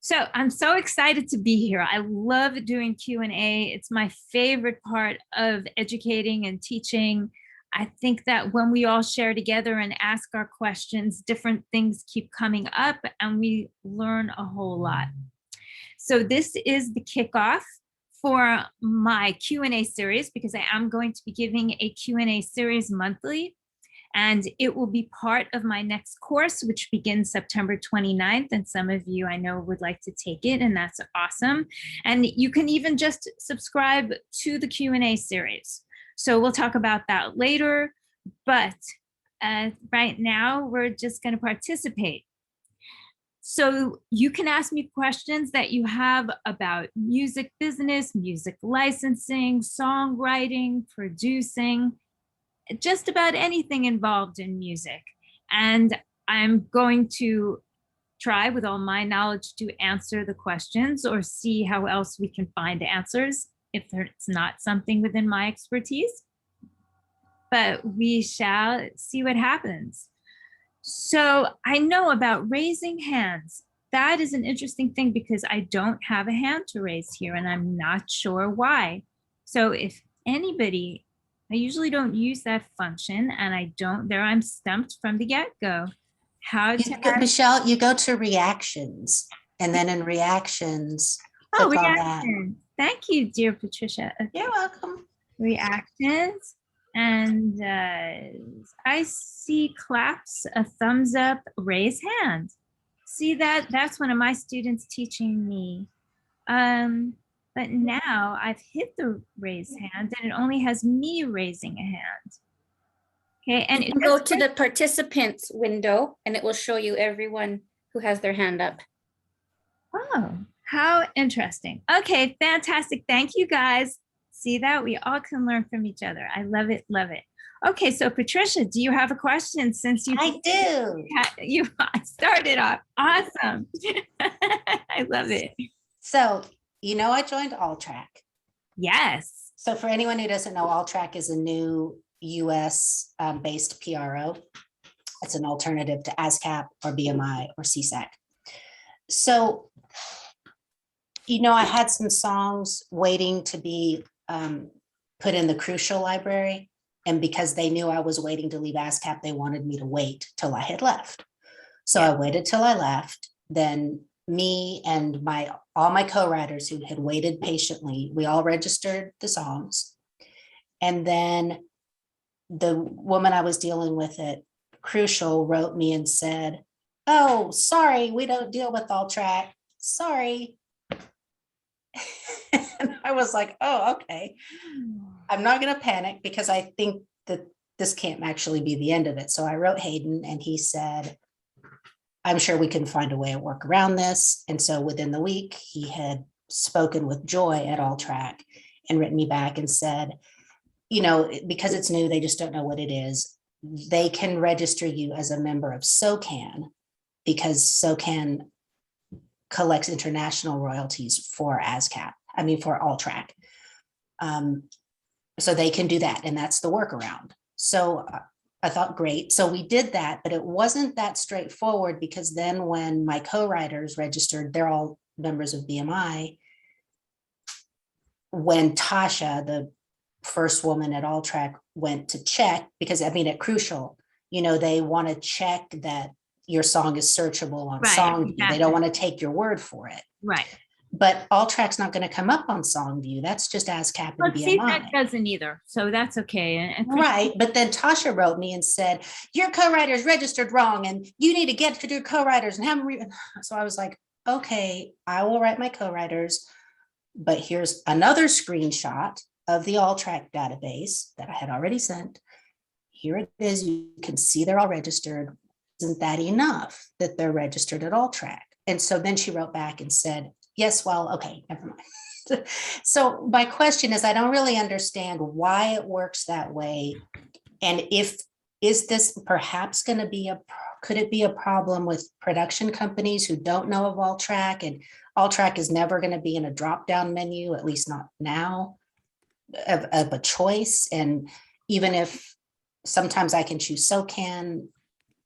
So I'm so excited to be here. I love doing Q&A. It's my favorite part of educating and teaching. I think that when we all share together and ask our questions, different things keep coming up and we learn a whole lot. So this is the kickoff for my Q&A series because I am going to be giving a Q&A series monthly. And it will be part of my next course, which begins September 29th. And some of you I know would like to take it, and that's awesome. And you can even just subscribe to the Q&A series. So we'll talk about that later. But right now, we're just going to participate. So you can ask me questions that you have about music business, music licensing, songwriting, producing, just about anything involved in music. And I'm going to try with all my knowledge to answer the questions or see how else we can find answers if it's not something within my expertise. But we shall see what happens. So I know about raising hands. That is an interesting thing because I don't have a hand to raise here and I'm not sure why. So if anybody, I usually don't use that function and I don't, there I'm stumped from the get-go. Michelle, you go to reactions and then in reactions, oh, reactions. Thank you, dear Patricia. Okay. You're welcome. Reactions. And I see claps, a thumbs up, raise hand. See that? That's one of my students teaching me. But now I've hit the raise hand and it only has me raising a hand. Okay, and you can go to the participants window and it will show you everyone who has their hand up. Oh, how interesting. Okay, fantastic. Thank you guys. See that? We all can learn from each other. I love it, love it. Okay, so Patricia, do you have a question since you— I do. You started off. Awesome. I love it. So, you know, I joined Alltrack. Yes. So for anyone who doesn't know, Alltrack is a new US based PRO. It's an alternative to ASCAP or BMI or CSAC. So, you know, I had some songs waiting to be put in the Crucial library. And because they knew I was waiting to leave ASCAP, they wanted me to wait till I had left. So I waited till I left. Then me and all my co-writers who had waited patiently, we all registered the songs. And then the woman I was dealing with at Crucial wrote me and said, "Oh, sorry, we don't deal with Alltrack. Sorry." And I was like, "Oh, okay. I'm not going to panic because I think that this can't actually be the end of it." So I wrote Hayden and he said, "I'm sure we can find a way to work around this." And so within the week, he had spoken with Joy at Alltrack and written me back and said, you know, because it's new, they just don't know what it is. They can register you as a member of SOCAN because SOCAN collects international royalties for ASCAP, for Alltrack. So they can do that, and that's the workaround. So I thought, great. So we did that, but it wasn't that straightforward because then when my co-writers registered, they're all members of BMI. When Tasha, the first woman at Alltrack, went to check, because at Crucial, you know, they want to check that your song is searchable on Songview. Exactly. They don't want to take your word for it. Right. But Alltrack's not going to come up on Songview. That's just ASCAP and BMI. That doesn't either. So that's okay. And right. But then Tasha wrote me and said, "Your co-writers registered wrong and you need to get to your co-writers and have them." So I was like, okay, I will write my co-writers. But here's another screenshot of the Alltrack database that I had already sent. Here it is. You can see they're all registered. Isn't that enough that they're registered at Alltrack? And so then she wrote back and said, "Yes, well, okay, never mind." So my question is, I don't really understand why it works that way. And is this perhaps going to be could it be a problem with production companies who don't know of Alltrack, and Alltrack is never going to be in a drop-down menu, at least not now, of a choice? And even if sometimes I can choose SOCAN,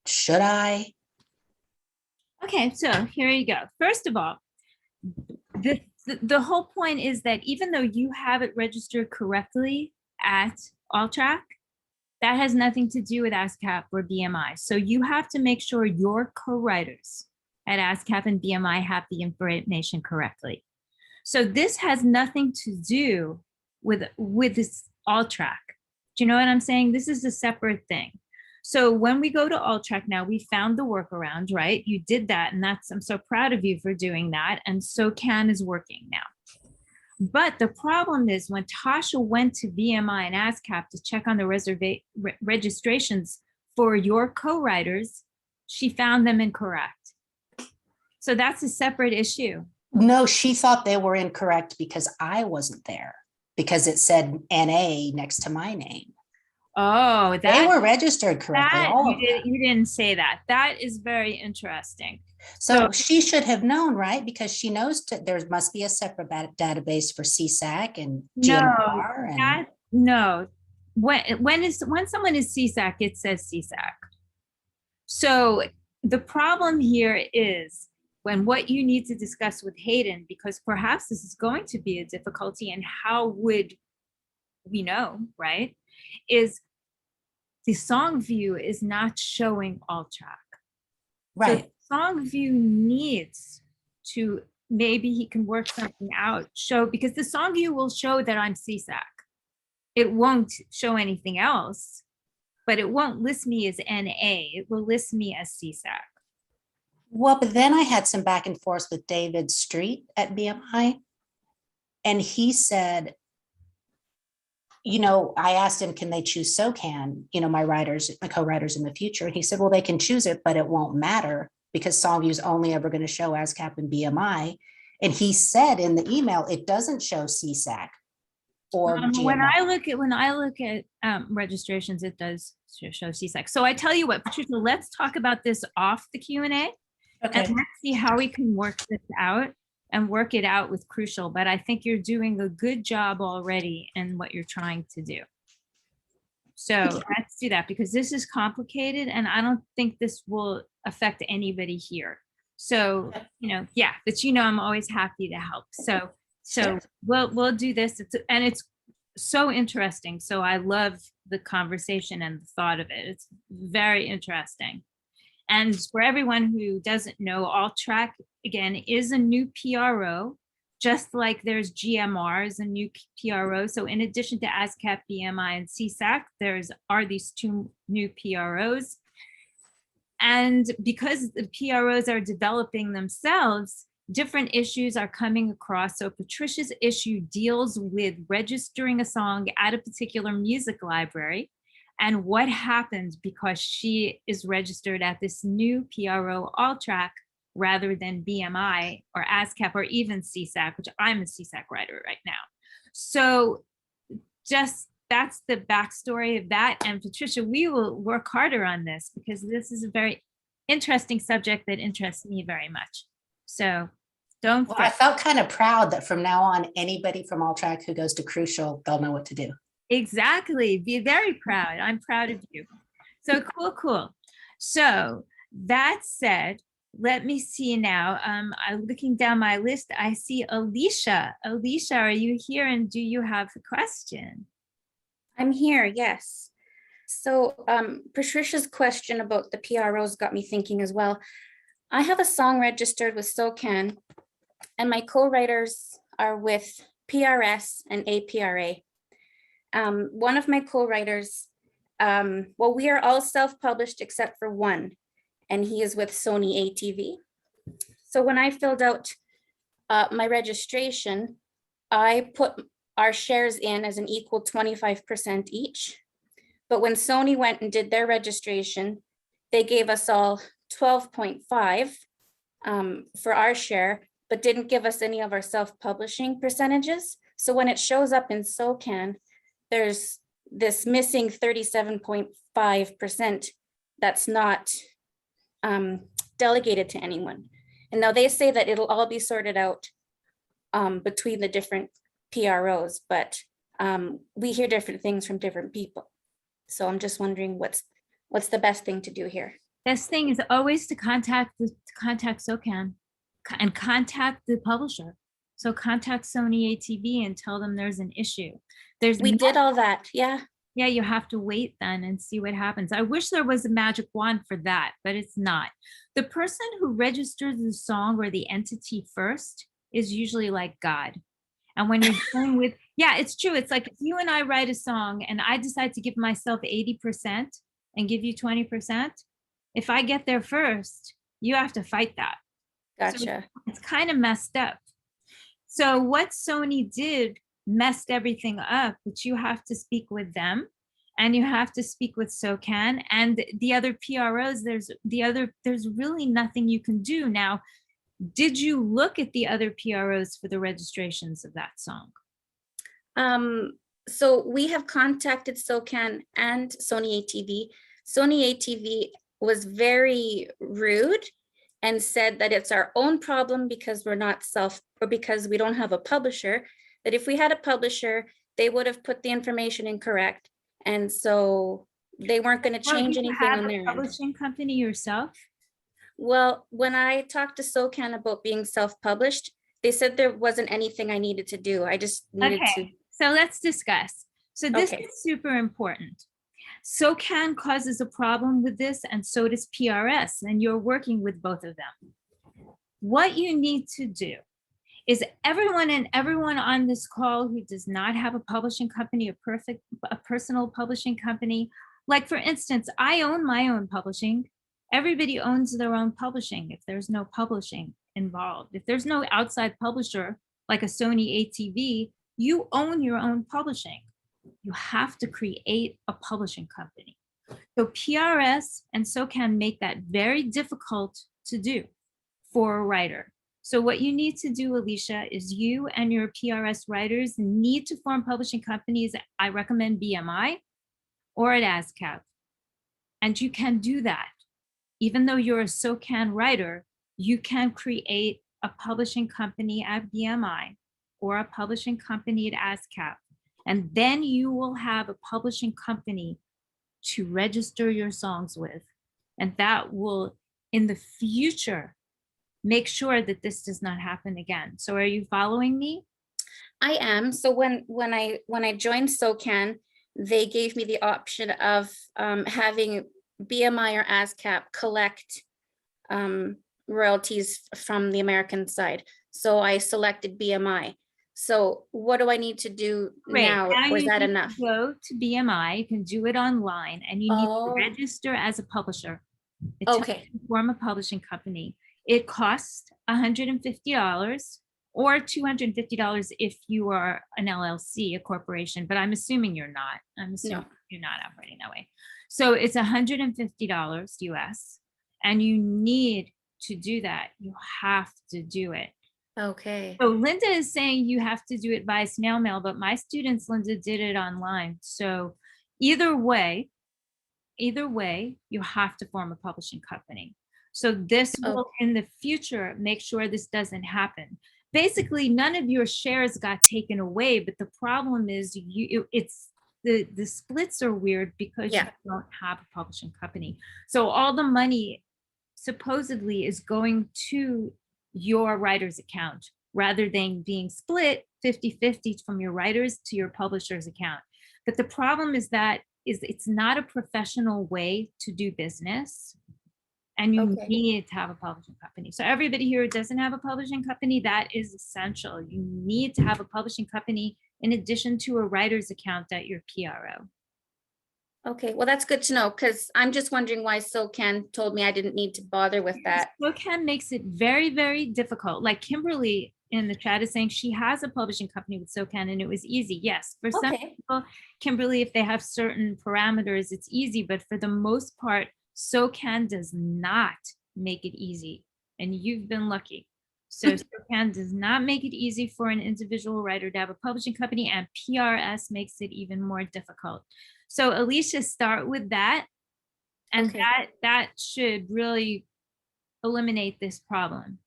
should I? Okay, so here you go. First of all, the whole point is that even though you have it registered correctly at Alltrack, that has nothing to do with ASCAP or BMI. So you have to make sure your co-writers at ASCAP and BMI have the information correctly. So this has nothing to do with this Alltrack. Do you know what I'm saying? This is a separate thing. So when we go to Alltrack now, we found the workaround, right? You did that, and I'm so proud of you for doing that. And SOCAN is working now. But the problem is when Tasha went to BMI and ASCAP to check on the registrations for your co-writers, she found them incorrect. So that's a separate issue. No, she thought they were incorrect because I wasn't there, because it said NA next to my name. Oh, they were registered correctly. You didn't say that. That is very interesting. So she should have known, right? Because she knows there must be a separate database for CSAC and GMR. No. When someone is CSAC, it says CSAC. So the problem here is when what you need to discuss with Hayden, because perhaps this is going to be a difficulty, and how would we know, right? Is the song view is not showing Alltrack. Right. So song view needs to, maybe he can work something out, because the song view will show that I'm CSAC. It won't show anything else, but it won't list me as NA. It will list me as CSAC. Well, but then I had some back and forth with David Street at BMI, and he said, I asked him, can they choose SOCAN, my co-writers in the future? And he said, well, they can choose it, but it won't matter because SongView is only ever going to show ASCAP and BMI. And he said in the email, it doesn't show CSAC or GMI. When I look at registrations, it does show CSAC. So I tell you what, Patricia, let's talk about this off the Q&A. Okay. And let's see how we can work this out and work it out with Crucial. But I think you're doing a good job already in what you're trying to do. So let's do that, because this is complicated and I don't think this will affect anybody here. So, yeah, but I'm always happy to help. So we'll do this. It's so interesting. So I love the conversation and the thought of it. It's very interesting. And for everyone who doesn't know, Alltrack, again, is a new PRO, just like there's GMR is a new PRO. So in addition to ASCAP, BMI, and CSAC, are these two new PROs. And because the PROs are developing themselves, different issues are coming across. So Patricia's issue deals with registering a song at a particular music library and what happens because she is registered at this new PRO Alltrack rather than BMI or ASCAP or even CSAC, which I'm a CSAC writer right now. So just that's the backstory of that. And Patricia, we will work harder on this because this is a very interesting subject that interests me very much. So don't. Well, I felt kind of proud that from now on, anybody from Alltrack who goes to Crucial, they'll know what to do. Exactly. Be very proud. I'm proud of you. So cool. So that said, let me see now. I'm looking down my list. I see Alicia. Alicia, are you here and do you have a question? I'm here, yes. So Patricia's question about the PROs got me thinking as well. I have a song registered with SOCAN and my co-writers are with PRS and APRA. One of my co-writers, we are all self-published except for one, and he is with Sony ATV. So when I filled out my registration, I put our shares in as an equal 25% each. But when Sony went and did their registration, they gave us all 12.5 for our share, but didn't give us any of our self-publishing percentages. So when it shows up in SOCAN, there's this missing 37.5% that's not delegated to anyone. And now they say that it'll all be sorted out between the different PROs, but we hear different things from different people. So I'm just wondering what's the best thing to do here? Best thing is always to contact SOCAN, and contact the publisher. So contact Sony ATV and tell them there's an issue. We did all that. Yeah. Yeah, you have to wait then and see what happens. I wish there was a magic wand for that, but it's not. The person who registers the song or the entity first is usually like God. And when you're dealing with, yeah, it's true. It's like if you and I write a song and I decide to give myself 80% and give you 20%, if I get there first, you have to fight that. So Gotcha. it's kind of messed up. So what Sony did messed everything up, but you have to speak with them and you have to speak with SOCAN and the other PROs. There's really nothing you can do. Now, did you look at the other PROs for the registrations of that song? So we have contacted SOCAN and Sony ATV. Sony ATV was very rude and said that it's our own problem because we're not because we don't have a publisher, that if we had a publisher, they would have put the information incorrect. And so they weren't going to change anything on their end. Publishing company yourself? Well, when I talked to SOCAN about being self-published, they said there wasn't anything I needed to do. I just needed to. So let's discuss. So this is super important. SOCAN causes a problem with this, and so does PRS, and you're working with both of them. What you need to do is everyone on this call who does not have a publishing company, a personal publishing company, like for instance, I own my own publishing. Everybody owns their own publishing if there's no publishing involved. If there's no outside publisher, like a Sony ATV, you own your own publishing. You have to create a publishing company. So PRS and SOCAN make that very difficult to do for a writer. So what you need to do, Alicia, is you and your PRS writers need to form publishing companies. I recommend BMI or at ASCAP. And you can do that. Even though you're a SOCAN writer, you can create a publishing company at BMI or a publishing company at ASCAP. And then you will have a publishing company to register your songs with. And that will, in the future, make sure that this does not happen again. So are you following me? I am. So when I joined SOCAN, they gave me the option of having BMI or ASCAP collect royalties from the American side. So I selected BMI. So what do I need to do now? Or is that enough? Go to BMI, you can do it online, and you need to register as a publisher. Okay. Form a publishing company. It costs $150 or $250 if you are an LLC, a corporation, but I'm assuming you're not. I'm assuming you're not operating that way. So it's $150 US, and you need to do that. You have to do it. Okay. So Linda is saying you have to do it by snail mail, but my students, Linda, did it online. So either way, you have to form a publishing company. So this will, in the future, make sure this doesn't happen. Basically, none of your shares got taken away, but the problem is the splits are weird because you don't have a publishing company. So all the money supposedly is going to your writer's account rather than being split 50-50 from your writers to your publisher's account. But the problem is that it's not a professional way to do business, and you need to have a publishing company. So everybody here who doesn't have a publishing company, that is essential. You need to have a publishing company in addition to a writer's account at your PRO. Okay, well, that's good to know, because I'm just wondering why SOCAN told me I didn't need to bother with that. SOCAN makes it very, very difficult. Like Kimberly in the chat is saying she has a publishing company with SOCAN and it was easy. Yes, for some people, Kimberly, if they have certain parameters, it's easy, but for the most part, SOCAN does not make it easy, and you've been lucky. So SOCAN does not make it easy for an individual writer to have a publishing company, and PRS makes it even more difficult. So Alicia, start with that, and that should really eliminate this problem.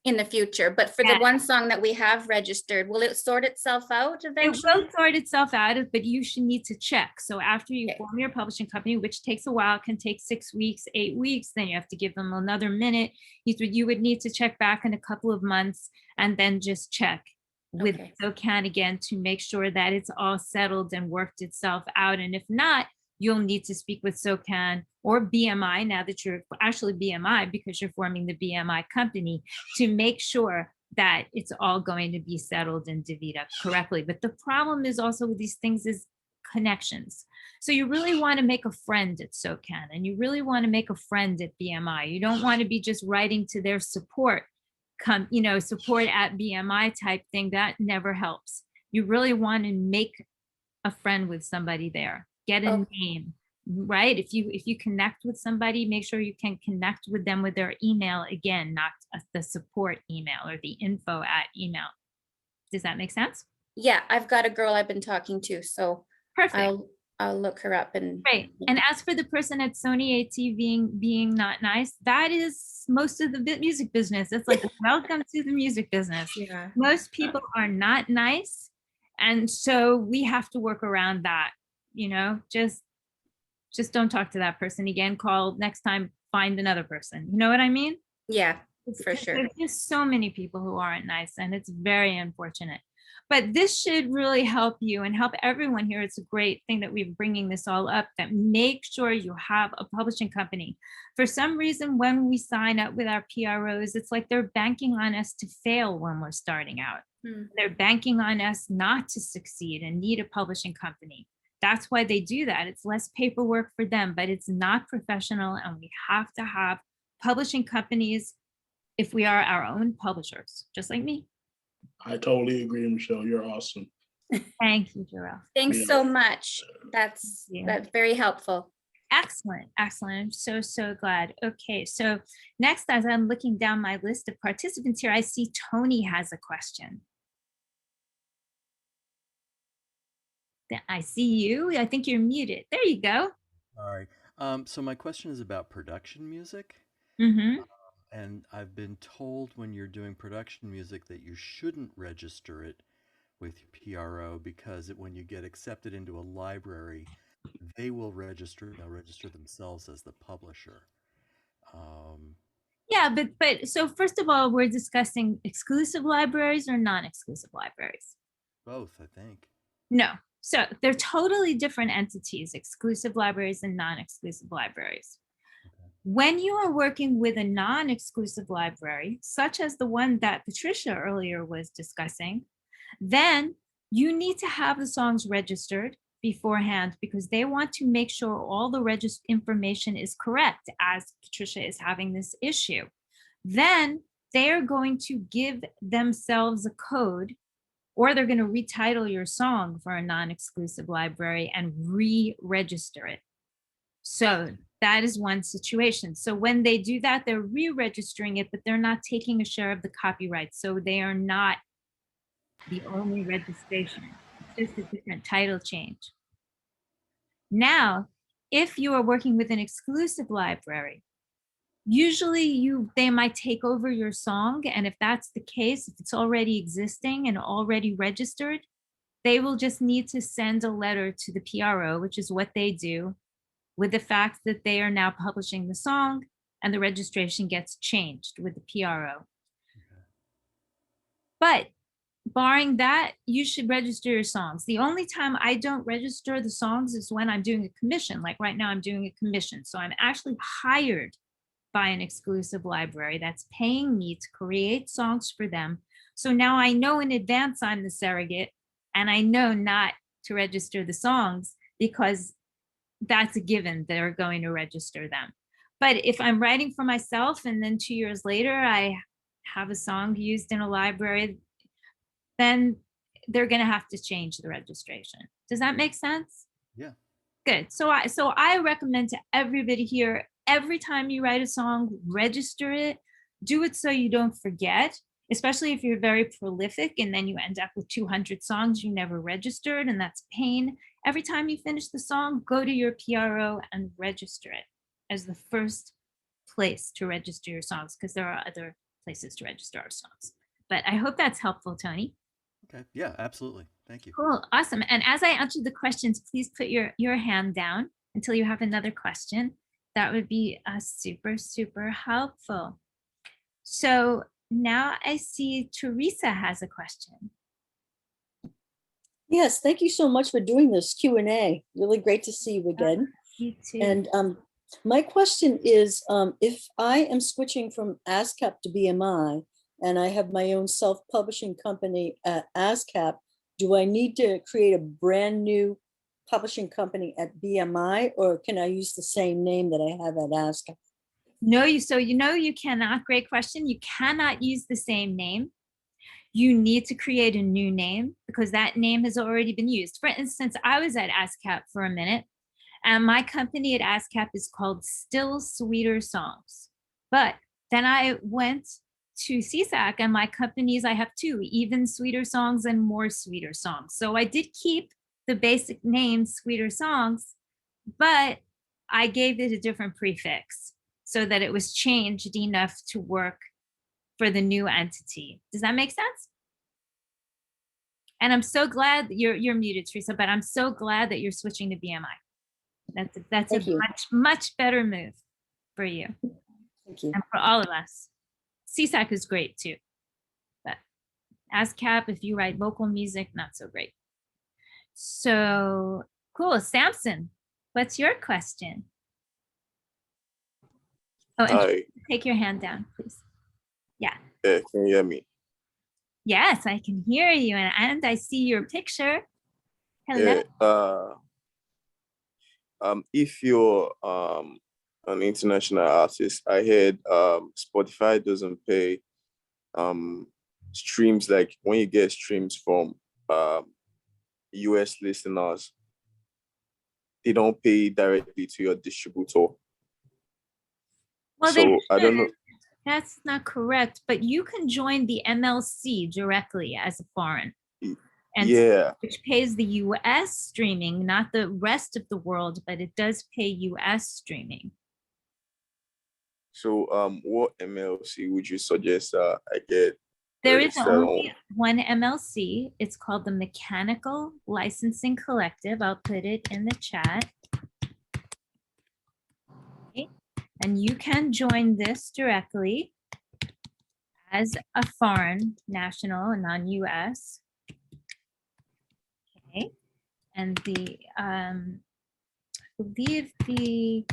in the future, but for the one song that we have registered, will it sort itself out It eventually? will sort itself out, but you should need to check. So after you Okay. form your publishing company, which takes a while, can take 6 weeks, 8 weeks, then you have to give them another minute. You would need to check back in a couple of months and then just check with Okay. SOCAN again to make sure that it's all settled and worked itself out. And if not, you'll need to speak with SOCAN or BMI, now that you're actually BMI because you're forming the BMI company, to make sure that it's all going to be settled and divvied up correctly. But the problem is also with these things is connections. So you really want to make a friend at SOCAN, and you really want to make a friend at BMI. You don't want to be just writing to their support, support at BMI type thing. That never helps. You really want to make a friend with somebody there. Get a name, right? If you connect with somebody, make sure you can connect with them with their email again, not the support email or the info at email. Does that make sense? Yeah, I've got a girl I've been talking to, so Perfect. I'll look her up and. Great. And as for the person at Sony AT being not nice, that is most of the music business. It's like, welcome to the music business. Yeah. Most people are not nice. And so we have to work around that, just don't talk to that person again. Call next time, find another person. You know what I mean? Yeah, for Because sure. there's just so many people who aren't nice, and it's very unfortunate. But this should really help you and help everyone here. It's a great thing that we're bringing this all up, that make sure you have a publishing company. For some reason, when we sign up with our PROs, it's like they're banking on us to fail when we're starting out. They're banking on us not to succeed and need a publishing company. That's why they do that. It's less paperwork for them, but it's not professional, and we have to have publishing companies if we are our own publishers, just like me. I totally agree, Michelle. You're awesome. Thank you, Jarrell. Thanks so much. That's very helpful. Excellent. I'm so glad. Okay, so next, as I'm looking down my list of participants here, I see Tony has a question. I see you. I think you're muted. There you go. All right. So my question is about production music. Mm-hmm. And I've been told when you're doing production music that you shouldn't register it with your PRO because when you get accepted into a library, they'll register themselves as the publisher. Yeah, but so first of all, we're discussing exclusive libraries or non-exclusive libraries. Both, I think. No. So they're totally different entities, exclusive libraries and non-exclusive libraries. When you are working with a non-exclusive library, such as the one that Patricia earlier was discussing, then you need to have the songs registered beforehand because they want to make sure all the information is correct as Patricia is having this issue. Then they are going to give themselves a code, or they're going to retitle your song for a non-exclusive library and re-register it. So that is one situation. So when they do that, they're re-registering it, but they're not taking a share of the copyright. So they are not the only registration. It's just a different title change. Now, if you are working with an exclusive library, usually they might take over your song. And if that's the case, if it's already existing and already registered, they will just need to send a letter to the PRO, which is what they do, with the fact that they are now publishing the song, and the registration gets changed with the PRO. But barring that, you should register your songs. The only time I don't register the songs is when I'm doing a commission. Like right now, I'm doing a commission. So I'm actually hired by an exclusive library that's paying me to create songs for them. So now I know in advance I'm the surrogate, and I know not to register the songs because that's a given, they're going to register them. But if I'm writing for myself and then 2 years later I have a song used in a library, then they're going to have to change the registration. Does that make sense? Yeah. Good. So I recommend to everybody here, every time you write a song, register it. Do it so you don't forget, especially if you're very prolific and then you end up with 200 songs you never registered, and that's pain. Every time you finish the song, go to your PRO and register it as the first place to register your songs, because there are other places to register our songs. But I hope that's helpful, Tony. Okay. Yeah, absolutely. Thank you. Cool. Awesome. And as I answer the questions, please put your hand down until you have another question. That would be super, super helpful. So now I see Teresa has a question. Yes, thank you so much for doing this Q&A. Really great to see you again. You too. And my question is, if I am switching from ASCAP to BMI and I have my own self-publishing company at ASCAP, do I need to create a brand new publishing company at BMI, or can I use the same name that I have at ASCAP? No, you cannot. Great question. You cannot use the same name. You need to create a new name because that name has already been used. For instance, I was at ASCAP for a minute, and my company at ASCAP is called Still Sweeter Songs. But then I went to CSAC, and my companies, I have two, Even Sweeter Songs and More Sweeter Songs. So I did keep the basic name Sweeter Songs, but I gave it a different prefix so that it was changed enough to work for the new entity. Does that make sense? And I'm so glad you're muted, Teresa, but I'm so glad that you're switching to BMI. That's Thank a you. much better move for you Thank you. and for all of us. CSAC is great too, but ASCAP, if you write vocal music, not so great. So cool. Samson, what's your question? Oh, and Hi, take your hand down, please. Yeah. can you hear me? Yes, I can hear you, and I see your picture. Hello. Yeah. If you're an international artist, I heard Spotify doesn't pay streams, like when you get streams from US listeners, they don't pay directly to your distributor. Well, So I don't know. That's not correct, but you can join the MLC directly as a foreign. And Yeah. which pays the US streaming, not the rest of the world, but it does pay US streaming. So what MLC would you suggest I get? There is registered only on? one MLC. It's called the Mechanical Licensing Collective. I'll put it in the chat. Okay. And you can join this directly as a foreign national, non-US. Okay. And the I believe the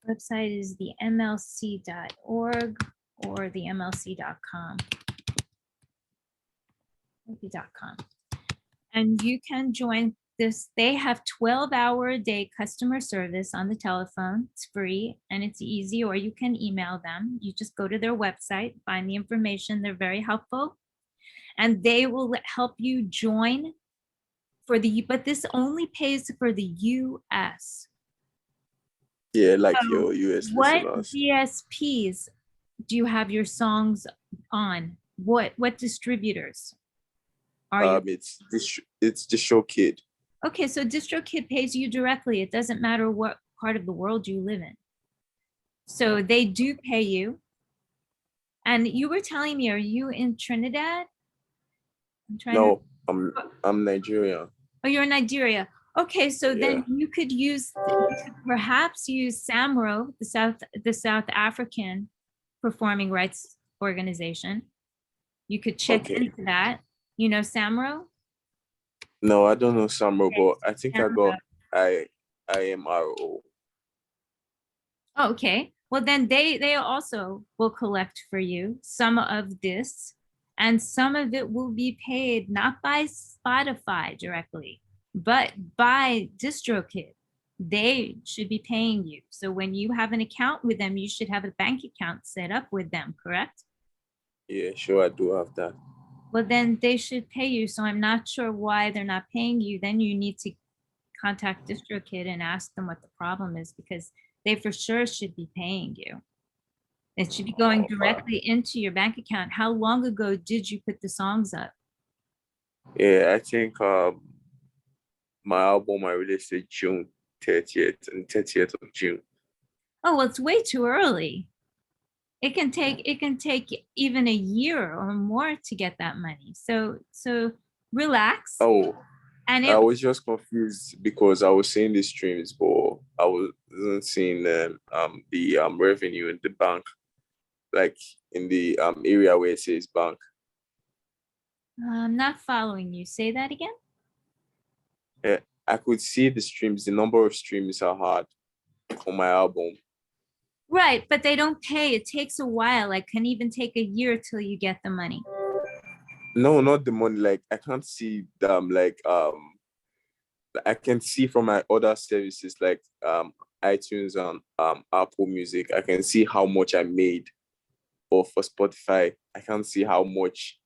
website is the mlc.org or the mlc.com. .com. And you can join this. They have 12-hour a day customer service on the telephone. It's free and it's easy, or you can email them. You just go to their website, find the information. They're very helpful, and they will help you join for but this only pays for the US. Yeah, like So your US what listeners. DSPs do you have your songs on? What distributors are you? It's DistroKid. Okay, so DistroKid pays you directly. It doesn't matter what part of the world you live in. So they do pay you. And you were telling me, are you in Trinidad? No, I'm Nigerian. Oh, you're in Nigeria. Okay, so then you could perhaps use SAMRO, the South African Performing Rights Organization. You could check into that. You know SAMRO? No, I don't know SAMRO, but I think I got SAMRO. IMRO. Oh, okay. Well, then they also will collect for you some of this, and some of it will be paid not by Spotify directly, but by DistroKid. They should be paying you. So when you have an account with them, you should have a bank account set up with them, correct? Yeah, sure, I do have that. Well, then they should pay you. So I'm not sure why they're not paying you. Then you need to contact DistroKid and ask them what the problem is, because they for sure should be paying you. It should be going directly into your bank account. How long ago did you put the songs up? Yeah, I think my album I released it June 30th and 30th of June. Oh, well, it's way too early. It can take even a year or more to get that money. So relax. Oh, And I it, was just confused because I was seeing the streams, but I wasn't seeing the revenue in the bank, like in the area where it says bank. I'm not following you. Say that again. Yeah, I could see the streams, the number of streams I had on my album. Right, but they don't pay. It takes a while. Like can even take a year till you get the money. No, not the money. Like I can't see them. Like I can see from my other services like iTunes and Apple Music. I can see how much I made. But for Spotify, I can't see how much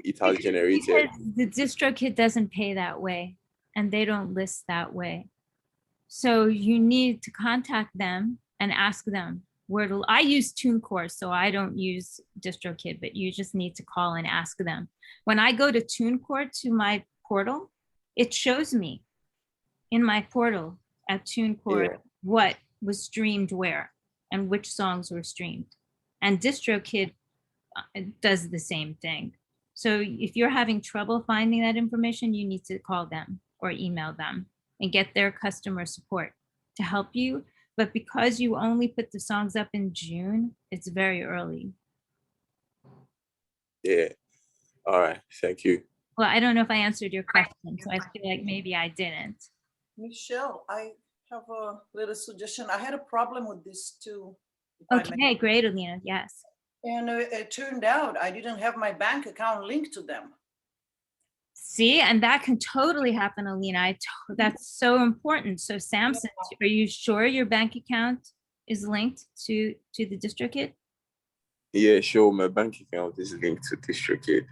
it has generated. Because the DistroKid doesn't pay that way and they don't list that way. So you need to contact them and ask them where to. I use TuneCore, so I don't use DistroKid, but you just need to call and ask them. When I go to TuneCore to my portal, it shows me in my portal at TuneCore Yeah. what was streamed where and which songs were streamed. And DistroKid does the same thing. So if you're having trouble finding that information, you need to call them or email them and get their customer support to help you. But because you only put the songs up in June, it's very early. Yeah. All right. Thank you. Well, I don't know if I answered your question, so I feel like maybe I didn't. Michelle, I have a little suggestion. I had a problem with this too. if I may. Okay, great, Alina. Yes. And it turned out I didn't have my bank account linked to them. See, and that can totally happen, Alina. That's so important. So Samson, are you sure your bank account is linked to the DistroKid? Yeah, sure. My bank account is linked to DistroKid.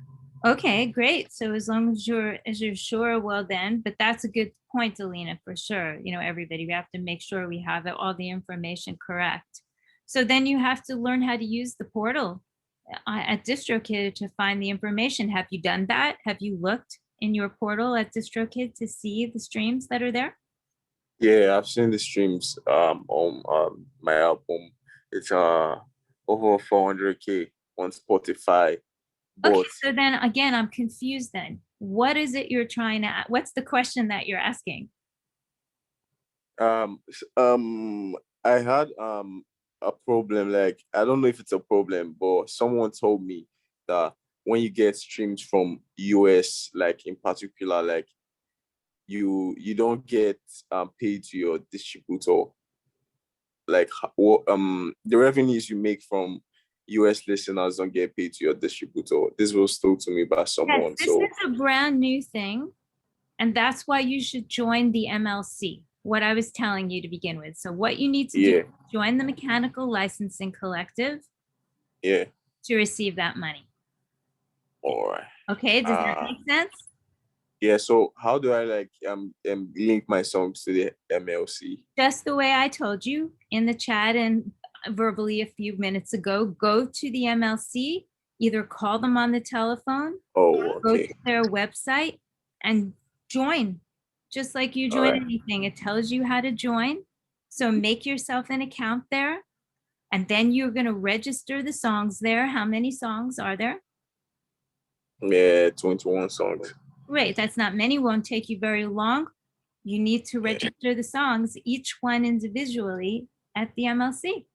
Okay, great. So as long as you're sure, well then, but that's a good point, Alina, for sure. You know, everybody, we have to make sure we have all the information correct. So then you have to learn how to use the portal at DistroKid to find the information. Have you done that? Have you looked in your portal at DistroKid to see the streams that are there? Yeah, I've seen the streams on my album. It's over 400K on Spotify. But Okay, so then again, I'm confused then. What is it you're trying to, what's the question that you're asking? I had a problem, like I don't know if it's a problem, but someone told me that when you get streams from US, like in particular, like you don't get paid to your distributor. Like the revenues you make from US listeners don't get paid to your distributor. This was told to me by someone. Yes, this So is a brand new thing. And that's why you should join the MLC, what I was telling you to begin with. So what you need to do yeah, is join the Mechanical Licensing Collective yeah. to receive that money. All right. Okay, does that make sense? Yeah, so how do I like link my songs to the MLC? Just the way I told you in the chat and verbally a few minutes ago, go to the MLC, either call them on the telephone, Oh, go okay. to their website and join. Just like you join Alright. anything, it tells you how to join. So make yourself an account there, and then you're going to register the songs there. How many songs are there? Yeah, 21 songs. Great, that's not many, won't take you very long. You need to register the songs, each one individually at the MLC.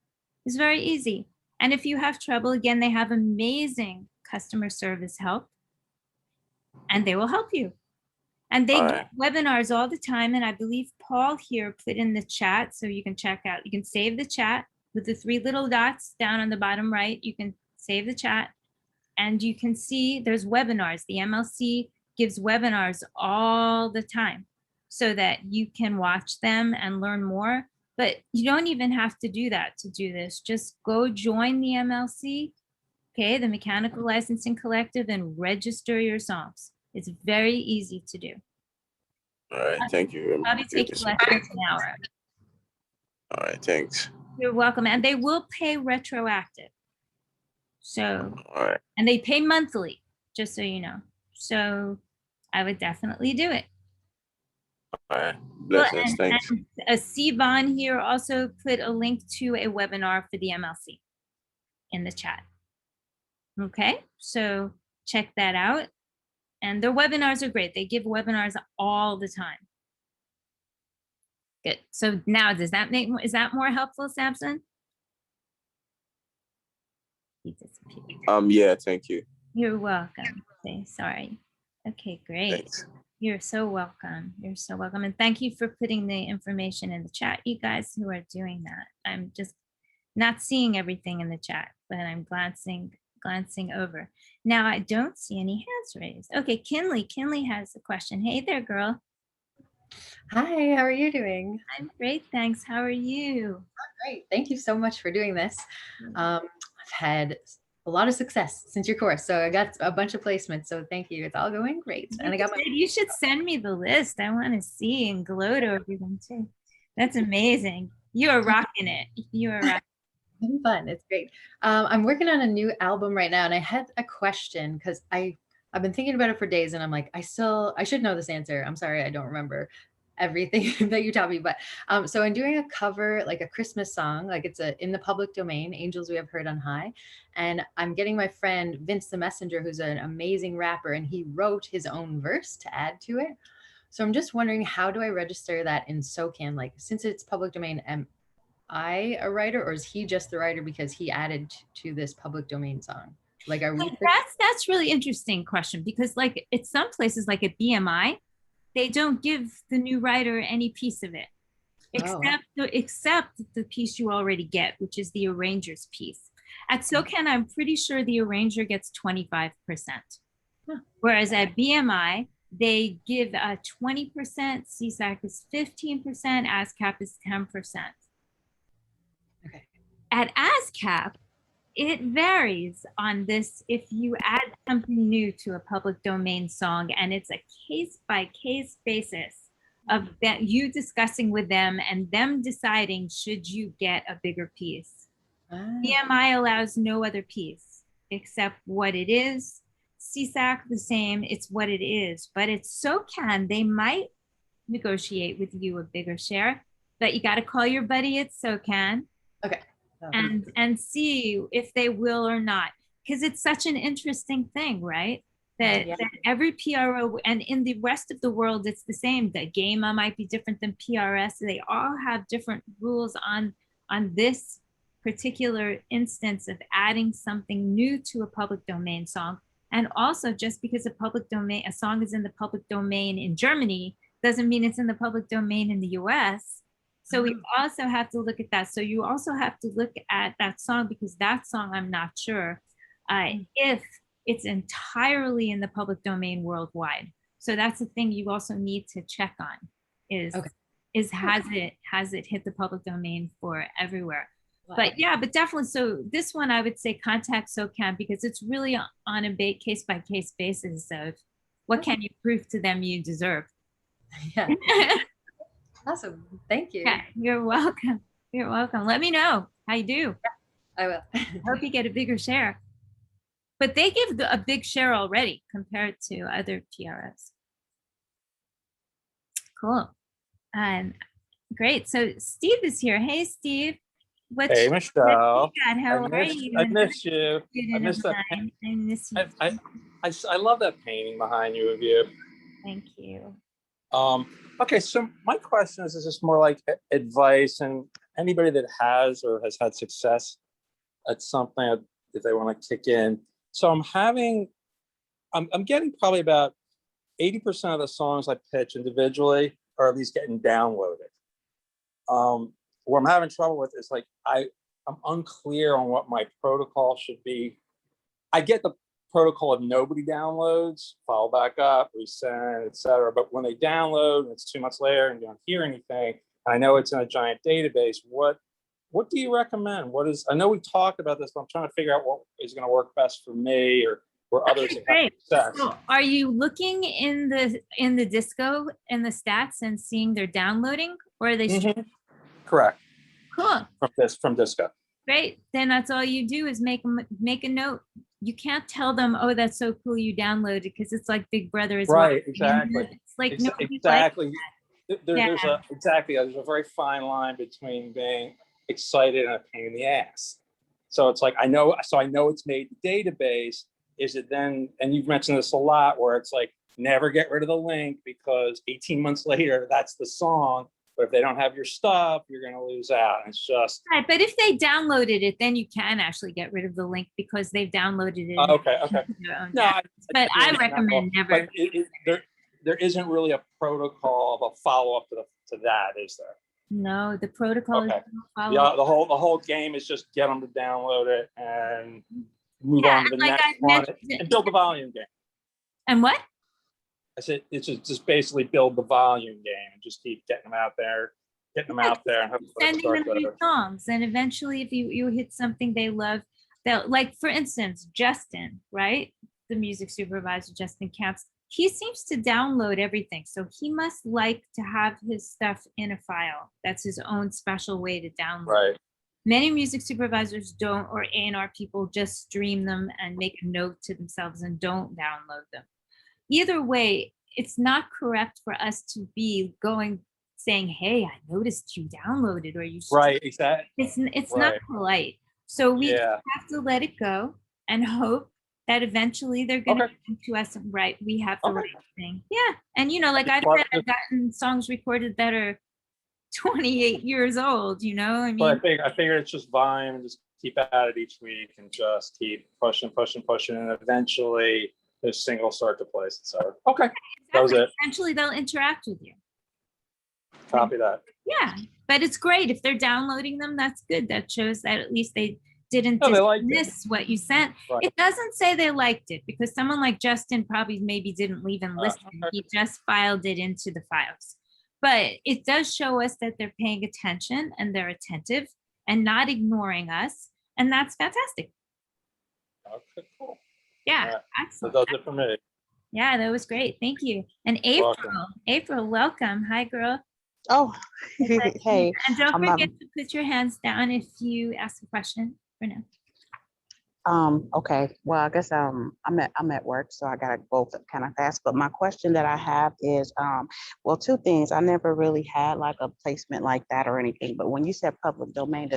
It's very easy. And if you have trouble, again, they have amazing customer service help, and they will help you. And they do webinars all the time. And I believe Paul here put in the chat, so you can check out, you can save the chat with the 3 little dots down on the bottom right. You can save the chat and you can see there's webinars. The MLC gives webinars all the time so that you can watch them and learn more. But you don't even have to do that to do this. Just go join the MLC, okay, the Mechanical Licensing Collective, and register your songs. It's very easy to do. All right, thank you very much. Probably take you less than an hour. All right, thanks. You're welcome. And they will pay retroactive. So, All right. and they pay monthly, just so you know. So I would definitely do it. All right. Blessings. Well, Thanks. and Sivan here also put a link to a webinar for the MLC in the chat. Okay, so check that out. And their webinars are great. They give webinars all the time. Good. So now, is that more helpful, Samson? He disappeared. Yeah, thank you. You're welcome. Okay, sorry. Okay, great. Thanks. You're so welcome. You're so welcome. And thank you for putting the information in the chat, you guys who are doing that. I'm just not seeing everything in the chat, but I'm glancing over. Now I don't see any hands raised. Okay, Kinley has a question. Hey there, girl. Hi, how are you doing? I'm great, thanks. How are you? Great. Thank you so much for doing this. I've had a lot of success since your course, so I got a bunch of placements. So thank you. It's all going great. And I got my. You should send me the list. I want to see and gloat over them too. That's amazing. You are rocking it. You are rocking. It's fun. It's great. I'm working on a new album right now, and I had a question because I've been thinking about it for days, and I'm like, I should know this answer. I'm sorry, I don't remember everything that you taught me, but so I'm doing a cover, like a Christmas song, like it's in the public domain, Angels We Have Heard on High, and I'm getting my friend Vince the Messenger, who's an amazing rapper, and he wrote his own verse to add to it. So I'm just wondering, how do I register that in SOCAN? Like, since it's public domain, am I a writer, or is he just the writer because he added to this public domain song? Like, are we? That's really interesting question, because like at some places, like at BMI, they don't give the new writer any piece of it, except the piece you already get, which is the arranger's piece. At SOCAN, I'm pretty sure the arranger gets 25%. Whereas at BMI, they give 20%, CSAC is 15%, ASCAP is 10%. Okay. At ASCAP, it varies on this. If you add something new to a public domain song, and it's a case-by-case basis of that you discussing with them and them deciding should you get a bigger piece. BMI allows no other piece except what it is. CSAC the same, it's what it is. But it's SOCAN, they might negotiate with you a bigger share, but you got to call your buddy at SOCAN. Okay. And see if they will or not, because it's such an interesting thing, right? That every PRO, and in the rest of the world it's the same. The GAMA might be different than PRS. They all have different rules on this particular instance of adding something new to a public domain song. And also, just because a song is in the public domain in Germany doesn't mean it's in the public domain in the US. So we also have to look at that. So you also have to look at that song, because that song, I'm not sure if it's entirely in the public domain worldwide. So that's the thing you also need to check on is has it hit the public domain for everywhere? Wow. But yeah, but definitely. So this one, I would say contact SOCAN, because it's really on a case-by-case basis of what can you prove to them you deserve. Yeah. Awesome. Thank you. Yeah, you're welcome. You're welcome. Let me know how you do. I will. Hope you get a bigger share. But they give a big share already compared to other PRS. Cool. Great. So Steve is here. Hey, Steve. Hey, Michelle. How are you? I missed you. I missed that. I miss you. I love that painting behind you of you. Thank you. Okay, so my question is just more like advice, and anybody that has or has had success at something that they want to kick in. So I'm getting probably about 80% of the songs I pitch individually are at least getting downloaded. What I'm having trouble with is like I'm unclear on what my protocol should be. I get the protocol of nobody downloads, follow back up, resend, etc. But when they download and it's 2 months later and you don't hear anything, I know it's in a giant database. What do you recommend? I know we talked about this, but I'm trying to figure out what is going to work best for me or for others that have success. So are you looking in the disco and the stats and seeing they're downloading, or are they? Correct. Cool. From disco. Great. Then that's all you do is make a note. You can't tell them, oh, that's so cool you downloaded, because it's like Big Brother is right. Exactly. It's like exactly. There's a very fine line between being excited and a pain in the ass. So it's like, I know it's made the database. Is it then, and you've mentioned this a lot, where it's like, never get rid of the link because 18 months later, that's the song. But if they don't have your stuff, you're going to lose out. And it's just. Right, but if they downloaded it, then you can actually get rid of the link because they've downloaded it. Okay. No, but I recommend never. But there isn't really a protocol of a follow-up to that, is there? No, the protocol Okay. is follow. Yeah, the whole game is just get them to download it and move on to the like next I one mentioned- and build the volume game. And what? I said it's just basically build the volume game and just keep getting them out there, and hopefully Sending start them new better. songs, and eventually, if you hit something they love, they'll, like, for instance, Justin, right? The music supervisor, Justin Camps, he seems to download everything. So he must like to have his stuff in a file. That's his own special way to download. Right. Many music supervisors don't, or A&R people just stream them and make a note to themselves and don't download them. Either way, it's not correct for us to be saying, hey, I noticed you downloaded, or you. Right, exactly. It's not polite. So we Yeah. have to let it go and hope that eventually they're going to come to us and right, we have the right thing. Yeah. And like I said, I've gotten songs recorded that are 28 years old, I mean. But I figured it's just volume and just keep at it each week and just keep pushing, and eventually this single start to place itself. Okay. That was it. Eventually they'll interact with you. Copy that. Yeah, but it's great if they're downloading them. That's good. That shows that at least they didn't miss what you sent. Right. It doesn't say they liked it, because someone like Justin probably maybe didn't even listen. He just filed it into the files. But it does show us that they're paying attention and they're attentive and not ignoring us. And that's fantastic. Okay, cool. Yeah, Right. excellent. So that's it for me. Yeah, that was great. Thank you. And April, welcome. Hi, girl. Oh, hey. And don't forget to put your hands down if you ask a question for now. Okay. Well, I guess I'm at work, so I gotta go kind of fast. But my question that I have is, well, two things. I never really had like a placement like that or anything. But when you said public domain,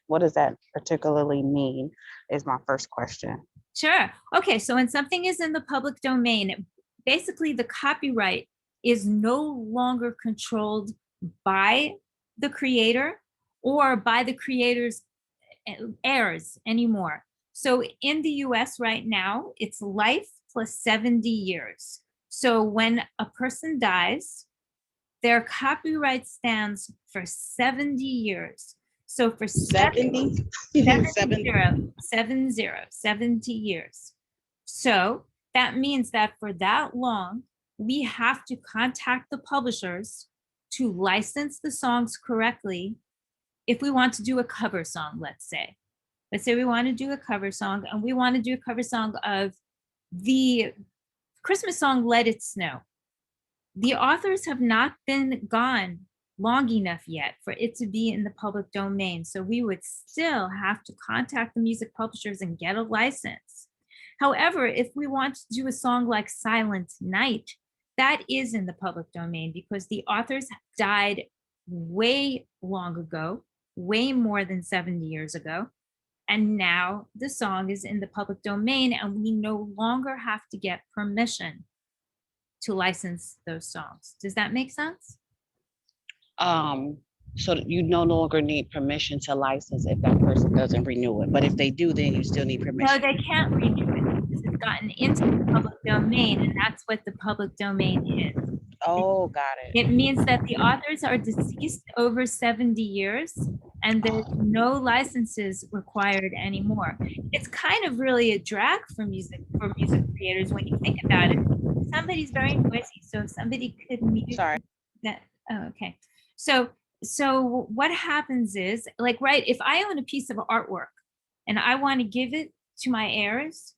what does that particularly mean? Is my first question. Sure. Okay. So when something is in the public domain, basically the copyright is no longer controlled by the creator or by the creator's heirs anymore. So in the US right now, it's life plus 70 years. So when a person dies, their copyright stands for 70 years. So for 70 years. So that means that for that long, we have to contact the publishers to license the songs correctly. If we want to do a cover song, let's say we want to do a cover song, and we want to do a cover song of the Christmas song, Let It Snow. The authors have not been gone long enough yet for it to be in the public domain. So we would still have to contact the music publishers and get a license. However, if we want to do a song like Silent Night, that is in the public domain because the authors died way long ago, way more than 70 years ago. And now the song is in the public domain, and we no longer have to get permission to license those songs. Does that make sense? So you no longer need permission to license if that person doesn't renew it. But if they do, then you still need permission. No, they can't renew it because it's gotten into the public domain, and that's what the public domain is. Oh, got it. It means that the authors are deceased over 70 years and there's no licenses required anymore. It's kind of really a drag for music creators when you think about it. Somebody's very noisy, so if somebody could mute that. Oh, okay. So what happens is, like, right, if I own a piece of artwork and I want to give it to my heirs,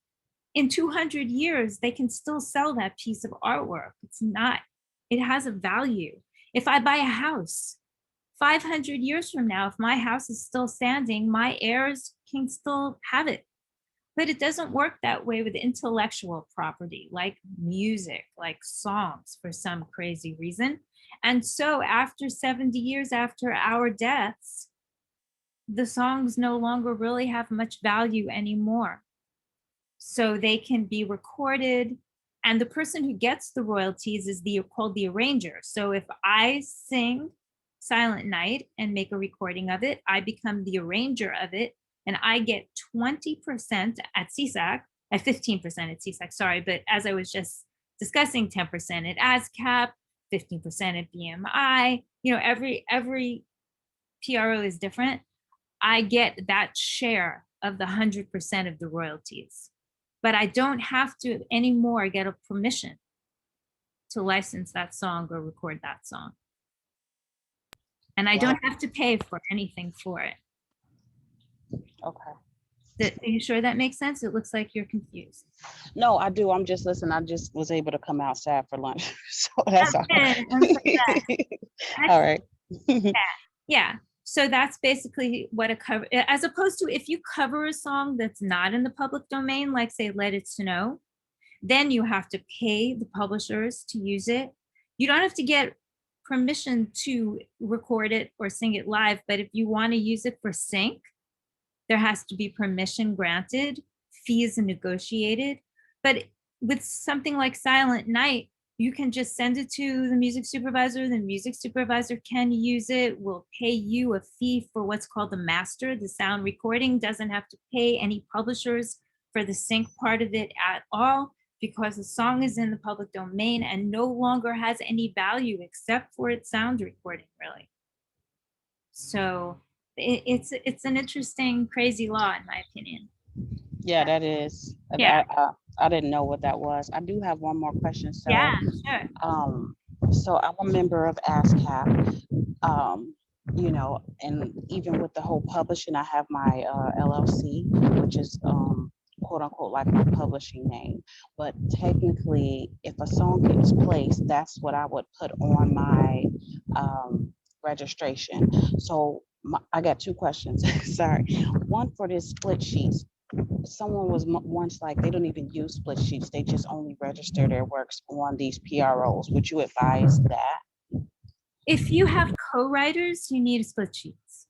in 200 years, they can still sell that piece of artwork. It has a value. If I buy a house, 500 years from now, if my house is still standing, my heirs can still have it. But it doesn't work that way with intellectual property, like music, like songs, for some crazy reason. And so after 70 years after our deaths, the songs no longer really have much value anymore. So they can be recorded, and the person who gets the royalties is called the arranger. So if I sing Silent Night and make a recording of it, I become the arranger of it, and I get 20% at CSAC, at 15% at CSAC, sorry, but as I was just discussing, 10% at ASCAP, 15% at BMI, every PRO is different. I get that share of the 100% of the royalties. But I don't have to anymore get a permission to license that song or record that song. And I don't have to pay for anything for it. Okay. Are you sure that makes sense? It looks like you're confused. No, I do. I'm just listening. I just was able to come outside for lunch. So that's all. Okay, I'm so glad. All right. Yeah. So that's basically what a cover, as opposed to if you cover a song that's not in the public domain, like say Let It Snow, then you have to pay the publishers to use it. You don't have to get permission to record it or sing it live, but if you want to use it for sync, there has to be permission granted, fees negotiated. But with something like Silent Night, you can just send it to the music supervisor. The music supervisor can use it, will pay you a fee for what's called the master. The sound recording doesn't have to pay any publishers for the sync part of it at all, because the song is in the public domain and no longer has any value except for its sound recording, really. So it's an interesting, crazy law, in my opinion. Yeah, that is. Yeah. I didn't know what that was. I do have one more question. So, Yeah, sure. So I'm a member of ASCAP, and even with the whole publishing, I have my LLC, which is quote unquote like my publishing name. But technically, if a song gets placed, that's what I would put on my registration. So I got two questions. Sorry. One for this split sheets. Someone was once like, they don't even use split sheets. They just only register their works on these PROs. Would you advise that? If you have co-writers, you need split sheets,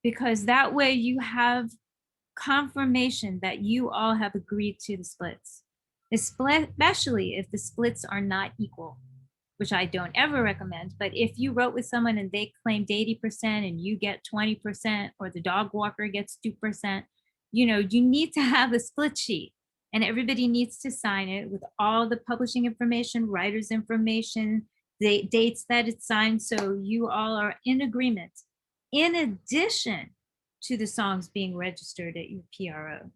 because that way you have confirmation that you all have agreed to the splits, especially if the splits are not equal, which I don't ever recommend. But if you wrote with someone and they claimed 80% and you get 20%, or the dog walker gets 2%, you need to have a split sheet, and everybody needs to sign it with all the publishing information, writer's information, the dates that it's signed, so you all are in agreement, in addition to the songs being registered at your PRO.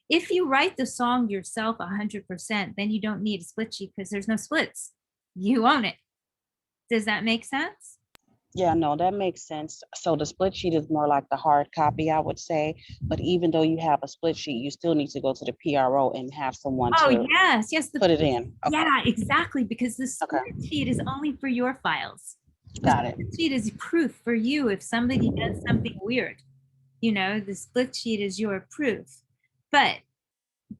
If you write the song yourself 100%, then you don't need a split sheet because there's no splits. You own it. Does that make sense? Yeah, no, that makes sense. So the split sheet is more like the hard copy, I would say. But even though you have a split sheet, you still need to go to the PRO and have someone to yes, put it in. Okay. Yeah, exactly, because the split sheet is only for your files. Got it. The split sheet is proof for you if somebody does something weird. The split sheet is your proof. But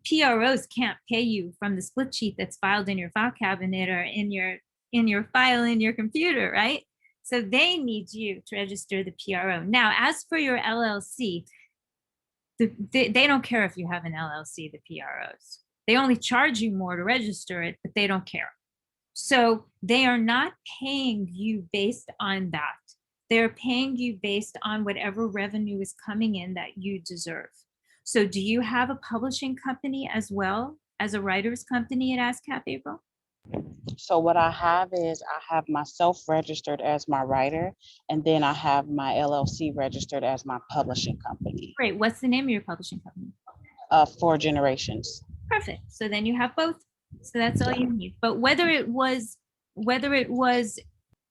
PROs can't pay you from the split sheet that's filed in your file cabinet or in your file in your computer, right? So they need you to register the PRO. Now, as for your LLC, they don't care if you have an LLC, the PROs. They only charge you more to register it, but they don't care. So they are not paying you based on that. They're paying you based on whatever revenue is coming in that you deserve. So do you have a publishing company as well as a writer's company at ASCAP, April? So what I have is I have myself registered as my writer, and then I have my LLC registered as my publishing company. Great. What's the name of your publishing company? 4 Generations. Perfect. So then you have both. So that's all you need. But whether it was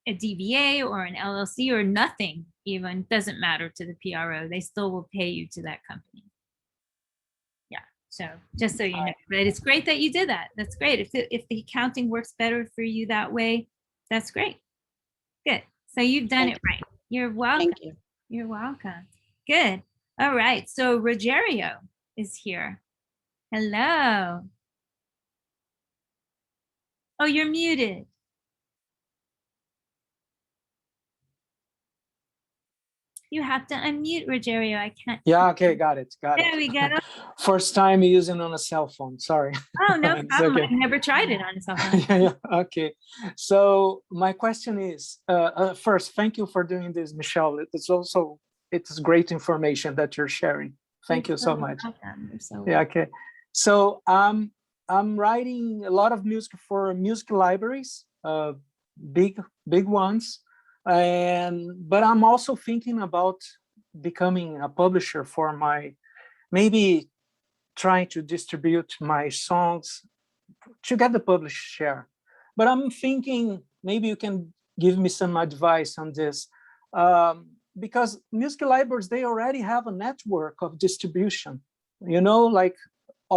a DBA or an LLC or nothing even, doesn't matter to the PRO. They still will pay you to that company. Yeah. So just so you know, but it's great that you did that. That's great. If the accounting works better for you that way, that's great. Good. So you've done it right. You're welcome. Thank you. You're welcome. Good. All right. So Rogerio is here. Hello. Oh, you're muted. You have to unmute, Rogerio. I can't. Yeah, okay, got it. There we go. First time using on a cell phone, sorry. Oh, no It's problem. okay. I've never tried it on a cell phone. Yeah, okay. So my question is, first, thank you for doing this, Michelle. It's great information that you're sharing. Thank you so much. Welcome. You're so Yeah, okay. So I'm writing a lot of music for music libraries, big ones. But I'm also thinking about becoming a publisher for maybe trying to distribute my songs to get the published share. But I'm thinking maybe you can give me some advice on this, because music libraries, they already have a network of distribution, like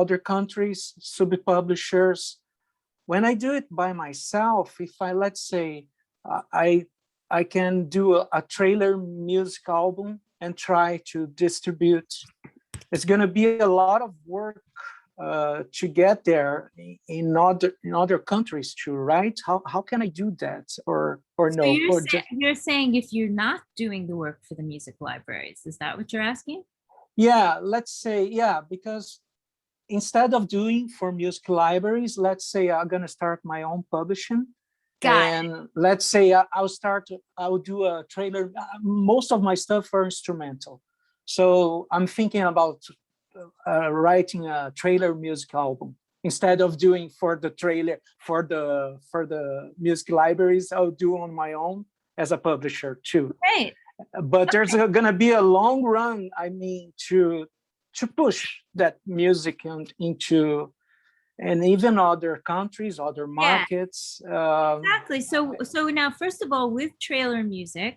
other countries, sub-publishers. When I do it by myself, if let's say, I can do a trailer music album and try to distribute. It's going to be a lot of work to get there in other countries too, right? How can I do that, or So no? you're saying if you're not doing the work for the music libraries, is that what you're asking? Yeah, let's say, yeah, because instead of doing for music libraries, let's say I'm going to start my own publishing. And let's say I'll do a trailer. Most of my stuff are instrumental. So I'm thinking about writing a trailer music album. Instead of doing for the trailer, for the music libraries, I'll do on my own as a publisher too. Right. But there's gonna be a long run, I mean, to push that music into, and even other countries, other markets. Exactly. So now, first of all, with trailer music,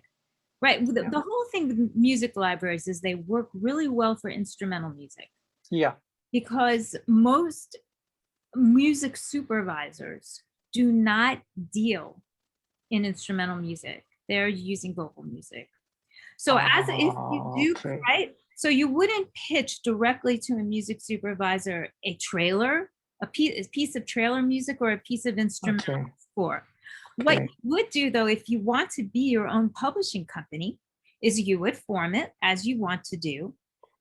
right, the whole thing with music libraries is they work really well for instrumental music. Yeah. Because most music supervisors do not deal in instrumental music. They're using vocal music. So if you do, right? So you wouldn't pitch directly to a music supervisor a trailer, a piece of trailer music or a piece of instrumental score. What you would do, though, if you want to be your own publishing company, is you would form it as you want to do,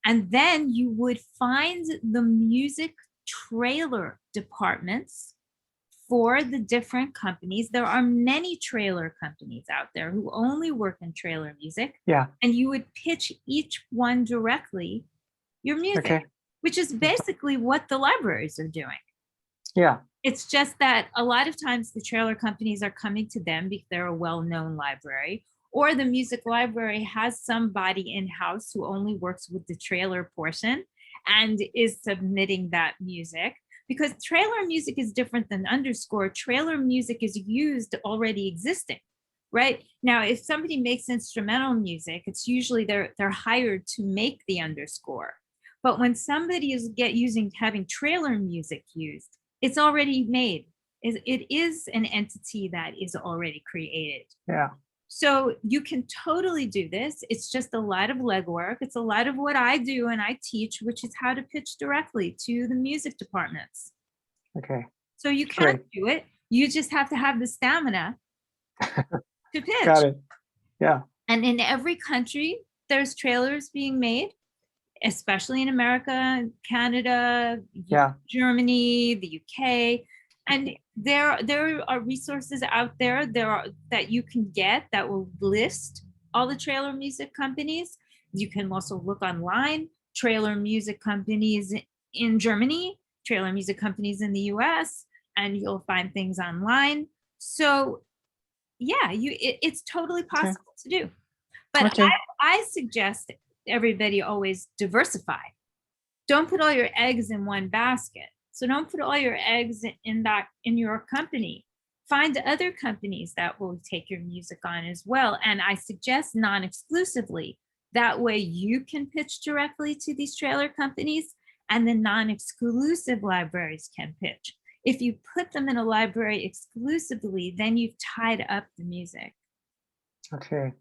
and then you would find the music trailer departments for the different companies. There are many trailer companies out there who only work in trailer music. Yeah. And you would pitch each one directly your music, which is basically what the libraries are doing. Yeah. It's just that a lot of times the trailer companies are coming to them because they're a well-known library, or the music library has somebody in-house who only works with the trailer portion and is submitting that music. Because trailer music is different than underscore. Trailer music is used already existing, right? Now, if somebody makes instrumental music, it's usually they're hired to make the underscore. But when somebody is having trailer music used, it's already made. It is an entity that is already created. Yeah. So you can totally do this. It's just a lot of legwork. It's a lot of what I do and I teach, which is how to pitch directly to the music departments. Okay. So you can do it. You just have to have the stamina to pitch. Got it. Yeah. And in every country, there's trailers being made, especially in America, Canada, Germany, the UK. And there are resources out there that you can get that will list all the trailer music companies. You can also look online, trailer music companies in Germany, trailer music companies in the US, and you'll find things online. So yeah, it's totally possible to do. But I suggest everybody always diversify. Don't put all your eggs in one basket. So don't put all your eggs in your company. Find other companies that will take your music on as well. And I suggest non-exclusively. That way you can pitch directly to these trailer companies, and the non-exclusive libraries can pitch. If you put them in a library exclusively, then you've tied up the music. Okay.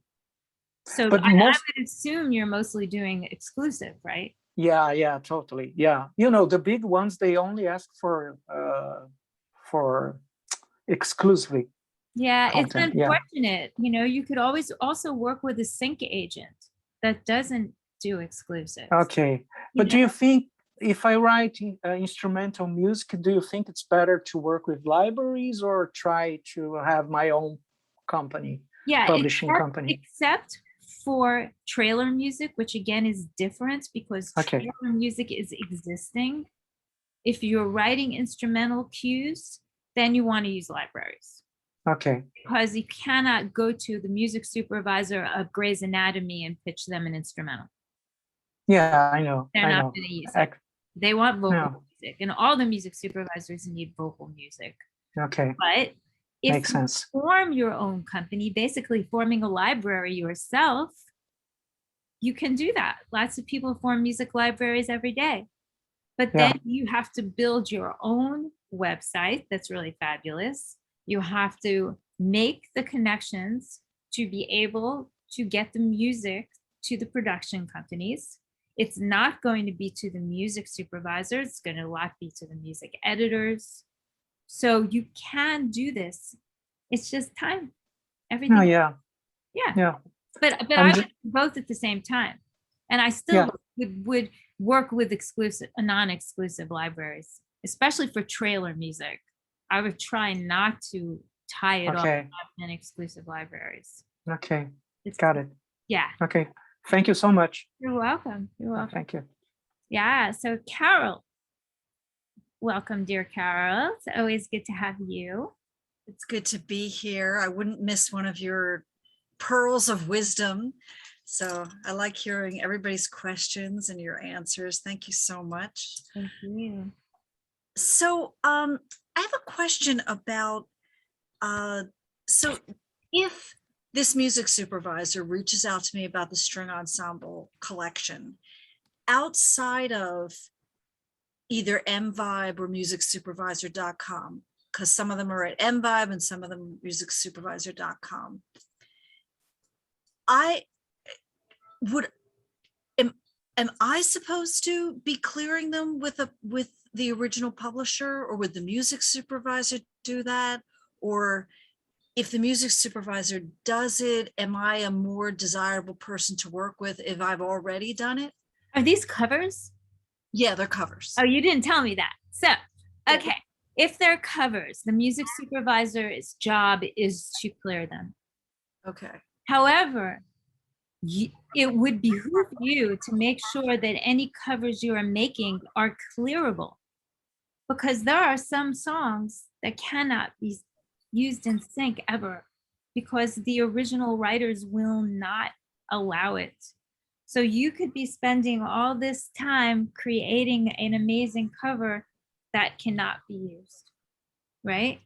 So I would assume you're mostly doing exclusive, right? Yeah, totally. Yeah. The big ones, they only ask for exclusively. Yeah, content. it's unfortunate. You could always also work with a sync agent. that doesn't do exclusives. Okay, but do you think if I write instrumental music, do you think it's better to work with libraries or try to have my own company, publishing company? Except for trailer music, which again is different because trailer music is existing. If you're writing instrumental cues, then you want to use libraries. Okay. Because you cannot go to the music supervisor of Grey's Anatomy and pitch them an instrumental. Yeah, I know. They're not going to use it. They want vocal music, and all the music supervisors need vocal music. Okay. But if Makes sense. you form your own company, basically forming a library yourself, you can do that. Lots of people form music libraries every day. But then you have to build your own website that's really fabulous. You have to make the connections to be able to get the music to the production companies. It's not going to be to the music supervisors. It's going to a lot be to the music editors. So you can do this. It's just time. Everything. Oh, yeah. Yeah. Yeah. But I would do both at the same time. And I still would work with non-exclusive libraries, especially for trailer music. I would try not to tie it up in exclusive libraries. Okay. Got it. Yeah. Okay. Thank you so much. You're welcome. You're welcome. Thank you. Yeah. So Carol, welcome, dear Carol. It's always good to have you. It's good to be here. I wouldn't miss one of your pearls of wisdom. So I like hearing everybody's questions and your answers. Thank you so much. Thank you. So I have a question about, so if this music supervisor reaches out to me about the string ensemble collection, outside of either MVibe or musicsupervisor.com, because some of them are at MVibe and some of them musicsupervisor.com, am I supposed to be clearing them with the original publisher, or would the music supervisor do that? Or if the music supervisor does it, am I a more desirable person to work with if I've already done it? Are these covers? Yeah, they're covers. Oh, you didn't tell me that. So, okay. If they're covers, the music supervisor's job is to clear them. Okay. However, it would behoove you to make sure that any covers you are making are clearable, because there are some songs that cannot be used in sync ever because the original writers will not allow it. So you could be spending all this time creating an amazing cover that cannot be used, right?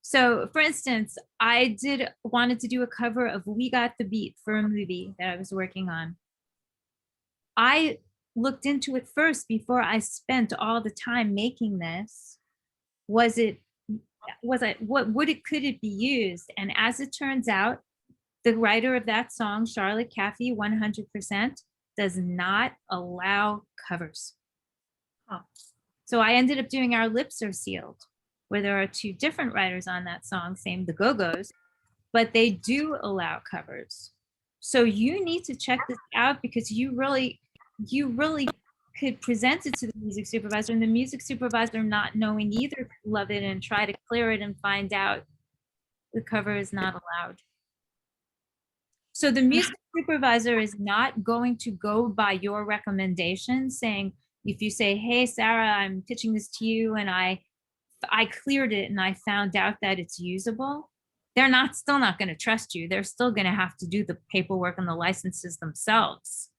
So for instance, I wanted to do a cover of We Got the Beat for a movie that I was working on. I looked into it first before I spent all the time making this. Could it be used? And as it turns out, the writer of that song, Charlotte Caffey, 100%, does not allow covers. Huh. So I ended up doing Our Lips Are Sealed, where there are two different writers on that song, same the Go-Go's, but they do allow covers. So you need to check this out, because you really could present it to the music supervisor, and the music supervisor, not knowing either, love it and try to clear it and find out the cover is not allowed. So the music supervisor is not going to go by your recommendation, saying, if you say, hey, Sarah, I'm pitching this to you and I cleared it and I found out that it's usable, they're still not going to trust you. They're still going to have to do the paperwork and the licenses themselves.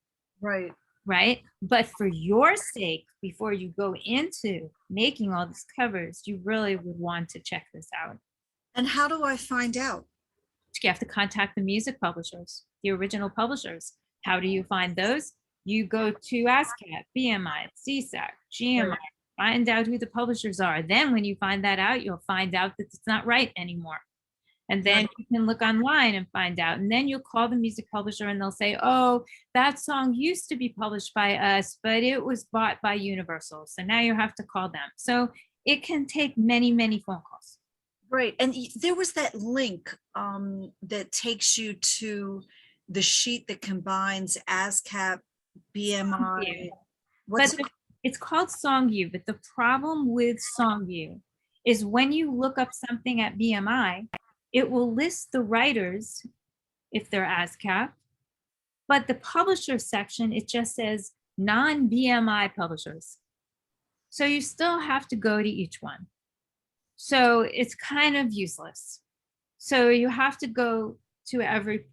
Right. Right. But for your sake, before you go into making all these covers, you really would want to check this out. And how do I find out? You have to contact the music publishers, the original publishers. How do you find those? You go to ASCAP, BMI, CSAC, GMI, find out who the publishers are. Then when you find that out, you'll find out that it's not right anymore. And then you can look online and find out. And then you'll call the music publisher and they'll say, oh, that song used to be published by us, but it was bought by Universal. So now you have to call them. So it can take many, many phone calls. Right. And there was that link that takes you to the sheet that combines ASCAP, BMI. But What's it? it's called Songview, but the problem with Songview is when you look up something at BMI, it will list the writers if they're ASCAP, but the publisher section, it just says non-BMI publishers. So you still have to go to each one. So it's kind of useless. So you have to go to every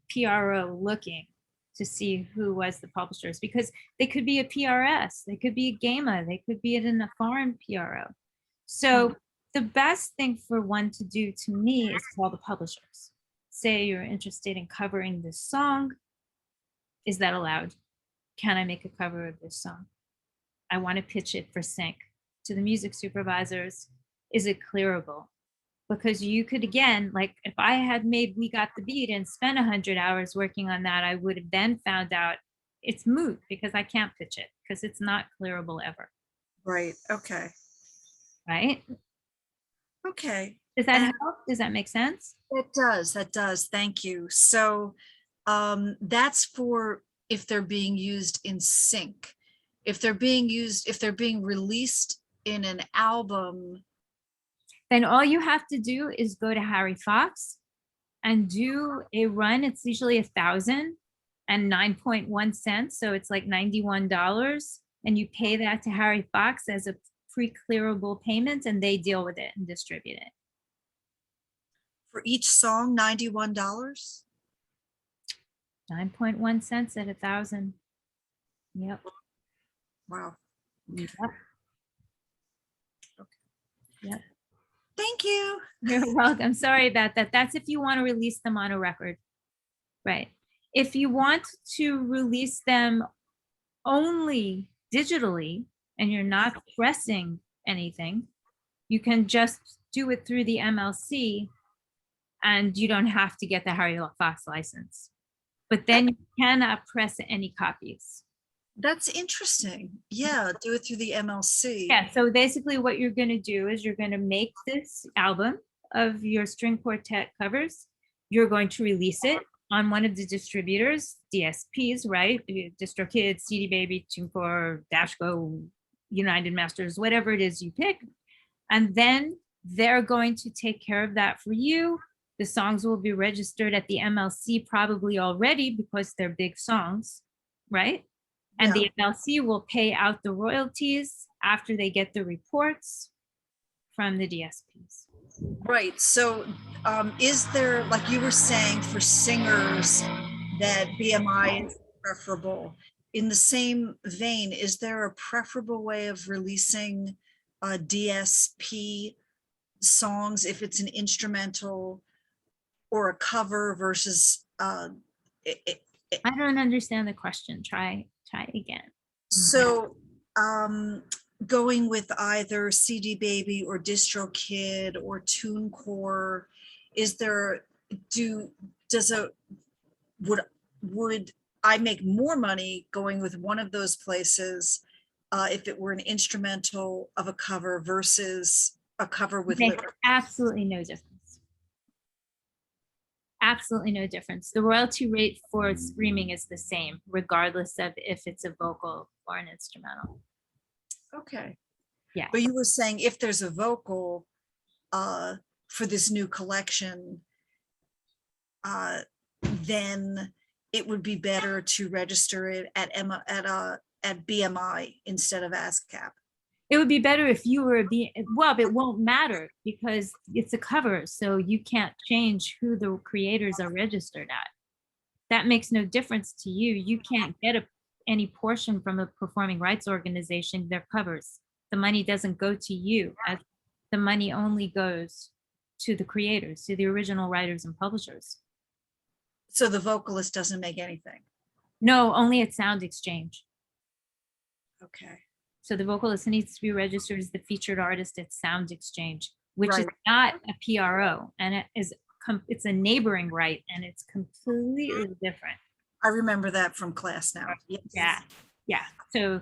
PRO looking to see who was the publishers, because they could be a PRS, they could be a GAMA, they could be in a foreign PRO. So the best thing for one to do, to me, is call the publishers. Say you're interested in covering this song. Is that allowed? Can I make a cover of this song? I want to pitch it for sync to the music supervisors. Is it clearable? Because you could, again, like if I had made We Got the Beat and spent 100 hours working on that, I would have then found out it's moot because I can't pitch it because it's not clearable ever. Right. Okay. Right? Okay. Does that And help? Does that make sense? it does. That does. Thank you. So that's for if they're being used in sync. If they're being used, if they're being released in an album, Then all you have to do is go to Harry Fox and do a run. It's usually 1,009.1 cents. So it's like $91. And you pay that to Harry Fox as a pre-clearable payment, and they deal with it and distribute it. for each song, $91? 9.1 cents at 1,000. Yep. Wow. Yep. Yep. Thank you. You're welcome. Sorry about that. That's if you want to release them on a record. Right. If you want to release them only digitally and you're not pressing anything, you can just do it through the MLC and you don't have to get the Harry Fox license. But then you cannot press any copies. That's interesting. Yeah, do it through the MLC. Yeah, so basically what you're going to do is you're going to make this album of your string quartet covers. You're going to release it on one of the distributors, DSPs, right? DistroKid, CD Baby, TuneCore, Dashco, United Masters, whatever it is you pick. And then they're going to take care of that for you. The songs will be registered at the MLC probably already because they're big songs, right? And the MLC will pay out the royalties after they get the reports from the DSPs. Right. So is there, like you were saying, for singers that BMI is preferable? In the same vein, is there a preferable way of releasing DSP songs if it's an instrumental or a cover versus I don't understand the question. Try again. So going with either CD Baby or DistroKid or TuneCore, is there, would I make more money going with one of those places if it were an instrumental of a cover versus a cover with Makes lyrics? absolutely no difference. Absolutely no difference. The royalty rate for streaming is the same, regardless of if it's a vocal or an instrumental. Okay. Yeah. But you were saying if there's a vocal for this new collection, then it would be better to register it at BMI instead of ASCAP. It would be better if you were well, it won't matter because it's a cover, so you can't change who the creators are registered at. That makes no difference to you. You can't get any portion from a performing rights organization. They're covers. The money doesn't go to you. The money only goes to the creators, to the original writers and publishers. So the vocalist doesn't make anything? No, only at Sound Exchange. Okay. So the vocalist needs to be registered as the featured artist at Sound Exchange, which is Right. not a PRO, and it's a neighboring right, and it's completely different. I remember that from class now. Yes. Yeah. So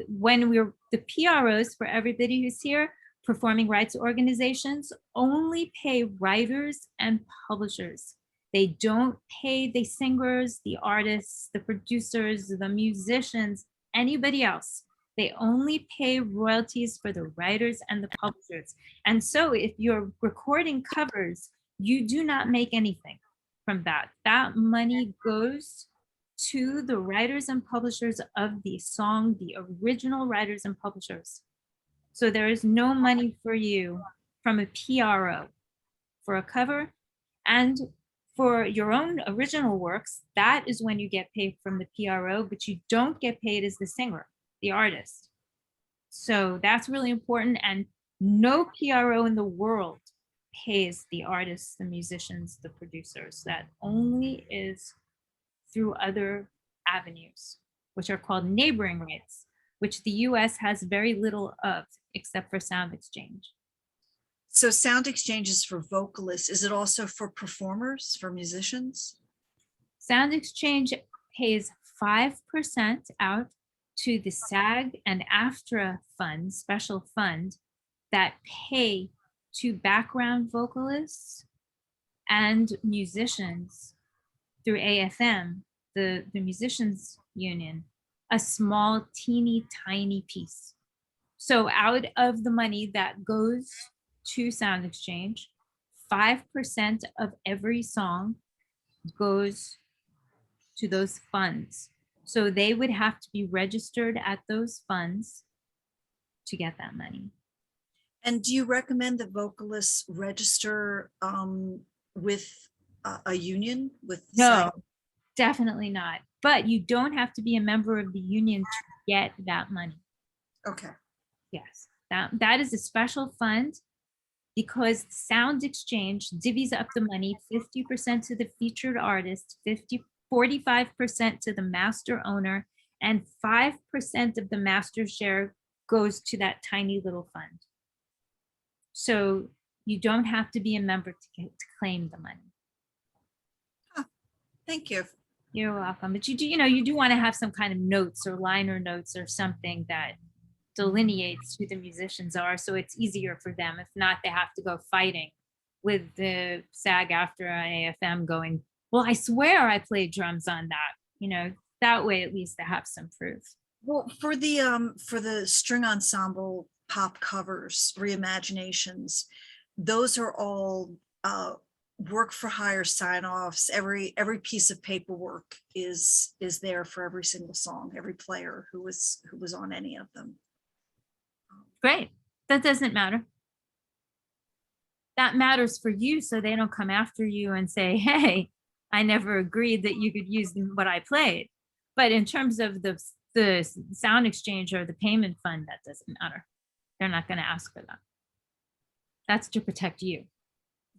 when the PROs, for everybody who's here, performing rights organizations only pay writers and publishers. They don't pay the singers, the artists, the producers, the musicians, anybody else. They only pay royalties for the writers and the publishers. And so if you're recording covers, you do not make anything from that. That money goes to the writers and publishers of the song, the original writers and publishers. So there is no money for you from a PRO for a cover, and for your own original works, that is when you get paid from the PRO, but you don't get paid as the singer, the artist. So that's really important. And no PRO in the world pays the artists, the musicians, the producers. That only is through other avenues, which are called neighboring rights, which the US has very little of, except for sound exchange. So sound exchange is for vocalists. Is it also for performers, for musicians? Sound exchange pays 5% out to the SAG and AFTRA fund, special fund, that pay to background vocalists and musicians through AFM, the musicians union, a small teeny tiny piece. So out of the money that goes to sound exchange, 5% of every song goes to those funds. So they would have to be registered at those funds to get that money. And do you recommend that vocalists register with a union with No, definitely not. But you don't have to be a member of the union to get that money. Okay. Yes, that is a special fund because sound exchange divvies up the money 50% to the featured artist, 45% to the master owner, and 5% of the master share goes to that tiny little fund. So you don't have to be a member to claim the money. Thank you. You're welcome. But you do, you do want to have some kind of notes or liner notes or something that delineates who the musicians are, so it's easier for them. If not, they have to go fighting with the SAG after AFM going, well, I swear I played drums on that. That way at least they have some proof. Well, for the string ensemble pop covers, reimaginations, those are all work for hire sign-offs. Every piece of paperwork is there for every single song, every player who was on any of them. Great. That doesn't matter. That matters for you so they don't come after you and say, hey, I never agreed that you could use what I played. But in terms of the sound exchange or the payment fund, that doesn't matter. They're not going to ask for that. That's to protect you.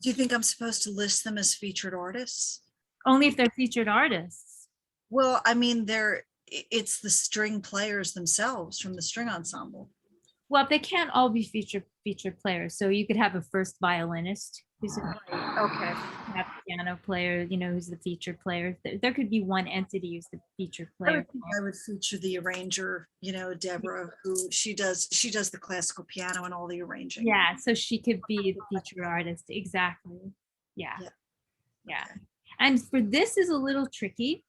Do you think I'm supposed to list them as featured artists? Only if they're featured artists. Well, I mean, it's the string players themselves from the string ensemble. Well, they can't all be featured players. So you could have a first violinist who's okay. Have a piano player, who's the featured player. There could be one entity who's the featured player. I would feature the arranger, Deborah, who she does the classical piano and all the arranging. Yeah, so she could be the featured artist. Exactly. Yeah. Okay. And for this is a little tricky.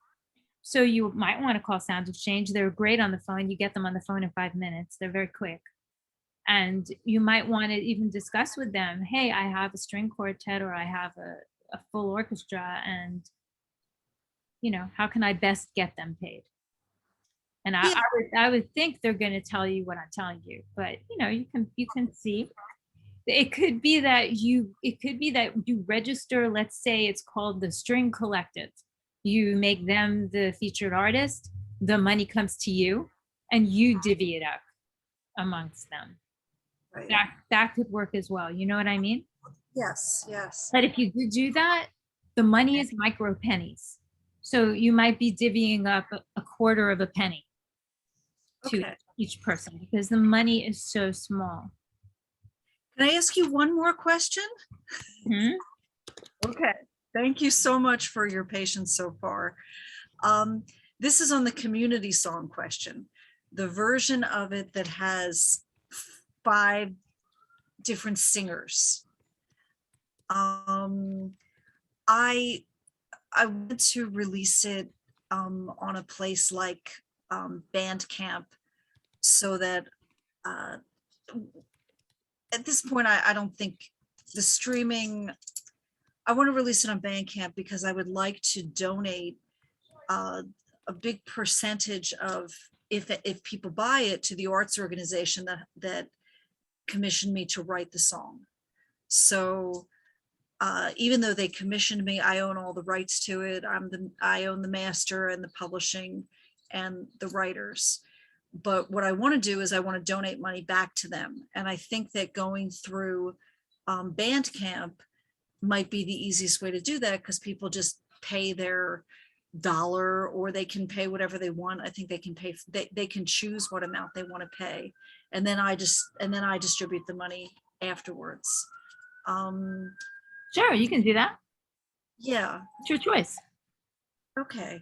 So you might want to call Sound Exchange. They're great on the phone. You get them on the phone in 5 minutes. They're very quick. And you might want to even discuss with them, hey, I have a string quartet or I have a full orchestra, and how can I best get them paid? And I would think they're going to tell you what I'm telling you, but you can see. It could be that you register, let's say it's called the String Collective. You make them the featured artist, the money comes to you, and you divvy it up amongst them. Right. That could work as well. You know what I mean? Yes. But if you do that, the money is micro pennies. So you might be divvying up a quarter of a penny to each person because the money is so small. Can I ask you one more question? Okay. Thank you so much for your patience so far. This is on the community song question, the version of it that has 5 different singers. I I wanted to release it on a place like Bandcamp, so that at this point, I don't think the streaming, I want to release it on Bandcamp because I would like to donate a big percentage of, if people buy it, to the arts organization that commissioned me to write the song. So even though they commissioned me, I own all the rights to it. I own the master and the publishing and the writers. But what I want to do is I want to donate money back to them. And I think that going through Bandcamp might be the easiest way to do that, because people just pay their dollar, or they can pay whatever they want. I think they can pay, they can choose what amount they want to pay. And then I distribute the money afterwards. Sure, you can do that. Yeah. It's your choice. Okay.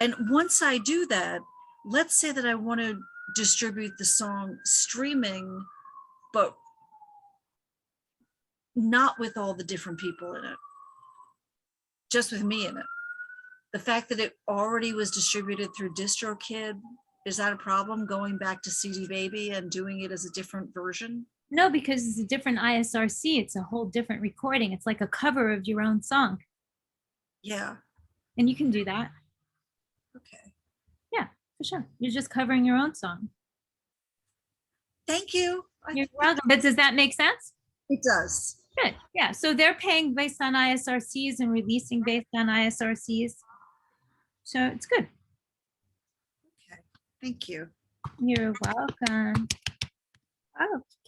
And once I do that, let's say that I want to distribute the song streaming, but not with all the different people in it, just with me in it. The fact that it already was distributed through DistroKid, is that a problem, going back to CD Baby and doing it as a different version? No, because it's a different ISRC. It's a whole different recording. It's like a cover of your own song. Yeah. And you can do that. Okay. Yeah, for sure. You're just covering your own song. Thank you. You're welcome. But does that make sense? It does. Good. Yeah. So they're paying based on ISRCs and releasing based on ISRCs. So it's good. Okay. Thank you. You're welcome.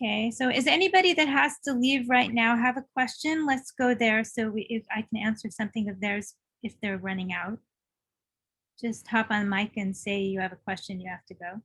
Okay. So is anybody that has to leave right now have a question? Let's go there. So if I can answer something of theirs if they're running out. Just hop on mic and say you have a question, you have to go.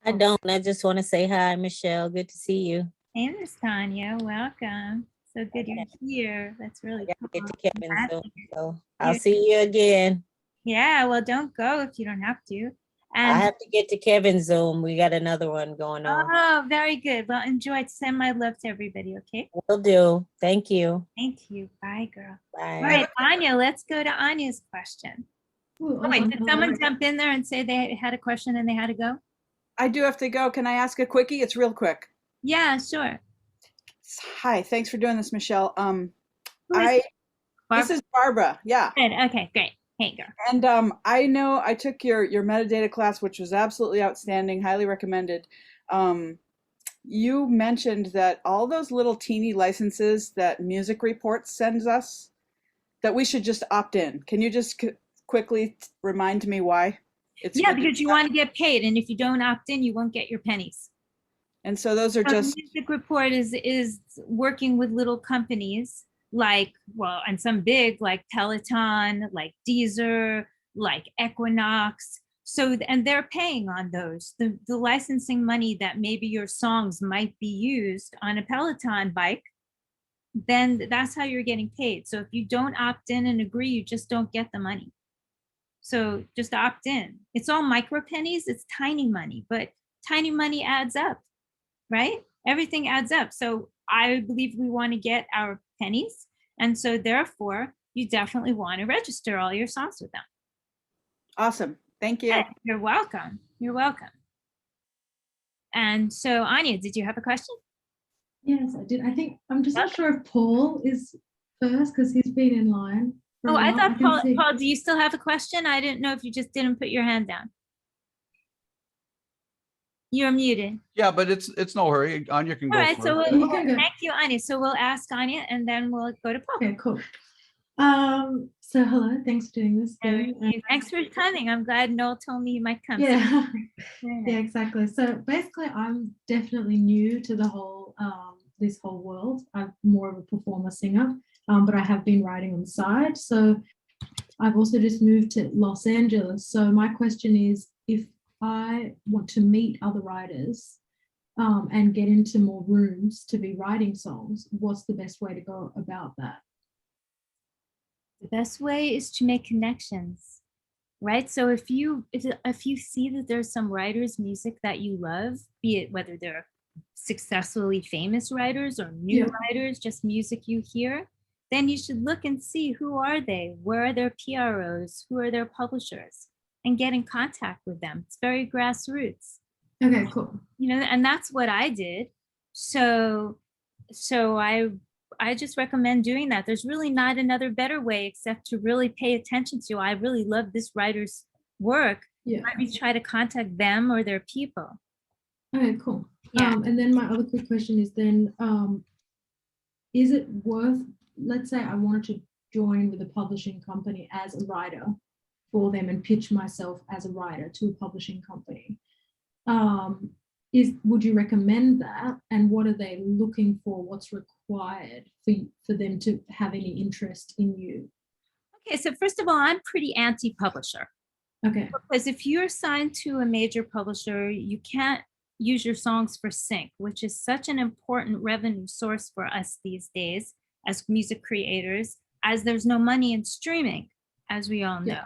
I don't. I just want to say hi, Michelle. Good to see you. Hey, Miss Tanya, welcome. So good you're here. That's really cool. Get to Kevin soon, so I'll see you again. Yeah, well, don't go if you don't have to. I And have to get to Kevin's Zoom. We got another one going on. oh, very good. Well, enjoy. Send my love to everybody, okay? Will do. Thank you. Thank you. Bye, girl. Bye. All right, Anya, let's go to Anya's question. Oh, wait, did someone jump in there and say they had a question and they had to go? I do have to go. Can I ask a quickie? It's real quick. Yeah, sure. Hi, thanks for doing this, Michelle. This is Barbara. Yeah. Good. Okay, great. Hey, girl. And I know I took your metadata class, which was absolutely outstanding, highly recommended. You mentioned that all those little teeny licenses that Music Report sends us, that we should just opt in. Can you just quickly remind me why? Yeah, because you want to get paid, and if you don't opt in, you won't get your pennies. And so those are just Music Report is working with little companies like, well, and some big like Peloton, like Deezer, like Equinox. So, and they're paying on those. The licensing money that maybe your songs might be used on a Peloton bike, then that's how you're getting paid. So if you don't opt in and agree, you just don't get the money. So just opt in. It's all micro pennies. It's tiny money, but tiny money adds up, right? Everything adds up. So I believe we want to get our pennies. And so therefore, you definitely want to register all your songs with them. Awesome. Thank you. Yeah, you're welcome. You're welcome. And so Anya, did you have a question? Yes, I did. I think I'm just not sure if Paul is first because he's been in line. Oh, I thought Paul, do you still have a question? I didn't know if you just didn't put your hand down. You're muted. Yeah, but it's no hurry. Anya can go. All right, so first. thank you, Anya. So we'll ask Anya and then we'll go to Paul. Okay, cool. So hello, thanks for doing this. Thanks for coming. I'm glad Noel told me you might come. Yeah, yeah, exactly. So basically, I'm definitely new to the whole this whole world. I'm more of a performer singer, but I have been writing on the side. So I've also just moved to Los Angeles. So my question is, if I want to meet other writers and get into more rooms to be writing songs, what's the best way to go about that? The best way is to make connections, right? So if you see that there's some writers' music that you love, be it whether they're successfully famous writers or new writers, just music you hear, then you should look and see who are they, where are their PROs, who are their publishers, and get in contact with them. It's very grassroots. Okay, cool. You know, and that's what I did. So I just recommend doing that. There's really not another better way except to really pay attention to, I really love this writer's work. Yeah. Let me try to contact them or their people. Okay, cool. Yeah. And then my other quick question is then, is it worth, let's say I wanted to join with a publishing company as a writer for them and pitch myself as a writer to a publishing company. Would you recommend that? And what are they looking for? What's required for them to have any interest in you? Okay, so first of all, I'm pretty anti-publisher. Okay. Because if you're signed to a major publisher, you can't use your songs for sync, which is such an important revenue source for us these days as music creators, as there's no money in streaming, as we all know. Yeah.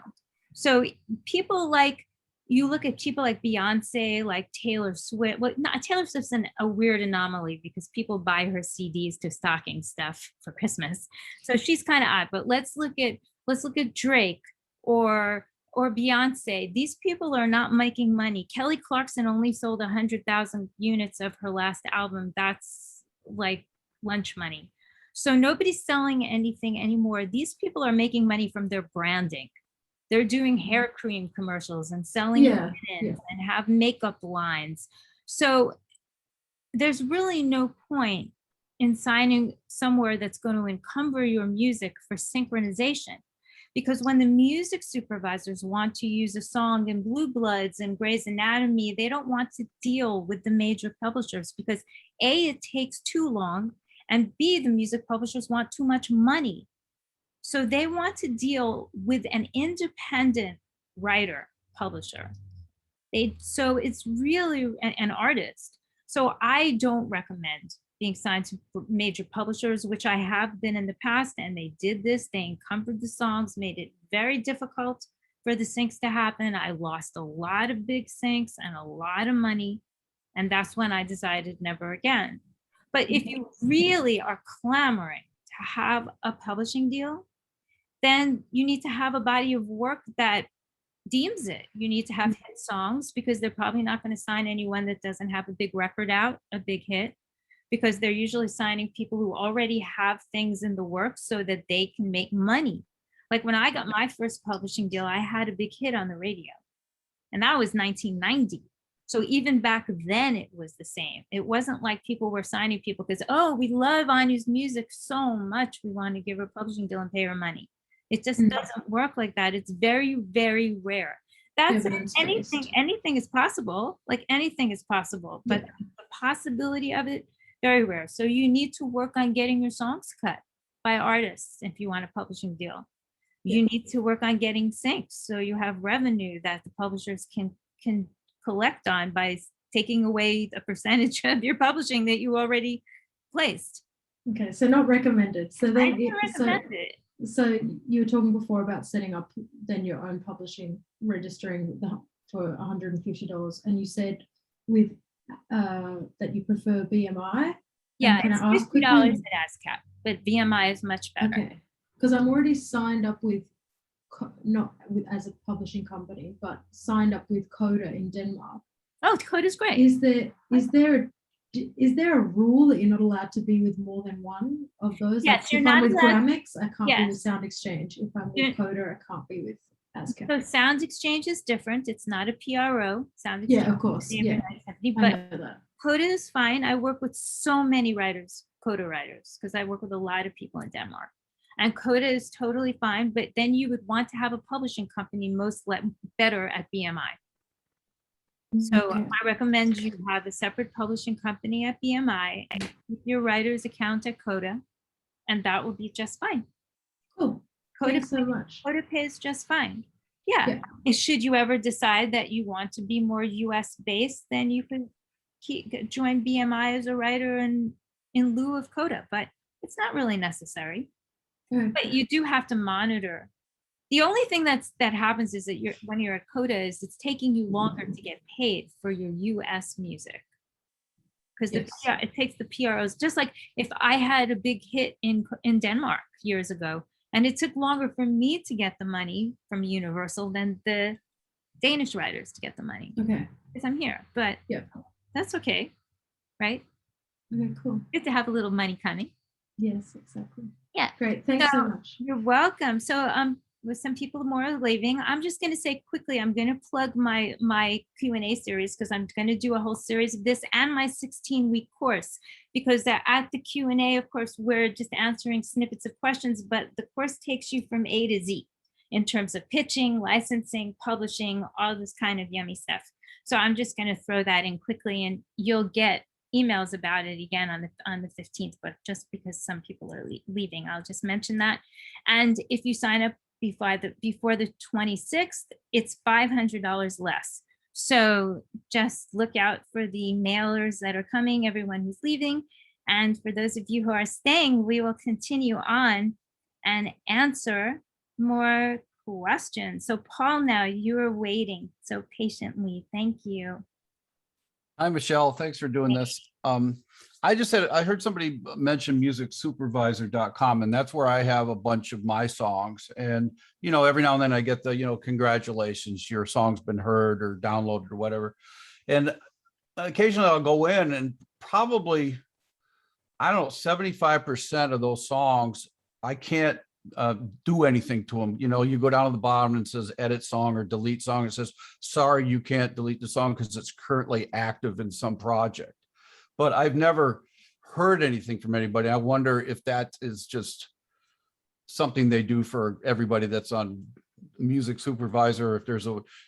So people like, you look at people like Beyonce, like Taylor Swift. Well, not Taylor Swift's a weird anomaly because people buy her CDs to stocking stuff for Christmas. So she's kind of odd. But let's look at Drake or Beyonce. These people are not making money. Kelly Clarkson only sold 100,000 units of her last album. That's like lunch money. So nobody's selling anything anymore. These people are making money from their branding. They're doing hair cream commercials and selling linens and have makeup lines. So there's really no point in signing somewhere that's going to encumber your music for synchronization. Because when the music supervisors want to use a song in Blue Bloods and Grey's Anatomy, they don't want to deal with the major publishers because A, it takes too long, and B, the music publishers want too much money. So they want to deal with an independent writer publisher. So it's really an artist. So I don't recommend being signed to major publishers, which I have been in the past, and they did this. They encumbered the songs, made it very difficult for the syncs to happen. I lost a lot of big syncs and a lot of money. And that's when I decided never again. But if you really are clamoring to have a publishing deal, then you need to have a body of work that deems it. You need to have hit songs because they're probably not going to sign anyone that doesn't have a big record out, a big hit, because they're usually signing people who already have things in the works so that they can make money. Like when I got my first publishing deal, I had a big hit on the radio, and that was 1990. So even back then it was the same. It wasn't like people were signing people because, oh, we love Anu's music so much, we want to give her a publishing deal and pay her money. It just doesn't work like that. It's very, very rare. That's anything is possible. Like anything is possible, but the possibility of it, very rare. So you need to work on getting your songs cut by artists if you want a publishing deal. You need to work on getting syncs so you have revenue that the publishers can collect on by taking away a percentage of your publishing that you already placed. Okay, so not recommended. So then I recommend it. So you were talking before about setting up then your own publishing, registering for $150, and you said with that you prefer BMI. Yeah, it's $50 at ASCAP, but BMI is much better. Okay, because I'm already signed up with not with as a publishing company, but signed up with Coda in Denmark. Oh, Coda's great. Is there a rule that you're not allowed to be with more than one of those? Yes, like you're if not I'm with allowed. Grammix, I can't be with Yes. Sound Exchange. If I'm with Coda, I can't be with ASCAP. So Sound Exchange is different. It's not a PRO. Sound Exchange. Yeah, of course. is the Yeah, United Company, I but know that. Coda is fine. I work with so many writers, Coda writers, because I work with a lot of people in Denmark. And Coda is totally fine, but then you would want to have a publishing company better at BMI. So Okay. I recommend you have a separate publishing company at BMI and keep your writer's account at Coda, and that will be just fine. Cool. Thanks so much. Coda pays just fine. Yeah. And should you ever decide that you want to be more US based, then you can join BMI as a writer in lieu of Coda, but it's not really necessary. But you do have to monitor. The only thing that happens is that when you're at Coda is it's taking you longer to get paid for your US music. Because it takes the PROs, just like if I had a big hit in Denmark, years ago. And it took longer for me to get the money from Universal than the Danish writers to get the money. Okay. Because I'm here, but Yeah. that's okay, right? Okay, cool. Good to have a little money coming. Yes, exactly. Yeah. Great. Thanks so much. You're welcome. So with some people more are leaving, I'm just going to say quickly, I'm going to plug my Q&A series, because I'm going to do a whole series of this and my 16-week course, because at the Q&A, of course, we're just answering snippets of questions, but the course takes you from A to Z in terms of pitching, licensing, publishing, all this kind of yummy stuff. So I'm just going to throw that in quickly, and you'll get emails about it again on the 15th, but just because some people are leaving, I'll just mention that. And if you sign up before the 26th, it's $500 less. So just look out for the mailers that are coming, everyone who's leaving. And for those of you who are staying, we will continue on and answer more questions. So Paul, now you're waiting so patiently. Thank you. Hi, Michelle. Thanks for doing this. I heard somebody mention musicsupervisor.com, and that's where I have a bunch of my songs. And, every now and then I get the, congratulations, your song's been heard or downloaded or whatever. And occasionally I'll go in and probably, 75% of those songs, I can't do anything to them. You go down to the bottom and it says edit song or delete song. It says, sorry, you can't delete the song because it's currently active in some project. But I've never heard anything from anybody. I wonder if that is just something they do for everybody that's on Music Supervisor,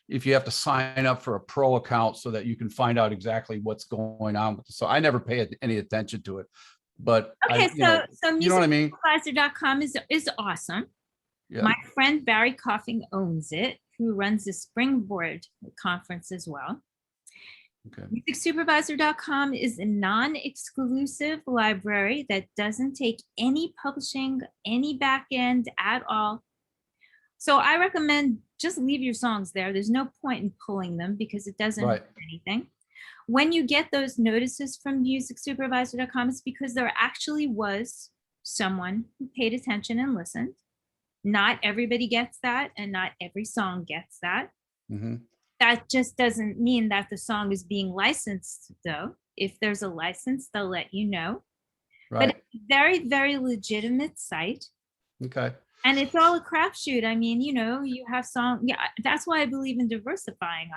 if you have to sign up for a pro account so that you can find out exactly what's going on with it. So I never pay any attention to it. But okay, so you know what I mean? musicsupervisor.com is awesome. Yeah. My friend Barry Coughing owns it, who runs the Springboard conference as well. Okay. MusicSupervisor.com is a non-exclusive library that doesn't take any publishing, any back end at all. So I recommend just leave your songs there. There's no point in pulling them because it doesn't do anything. When you get those notices from MusicSupervisor.com, it's because there actually was someone who paid attention and listened. Not everybody gets that, and not every song gets that. Mm-hmm. That just doesn't mean that the song is being licensed, though. If there's a license, they'll let you know. Right. But it's a very, very legitimate site. Okay. And it's all a crapshoot. I mean, you have songs. Yeah, that's why I believe in diversifying.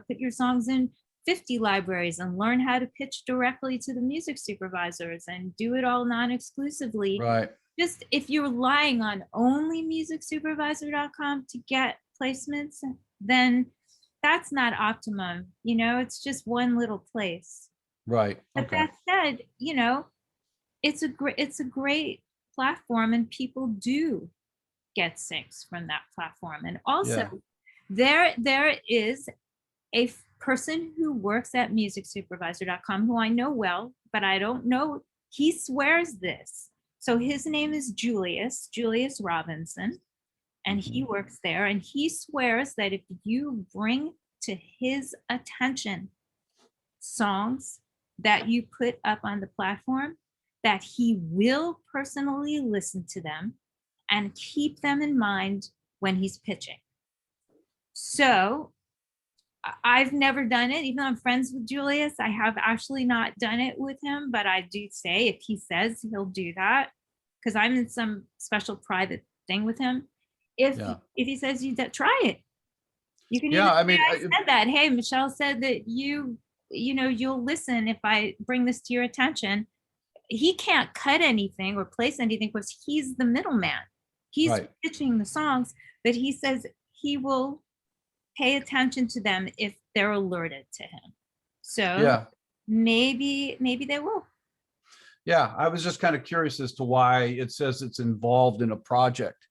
Put your songs in 50 libraries and learn how to pitch directly to the music supervisors and do it all non-exclusively. Right. Just if you're relying on only musicsupervisor.com to get placements, then that's not optimum. It's just one little place. Right. But Okay. that said, it's a great platform, and people do get syncs from that platform. And also there is a person who works at musicsupervisor.com who I know well, but I don't know, he swears this. So his name is Julius Robinson, and he works there, and he swears that if you bring to his attention songs that you put up on the platform, that he will personally listen to them and keep them in mind when he's pitching. So I've never done it, even though I'm friends with Julius. I have actually not done it with him, but I do say if he says he'll do that, because I'm in some special private thing with him. If he says you try it, you can. Yeah, I mean, I said that. Hey, Michelle said that you'll listen if I bring this to your attention. He can't cut anything or place anything because he's the middleman. He's pitching the songs, but he says he will pay attention to them if they're alerted to him. So maybe they will. Yeah, I was just kind of curious as to why it says it's involved in a project,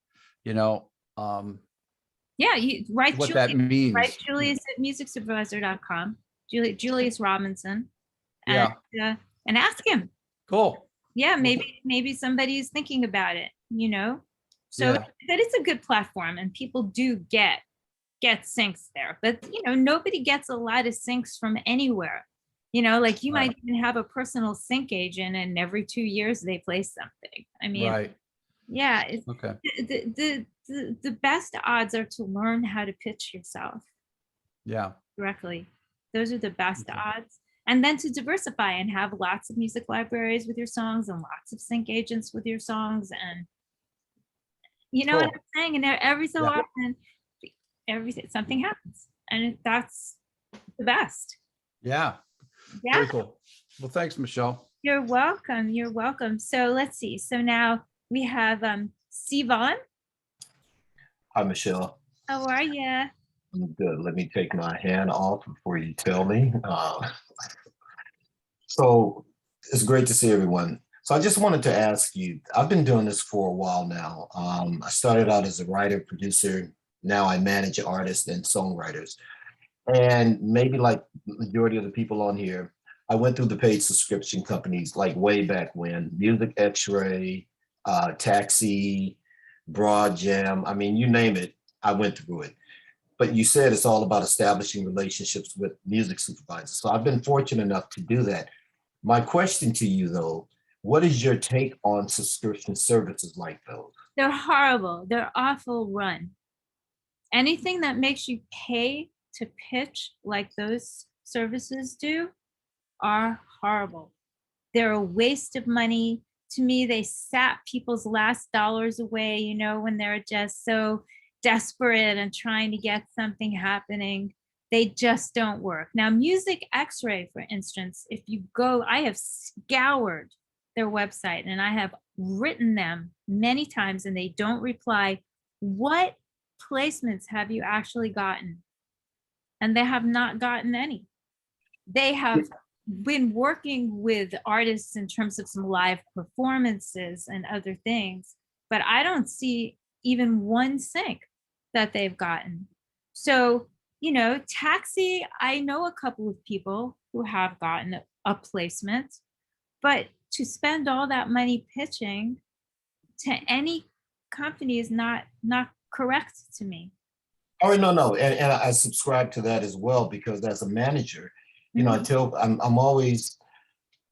Yeah, you write what that means. Write Julius at musicsupervisor.com, Julius Robinson, and ask him. Cool. Yeah, maybe somebody is thinking about it, So that it's a good platform, and people do get syncs there, but nobody gets a lot of syncs from anywhere. Like you might even have a personal sync agent, and every 2 years they play something. I mean, Yeah, Okay. the best odds are to learn how to pitch yourself Yeah. directly. Those are the best Okay. odds. And then to diversify and have lots of music libraries with your songs and lots of sync agents with your songs. And you know what Cool. I'm saying? And every so Yeah. often, something happens. And that's the best. Yeah. Yeah. Very cool. Well, thanks, Michelle. You're welcome. You're welcome. So let's see. So now we have Sivan. Hi, Michelle. How are you? I'm good. Let me take my hand off before you tell me. So it's great to see everyone. So I just wanted to ask you, I've been doing this for a while now. I started out as a writer, producer. Now I manage artists and songwriters. And maybe like the majority of the people on here, I went through the paid subscription companies like way back when, Music X-Ray, Taxi, Broad Jam. I mean, you name it, I went through it. But you said it's all about establishing relationships with music supervisors. So I've been fortunate enough to do that. My question to you though, what is your take on subscription services like those? They're horrible. They're awful run. Anything that makes you pay to pitch like those services do are horrible. They're a waste of money. To me, they sap people's last dollars away, you know, when they're just so desperate and trying to get something happening. They just don't work. Now, Music X-Ray, for instance, if you go, I have scoured their website and I have written them many times and they don't reply. What placements have you actually gotten? And they have not gotten any. They have been working with artists in terms of some live performances and other things, but I don't see even one sync that they've gotten. So, you know, Taxi, I know a couple of people who have gotten a placement, but to spend all that money pitching to any company is not correct to me. Oh, no. And I subscribe to that as well, because as a manager, you know,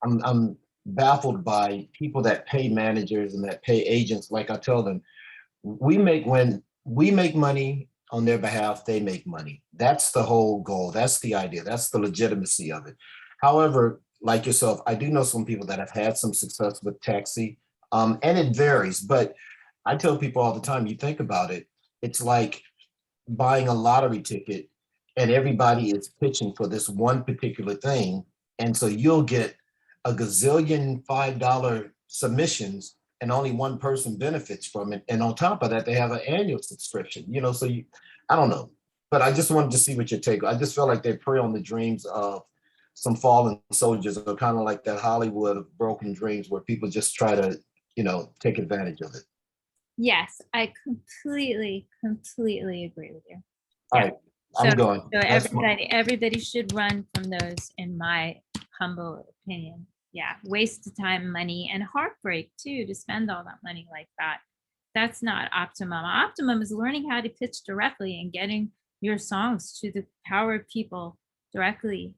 I'm baffled by people that pay managers and that pay agents. Like I tell them, when we make money on their behalf, they make money. That's the whole goal. That's the idea. That's the legitimacy of it. However, like yourself, I do know some people that have had some success with Taxi, and it varies. But I tell people all the time, you think about it, it's like buying a lottery ticket and everybody is pitching for this one particular thing. And so you'll get a gazillion $5 submissions and only one person benefits from it. And on top of that, they have an annual subscription, you know, so I don't know, but I just wanted to see what your take. I just feel like they prey on the dreams of some fallen soldiers, or kind of like that Hollywood of broken dreams where people just try to, you know, take advantage of it. Yes, I completely agree with you. All right, I'm going. So everybody should run from those, in my humble opinion. Yeah, waste of time, money, and heartbreak too, to spend all that money like that. That's not optimum. Optimum is learning how to pitch directly and getting your songs to the power of people directly.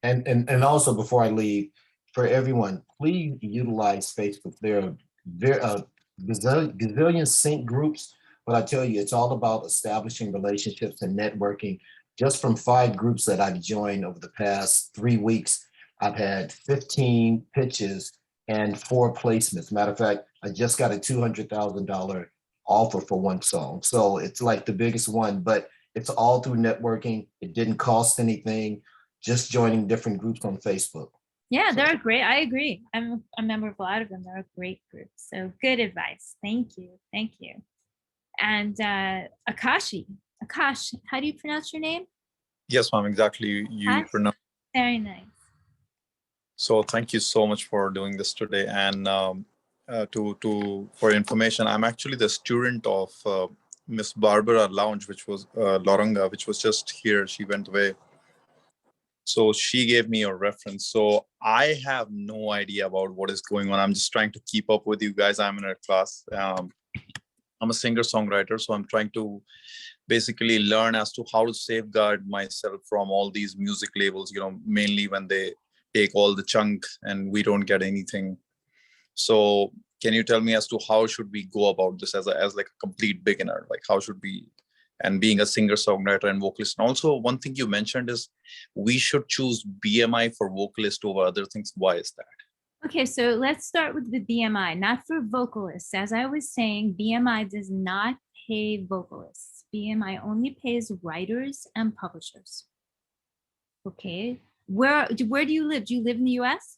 And also, before I leave, for everyone, please utilize Facebook. There are gazillion sync groups, but I tell you, it's all about establishing relationships and networking. Just from 5 groups that I've joined over the past 3 weeks, I've had 15 pitches and 4 placements. Matter of fact, I just got a $200,000 offer for one song. So it's like the biggest one, but it's all through networking. It didn't cost anything, just joining different groups on Facebook. Yeah, they're great. I agree. I'm a member of a lot of them. They're a great group. So good advice. Thank you. Thank you. And Akash, how do you pronounce your name? Yes, ma'am, exactly. You pronounce. Very nice. So thank you so much for doing this today. And for information, I'm actually the student of Miss Barbara Lounge, which was Loranga, which was just here. She went away. So she gave me a reference. So I have no idea about what is going on. I'm just trying to keep up with you guys. I'm in a class. I'm a singer-songwriter, so I'm trying to basically learn as to how to safeguard myself from all these music labels, you know, mainly when they take all the chunk and we don't get anything. So can you tell me as to how should we go about this as like a complete beginner? Like how should we, and being a singer, songwriter and vocalist. And also one thing you mentioned is we should choose BMI for vocalist over other things. Why is that? Okay, so let's start with the BMI, not for vocalists. As I was saying, BMI does not pay vocalists. BMI only pays writers and publishers. Okay, where do you live? Do you live in the US?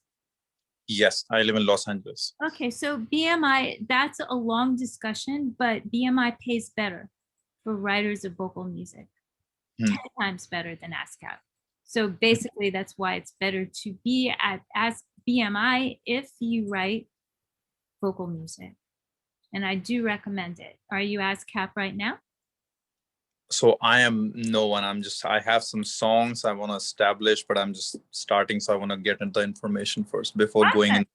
Yes, I live in Los Angeles. Okay, so BMI, that's a long discussion, but BMI pays better for writers of vocal music, 10 times better than ASCAP. So basically that's why it's better to be at as BMI if you write vocal music. And I do recommend it. Are you ASCAP right now? So I am no one. I have some songs I want to establish, but I'm just starting. So I want to get into the information first before going in.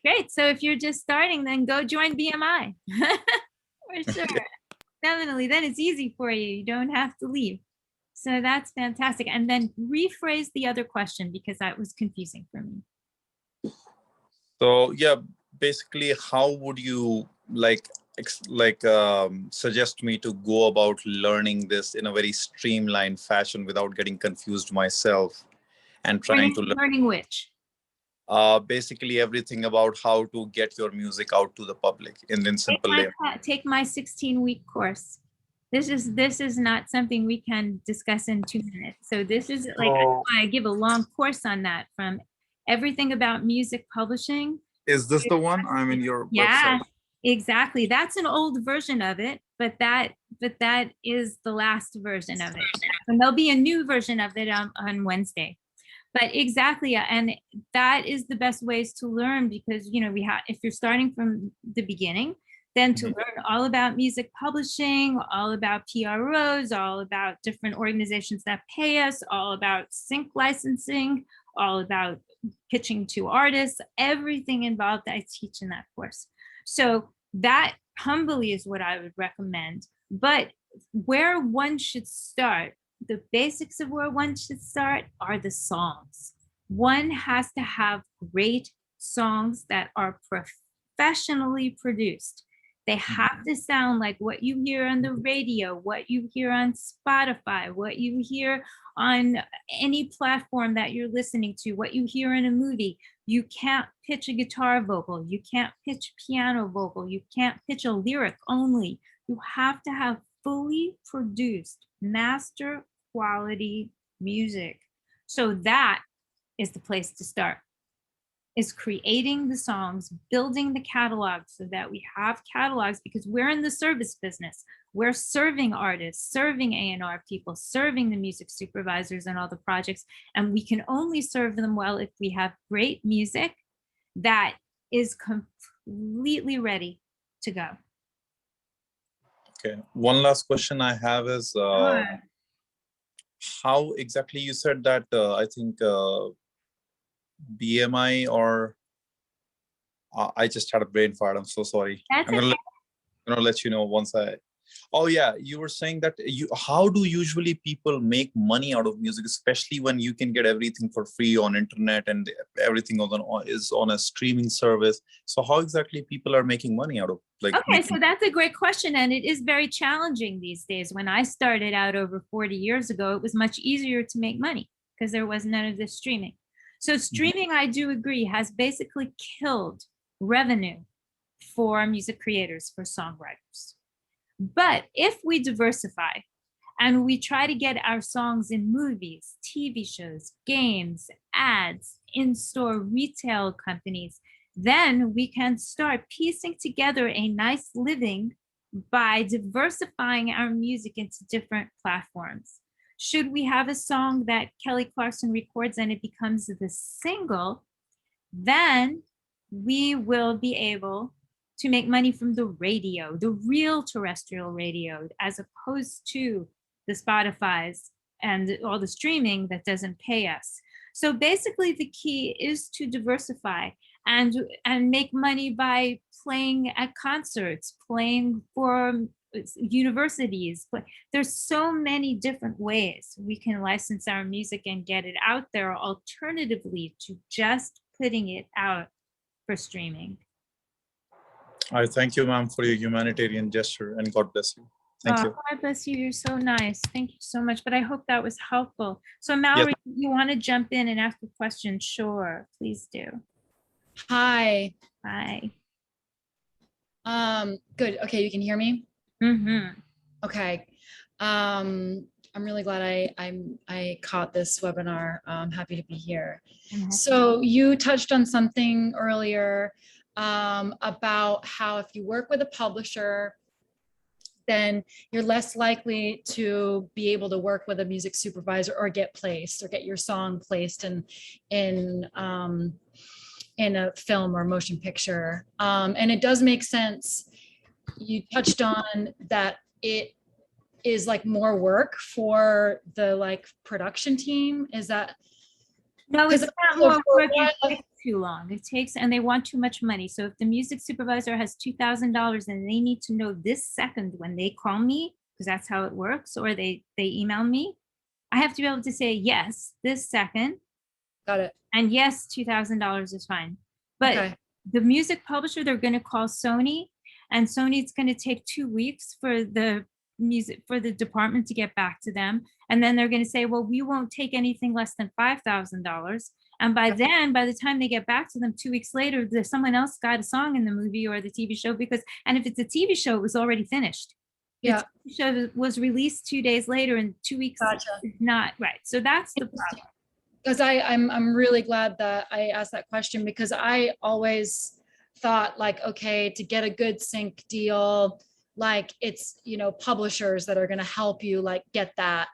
Great. So if you're just starting, then go join BMI. For sure. Definitely. Then it's easy for you. You don't have to leave. So that's fantastic. And then rephrase the other question because that was confusing for me. So yeah, basically, how would you suggest me to go about learning this in a very streamlined fashion without getting confused myself and trying to learn? Learning which? Basically everything about how to get your music out to the public in simple layer. Take my 16-week course. This is not something we can discuss in 2 minutes. So this is like, I give a long course on that, from everything about music publishing. Is this the one? I'm in your Yeah, website. exactly. That's an old version of it, but that is the last version of it. And there'll be a new version of it on Wednesday. But exactly, and that is the best ways to learn, because we have, if you're starting from the beginning, then to learn all about music publishing, all about PROs, all about different organizations that pay us, all about sync licensing, all about pitching to artists, everything involved I teach in that course. So that humbly is what I would recommend. But where one should start, the basics of where one should start are the songs. One has to have great songs that are professionally produced. They have to sound like what you hear on the radio, what you hear on Spotify, what you hear on any platform that you're listening to, what you hear in a movie. You can't pitch a guitar vocal. You can't pitch piano vocal. You can't pitch a lyric only. You have to have fully produced, master quality music. So that is the place to start, is creating the songs, building the catalog so that we have catalogs, because we're in the service business. We're serving artists, serving A&R people, serving the music supervisors and all the projects. And we can only serve them well if we have great music that is completely ready to go. Okay. One last question I have is, how exactly you said that, I think BMI or I just had a brain fart. I'm so sorry. That's I'm gonna let you know once I. Oh yeah, you were saying that how do usually people make money out of music, especially when you can get everything for free on internet and everything is on a streaming service. So how exactly people are making money out of Okay, so that's a great question, and it is very challenging these days. When I started out over 40 years ago, it was much easier to make money because there was none of this streaming. So streaming, I do agree, has basically killed revenue for music creators, for songwriters. But if we diversify and we try to get our songs in movies, TV shows, games, ads, in-store retail companies, then we can start piecing together a nice living by diversifying our music into different platforms. Should we have a song that Kelly Clarkson records and it becomes the single, then we will be able to make money from the radio, the real terrestrial radio, as opposed to the Spotify's and all the streaming that doesn't pay us. So basically the key is to diversify and make money by playing at concerts, playing for universities. There's so many different ways we can license our music and get it out there, alternatively to just putting it out for streaming. I thank you, ma'am, for your humanitarian gesture, and God bless you. Thank Oh, you. God bless you. You're so nice. Thank you so much. But I hope that was helpful. So Mallory, you want to jump in and ask a question? Sure, please do. Hi. Hi. Good. Okay, you can hear me? Mm-hmm. Okay. I'm really glad I caught this webinar. I'm happy to be here. So you touched on something earlier about how if you work with a publisher, then you're less likely to be able to work with a music supervisor or get placed or get your song placed in a film or motion picture. And it does make sense. You touched on that it is like more work for the like production team. Is that? No, it's not more work. It takes too long. It takes, and they want too much money. So if the music supervisor has $2,000 and they need to know this second when they call me, because that's how it works, or they email me, I have to be able to say yes this second. Got it. And yes, $2,000 is fine. But Okay. the music publisher, they're going to call Sony, and Sony's going to take 2 weeks for the department to get back to them. And then they're going to say, well, we won't take anything less than $5,000. And by then, by the time they get back to them 2 weeks later, there's someone else got a song in the movie or the TV show and if it's a TV show, it was already finished. Yeah. The TV show was released 2 days later, and 2 weeks is not right. So that's the problem. Because I'm really glad that I asked that question, because I always thought like, okay, to get a good sync deal, like it's, publishers that are going to help you like get that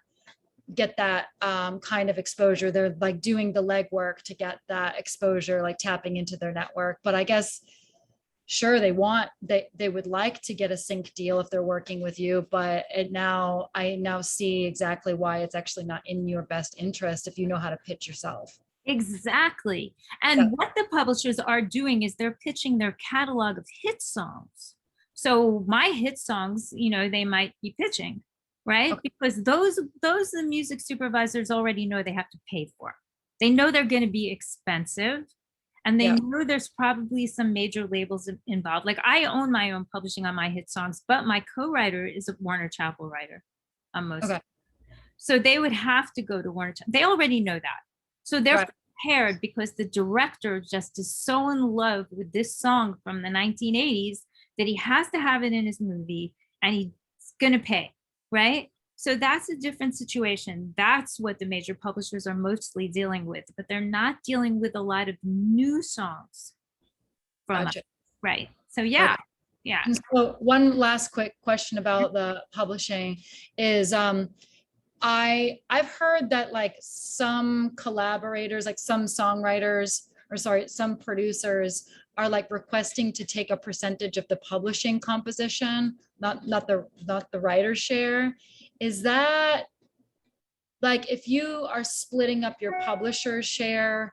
kind of exposure. They're like doing the legwork to get that exposure, like tapping into their network. But I guess, sure, they would like to get a sync deal if they're working with you, but I now see exactly why it's actually not in your best interest if you know how to pitch yourself. Exactly. And what the publishers are doing is they're pitching their catalog of hit songs. So my hit songs, they might be pitching, right? Okay. Because those the music supervisors already know they have to pay for. They know they're going to be expensive. And they know there's probably some major labels involved. Like I own my own publishing on my hit songs, but my co-writer is a Warner Chappell writer on most. Okay. So they would have to go to Warner Chappell. They already know that. So they're prepared because the director just is so in love with this song from the 1980s that he has to have it in his movie, and he's going to pay, right? So that's a different situation. That's what the major publishers are mostly dealing with, but they're not dealing with a lot of new songs from us. Right. So yeah. And so one last quick question about the publishing is I've heard that like some collaborators, like some songwriters, some producers are like requesting to take a percentage of the publishing composition, not the writer's share. Is that like, if you are splitting up your publisher's share,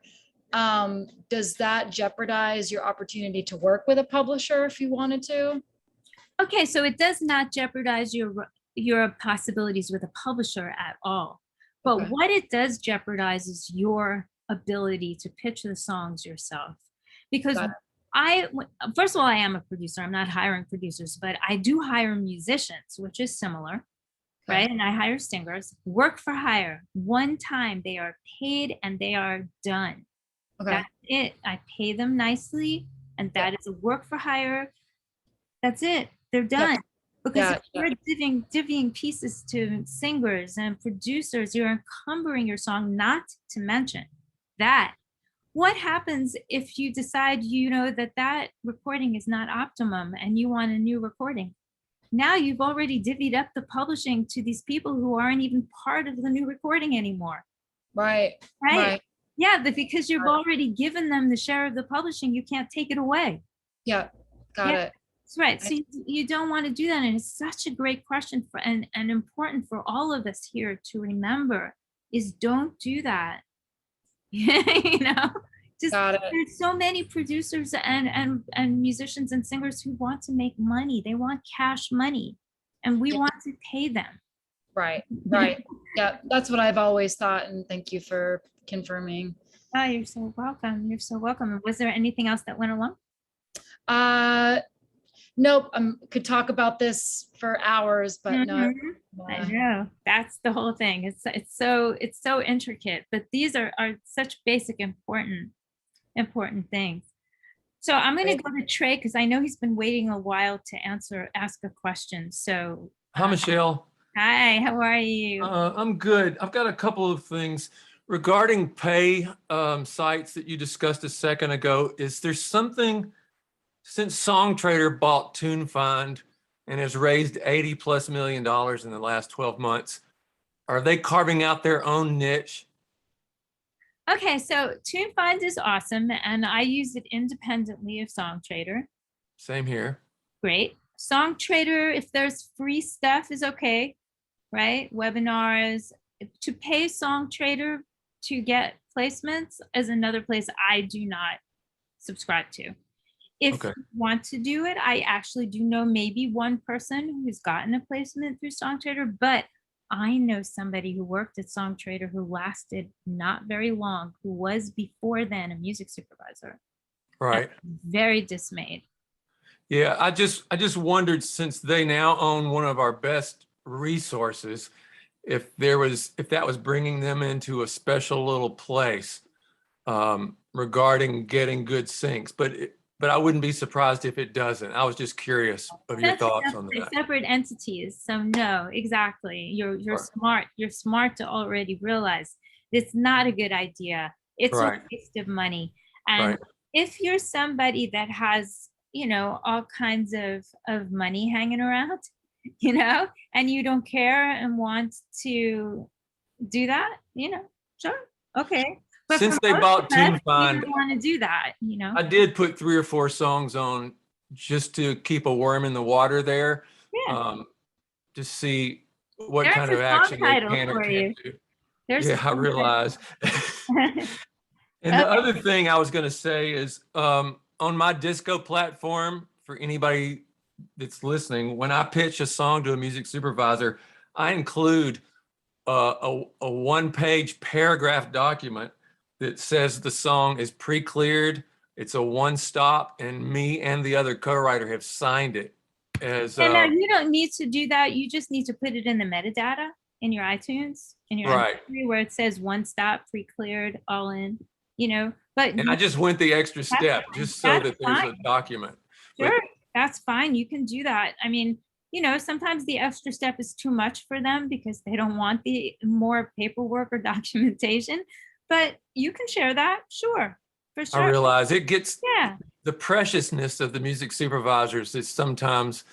does that jeopardize your opportunity to work with a publisher if you wanted to? Okay, so it does not jeopardize your possibilities with a publisher at all. But what it does jeopardize is your ability to pitch the songs yourself. Because first of all, I am a producer. I'm not hiring producers, but I do hire musicians, which is similar. Right. And I hire singers, work for hire. One time they are paid and they are done. Okay. That's it. I pay them nicely, and that is a work for hire. That's it. They're done. Because if you're divvying pieces to singers and producers, you're encumbering your song, not to mention that. What happens if you decide, that recording is not optimum and you want a new recording? Now you've already divvied up the publishing to these people who aren't even part of the new recording anymore. Right. Yeah, but because you've already given them the share of the publishing, you can't take it away. Yeah, got it. That's right. So you don't want to do that. And it's such a great question and important for all of us here to remember is don't do that. There's so many producers and musicians and singers who want to make money. They want cash money, and we want to pay them. Right. Yeah, that's what I've always thought, and thank you for confirming. Oh, you're so welcome. You're so welcome. Was there anything else that went along? nope, could talk about this for hours, but no. I know, that's the whole thing. It's so intricate, but these are such basic important things. So I'm going to go to Trey because I know he's been waiting a while to ask a question. So Hi, Michelle. hi, how are you? I'm good. I've got a couple of things regarding pay sites that you discussed a second ago. Is there something, since SongTrader bought TuneFind and has raised $80+ million in the last 12 months, are they carving out their own niche? Okay, so TuneFind is awesome, and I use it independently of SongTrader. Same here. Great. SongTrader, if there's free stuff, is okay, right? Webinars. To pay SongTrader to get placements is another place I do not subscribe to. If Okay. you want to do it, I actually do know maybe one person who's gotten a placement through SongTrader, but I know somebody who worked at SongTrader who lasted not very long, who was before then a music supervisor. Right. Very dismayed. Yeah, I just wondered, since they now own one of our best resources, if that was bringing them into a special little place regarding getting good syncs, but I wouldn't be surprised if it doesn't. I was just curious of your thoughts on that. Separate entities. So no, exactly. You're smart. You're smart to already realize it's not a good idea. It's a waste of money. And if you're somebody that has, all kinds of money hanging around, and you don't care and want to do that, sure, okay. But Since they bought TuneFind, you want to do that, I did put 3 or 4 songs on just to keep a worm in the water there. Yeah. To see what There's kind of a action song they title can or for you. can't do. There's a Yeah, I song title. realize. And the other thing I was going to say is on my disco platform, for anybody that's listening, when I pitch a song to a music supervisor, I include a 1-page paragraph document that says the song is pre-cleared, it's a one-stop, and me and the other co-writer have signed it as No, you don't need to do that. You just need to put it in the metadata in your iTunes, in your MP3, where it says one stop, pre-cleared, all in, but and I just went the extra step just so that there's a document. Sure, that's fine. You can do that. I mean, sometimes the extra step is too much for them because they don't want the more paperwork or documentation, but you can share that. Sure, for sure. I realize it gets the preciousness of the music supervisors is sometimes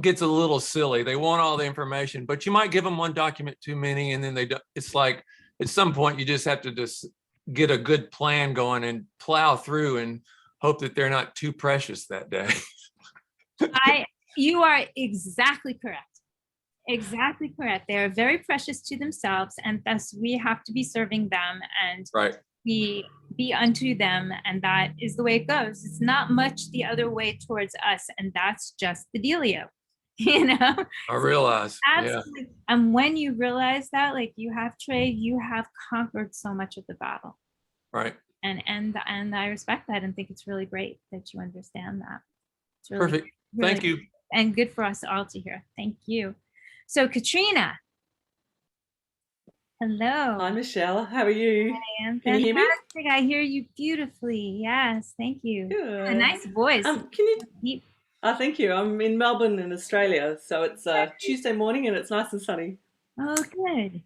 gets a little silly. They want all the information, but you might give them one document too many, and then they don't. It's like at some point you just have to just get a good plan going and plow through and hope that they're not too precious that day. You are exactly correct. Exactly correct. They are very precious to themselves, and thus we have to be serving them and be unto them, and that is the way it goes. It's not much the other way towards us, and that's just the dealio. I realize. Absolutely. Yeah. And when you realize that, like you have, Trey, you have conquered so much of the battle. Right. And I respect that and think it's really great that you understand that. It's really, perfect. Really Thank you. And good for us all to hear. Thank you. So Katrina. Hello. Hi, Michelle. How are you? I am Can you hear me? fantastic. I hear you beautifully. Yes, thank you. Good. A nice voice. Can you? Thank you. I'm in Melbourne in Australia, so it's Tuesday morning and it's nice and sunny. Oh, good.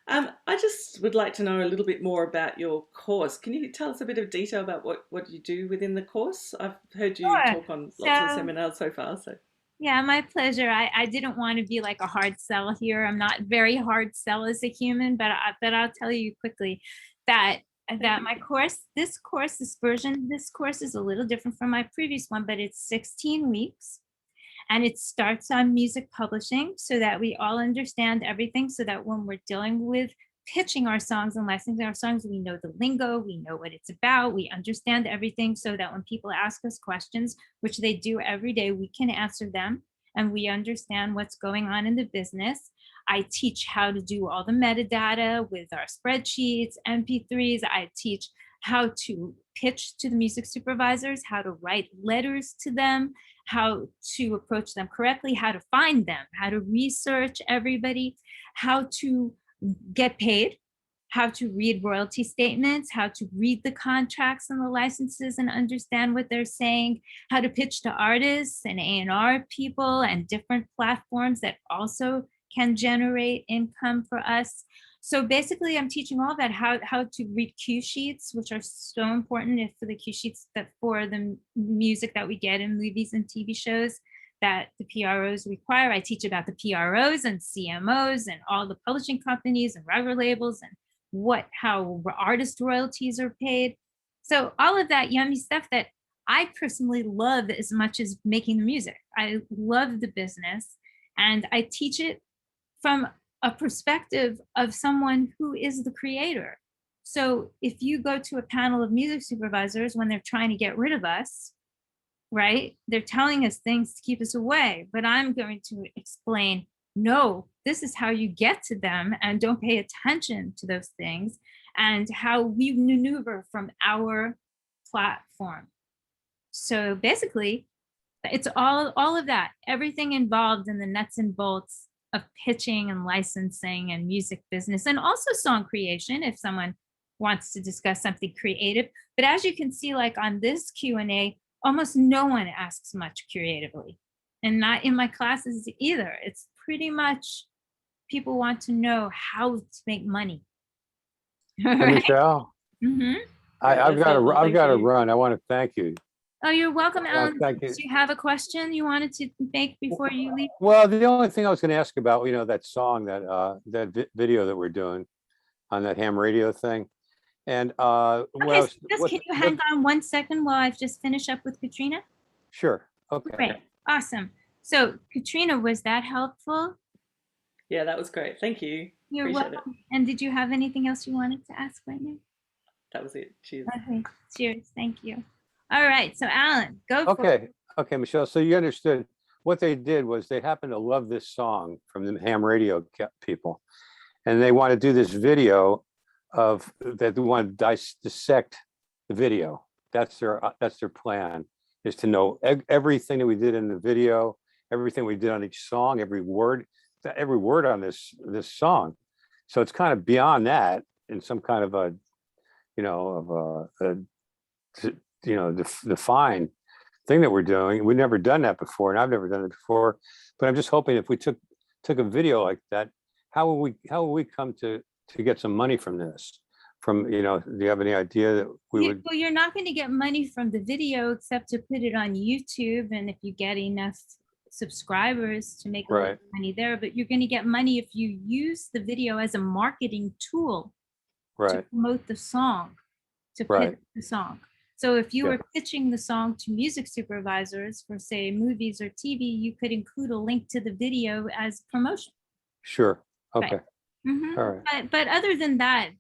I just would like to know a little bit more about your course. Can you tell us a bit of detail about what you do within the course? I've heard you talk on lots of seminars so far. So. Yeah, my pleasure. I didn't want to be like a hard sell here. I'm not very hard sell as a human, but I'll tell you quickly that my course, this course is a little different from my previous one, but it's 16 weeks. And it starts on music publishing so that we all understand everything, so that when we're dealing with pitching our songs and licensing our songs, we know the lingo, we know what it's about, we understand everything, so that when people ask us questions, which they do every day, we can answer them and we understand what's going on in the business. I teach how to do all the metadata with our spreadsheets, MP3s. I teach how to pitch to the music supervisors, how to write letters to them, how to approach them correctly, how to find them, how to research everybody, how to get paid, how to read royalty statements, how to read the contracts and the licenses and understand what they're saying, how to pitch to artists and A&R people and different platforms that also can generate income for us. So basically, I'm teaching all that, how to read cue sheets, which are so important for the cue sheets that for the music that we get in movies and TV shows that the PROs require. I teach about the PROs and CMOs and all the publishing companies and record labels and how artist royalties are paid. So all of that yummy stuff that I personally love as much as making the music. I love the business, and I teach it from a perspective of someone who is the creator. So if you go to a panel of music supervisors when they're trying to get rid of us, right? They're telling us things to keep us away, but I'm going to explain, no, this is how you get to them, and don't pay attention to those things, and how we maneuver from our platform. So basically, it's all of that, everything involved in the nuts and bolts of pitching and licensing and music business, and also song creation if someone wants to discuss something creative. But as you can see, like on this Q&A, almost no one asks much creatively, and not in my classes either. It's pretty much people want to know how to make money. Hey, Right? Michelle, I've got to run. I want to thank you. Oh, you're welcome, Alan. Thank you. Do you have a question you wanted to make before you leave? Well, the only thing I was going to ask about, that song, that video that we're doing on that ham radio thing. And Okay, so can you hang on 1 second while I just finish up with Katrina? Sure. Okay. Great. Awesome. So Katrina, was that helpful? Yeah, that was great. Thank you. You're Appreciate welcome. And did you have anything else you wanted to ask right now? That was it. Cheers. Okay. Cheers. Thank you. All right. So Alan, go for it. Okay, Michelle. So you understood what they did was they happened to love this song from the ham radio people, and they want to do this video of that. They want to dissect the video. That's their plan, is to know everything that we did in the video, everything we did on each song, every word on this song. So it's kind of beyond that in some kind of a, defined thing that we're doing. We've never done that before, and I've never done it before. But I'm just hoping if we took a video like that, how will we come to get some money from this? Do you have any idea that we would? Well, you're not going to get money from the video except to put it on YouTube, and if you get enough subscribers to make a little money there. But you're going to get money if you use the video as a marketing tool to promote the song, to pitch the song. So if you were pitching the song to music supervisors for, say, movies or TV, you could include a link to the video as promotion. Sure. Okay. Right. All right. But other than that,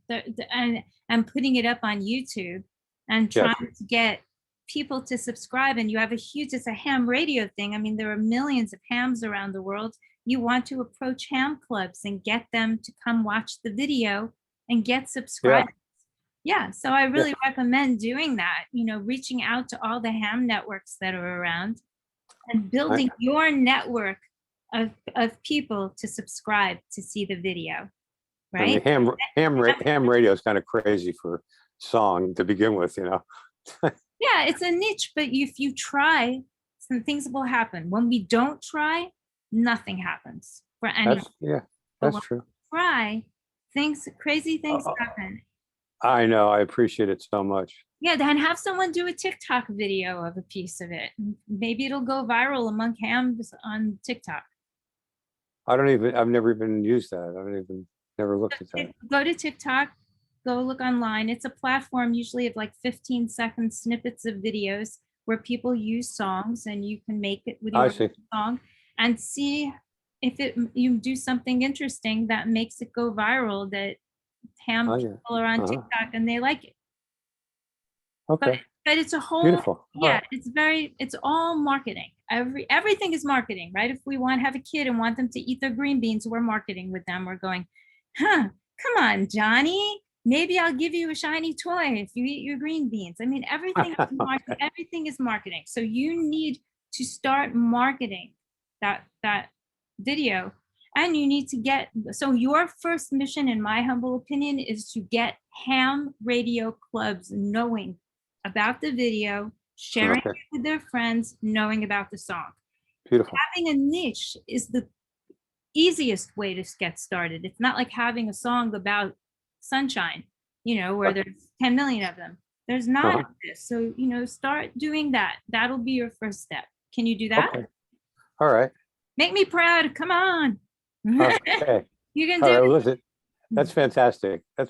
and putting it up on YouTube and trying to get people to subscribe, and you have it's a ham radio thing. I mean, there are millions of hams around the world. You want to approach ham clubs and get them to come watch the video and get subscribers. Yeah, so I really recommend doing that, reaching out to all the ham networks that are around and building your network of people to subscribe to see the video, right? I mean, ham radio is kind of crazy for song to begin with, Yeah, it's a niche, but if you try, some things will happen. When we don't try, nothing happens for anyone. That's true. Try, crazy things happen. I know. I appreciate it so much. Yeah, then have someone do a TikTok video of a piece of it. Maybe it'll go viral among hams on TikTok. I've never even used that. Never looked at that. Go to TikTok, go look online. It's a platform usually of like 15-second snippets of videos where people use songs, and you can make it with your song and see if you do something interesting that makes it go viral, that ham people are on TikTok and they like it. Okay. But it's a whole, beautiful. It's all marketing. Everything is marketing, right? If we have a kid and want them to eat their green beans, we're marketing with them. We're going, come on, Johnny, Maybe I'll give you a shiny toy if you eat your green beans. I mean, everything is marketing. So you need to start marketing that video, and you need to get, so your first mission, in my humble opinion, is to get ham radio clubs knowing about the video, sharing Okay. it with their friends, knowing about the song. Beautiful. Having a niche is the easiest way to get started. It's not like having a song about sunshine, where there's 10 million of them. There's not Uh-huh. this. So, start doing that. That'll be your first step. Can you do that? Okay. All right. Make me proud. Come on. Okay. You can All do right, it. listen, that's fantastic. No,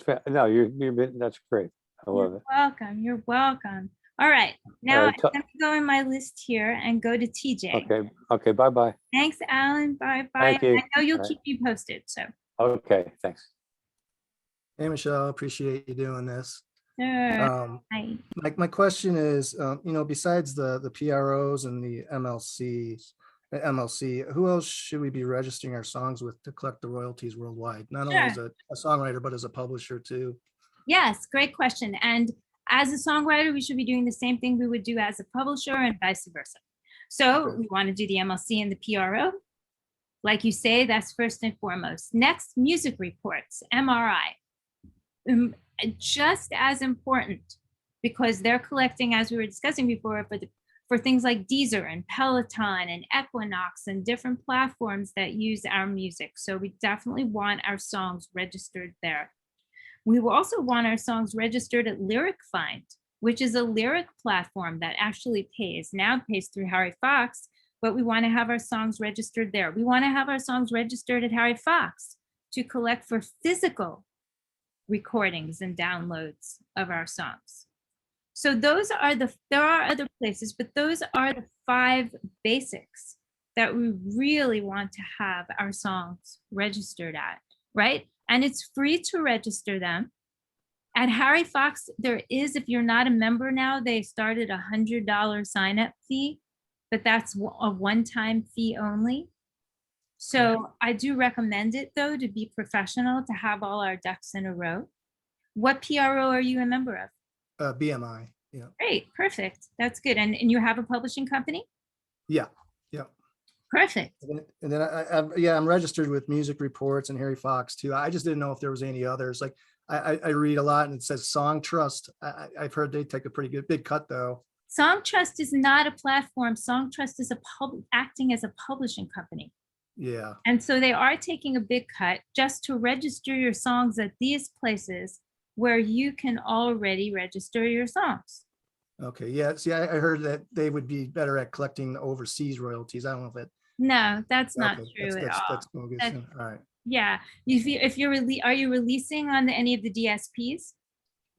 that's great. I love it. Welcome. You're welcome. All right. Now right, I'm going to go in my list here and go to TJ. Okay. Okay. Bye-bye. Thanks, Alan. Bye bye. Thank you. I know you'll All right. keep me posted. So. Okay. Thanks. Hey, Michelle, appreciate you doing this. Sure. Hi. My question is, besides the PROs and the MLC, who else should we be registering our songs with to collect the royalties worldwide? Not only as a songwriter, but as a publisher too. Yes, great question. And as a songwriter, we should be doing the same thing we would do as a publisher and vice versa. So we want to do the MLC and the PRO. Like you say, that's first and foremost. Next, music reports, MRI. Just as important, because they're collecting, as we were discussing before, for things like Deezer and Peloton and Equinox and different platforms that use our music. So we definitely want our songs registered there. We will also want our songs registered at Lyric Find, which is a lyric platform that actually pays through Harry Fox, but we want to have our songs registered there. We want to have our songs registered at Harry Fox to collect for physical recordings and downloads of our songs. So there are other places, but those are the 5 basics that we really want to have our songs registered at, right? And it's free to register them. At Harry Fox, there is, if you're not a member now, they started a $100 sign-up fee, but that's a one-time fee only. So I do recommend it, though, to be professional, to have all our ducks in a row. What PRO are you a member of? BMI. Yeah. Great, perfect. That's good. And you have a publishing company? Yeah. Perfect. And then I'm registered with Music Reports and Harry Fox too. I just didn't know if there was any others. Like I read a lot and it says Song Trust. I've heard they take a pretty good big cut though. Song Trust is not a platform. Song Trust is acting as a publishing company. Yeah. And so they are taking a big cut just to register your songs at these places where you can already register your songs. Okay. Yeah. See, I heard that they would be better at collecting overseas royalties. I don't know if that. No, that's not true at all. That's bogus. All right. Yeah. If you're are you releasing on any of the DSPs?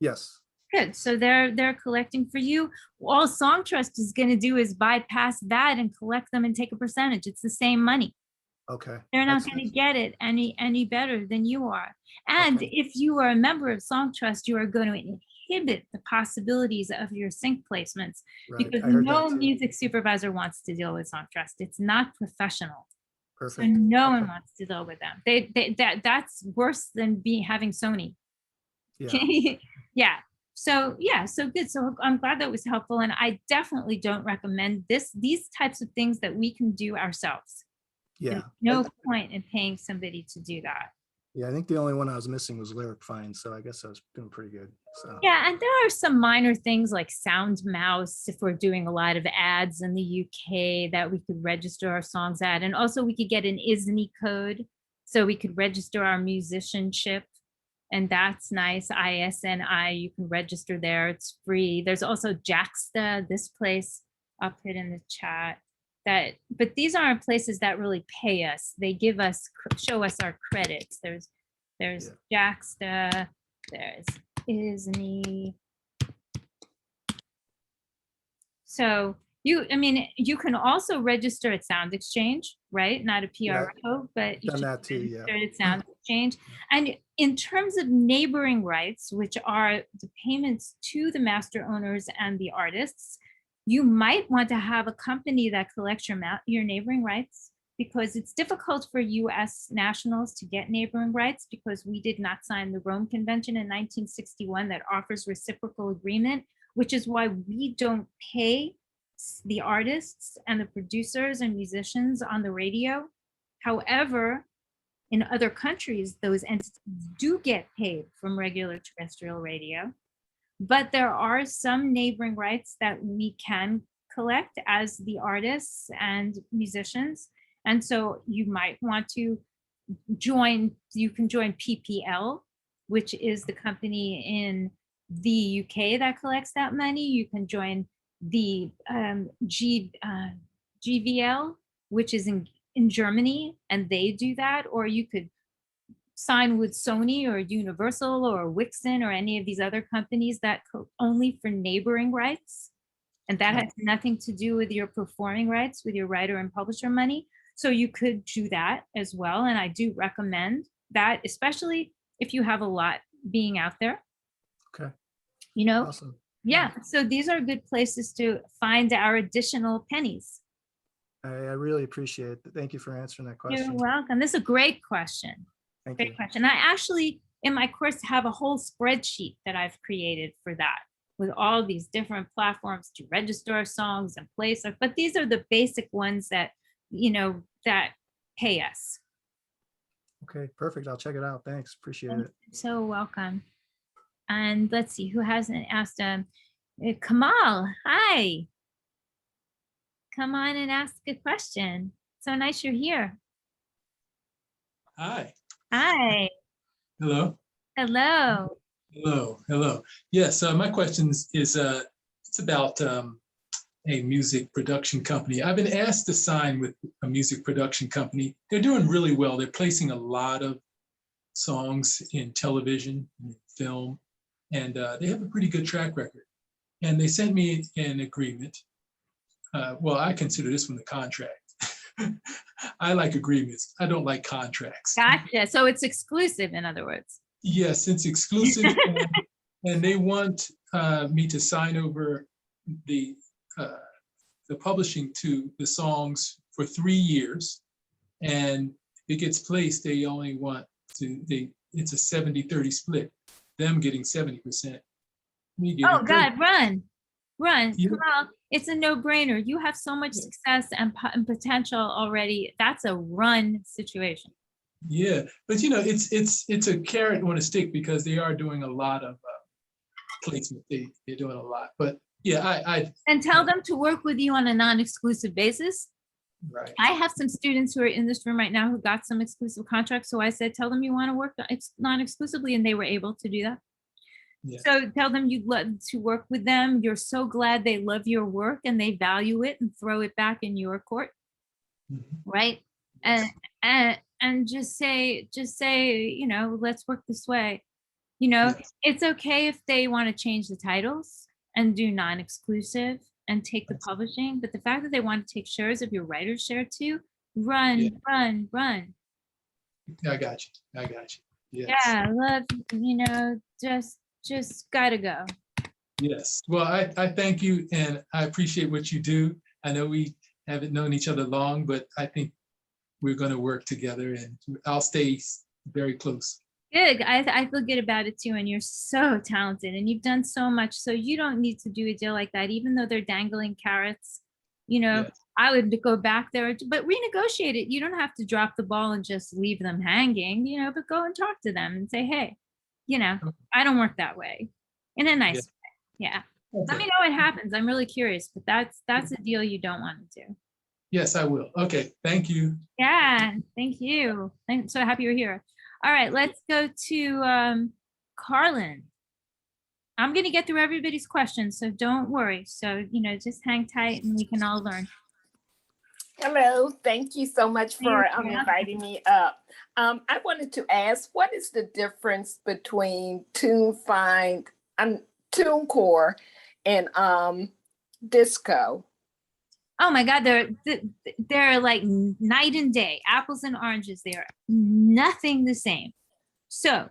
Yes. Good. So they're collecting for you. All Song Trust is going to do is bypass that and collect them and take a percentage. It's the same money. Okay. They're not going to get it any better than you are. And if you are a member of Song Trust, you are going to inhibit the possibilities of your sync placements, because no music supervisor wants to deal with Song Trust. It's not professional. Perfect. So no one wants to deal with them. That's worse than having Sony. Yeah. Yeah. So good. So I'm glad that was helpful. And I definitely don't recommend these types of things that we can do ourselves. Yeah. There's no point in paying somebody to do that. Yeah, I think the only one I was missing was Lyric Find, so I guess I was doing pretty good. So yeah, and there are some minor things like Sound Mouse if we're doing a lot of ads in the UK that we could register our songs at, and also we could get an ISNI code so we could register our musicianship, and that's nice. ISNI, you can register there. It's free. There's also Jaxsta, this place. I'll put in the chat. But these aren't places that really pay us. They show us our credits. There's Jaxsta, there's ISNI. So you can also register at Sound Exchange, right? Not a PRO, but you done should that too, yeah. register at Sound Exchange. And in terms of neighboring rights, which are the payments to the master owners and the artists, you might want to have a company that collects your neighboring rights. because it's difficult for US nationals to get neighboring rights because we did not sign the Rome Convention in 1961 that offers reciprocal agreement, which is why we don't pay the artists and the producers and musicians on the radio. However, in other countries, those entities do get paid from regular terrestrial radio, but there are some neighboring rights that we can collect as the artists and musicians. And so you might want to you can join PPL, which is the company in the UK that collects that money. You can join the GVL, which is in Germany, and they do that. Or you could sign with Sony or Universal or Wixon or any of these other companies that only for neighboring rights. And that has nothing to do with your performing rights, with your writer and publisher money. So you could do that as well. And I do recommend that, especially if you have a lot being out there. Okay. You know, Awesome. yeah. So these are good places to find our additional pennies. I really appreciate it. Thank you for answering that question. You're welcome. This is a great question. Thank Great you. question. I actually, in my course, have a whole spreadsheet that I've created for that, with all these different platforms to register songs and play stuff. But these are the basic ones that, you know, that pay us. Okay, perfect. I'll check it out. Thanks. Appreciate it. So welcome. And let's see, who hasn't asked? Kamal, hi. Come on and ask a question. So nice you're here. Hi. Hi. Hello. Hello. Hello. Hello. Yes. My question is it's about a music production company. I've been asked to sign with a music production company. They're doing really well. They're placing a lot of songs in television and film, and they have a pretty good track record. And they sent me an agreement. Well, I consider this one the contract. I like agreements. I don't like contracts. Gotcha. So it's exclusive, in other words. Yes, it's exclusive, and they want me to sign over the publishing to the songs for 3 years. And if it gets placed, they only want it's a 70-30 split, them getting 70%. Me getting Oh God, 30%. run. Yeah. Come on. It's a no-brainer. You have so much success and potential already. That's a run situation. Yeah, but you know, it's a carrot on a stick because they are doing a lot of placement. They're doing a lot, but yeah, And tell them to work with you on a non-exclusive basis. Right. I have some students who are in this room right now who got some exclusive contracts. So I said, tell them you want to work non-exclusively, and they were able to do that. Yeah. So tell them you'd love to work with them. You're so glad they love your work and they value it, and throw it back in your court. Mm-hmm. Right. And just say, you know, let's work this way. You know, it's okay if they want to change the titles and do non-exclusive and take the publishing, but the fact that they want to take shares of your writer's share too, run. I got you. Yes. Yeah, love, you know, just gotta go. Yes. Well, I thank you, and I appreciate what you do. I know we haven't known each other long, but I think we're going to work together, and I'll stay very close. Good. I feel good about it too. And you're so talented and you've done so much. So you don't need to do a deal like that, even though they're dangling carrots. You know, I would go back there, but renegotiate it. You don't have to drop the ball and just leave them hanging, you know, but go and talk to them and say, hey, you know, I don't work that way, in a nice way. Yeah. Let me know what happens. I'm really curious, but that's a deal you don't want to do. Yes, I will. Okay. Thank you. Yeah. Thank you. I'm so happy you're here. All right, let's go to Carlin. I'm going to get through everybody's questions, so don't worry. So, you know, just hang tight and we can all learn. Hello, thank you so much for inviting me up. I wanted to ask, what is the difference between TuneCore and disco? Oh my God, they're like night and day, apples and oranges. They are nothing the same. So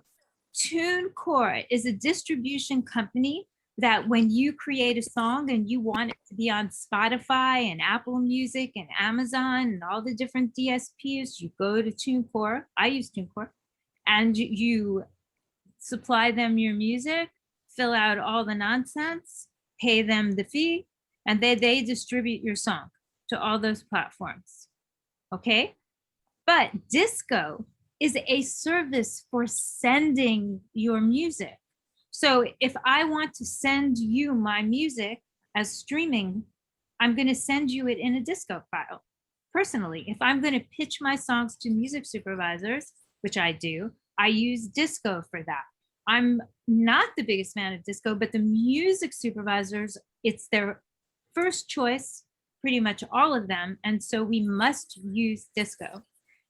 TuneCore is a distribution company that when you create a song and you want it to be on Spotify and Apple Music and Amazon and all the different DSPs, you go to TuneCore. I use TuneCore, and you supply them your music, fill out all the nonsense, pay them the fee, and they distribute your song to all those platforms. Okay? But Disco is a service for sending your music. So if I want to send you my music as streaming, I'm going to send you it in a Disco file. Personally, if I'm going to pitch my songs to music supervisors, which I do, I use Disco for that. I'm not the biggest fan of Disco, but the music supervisors, it's their first choice, pretty much all of them. And so we must use Disco.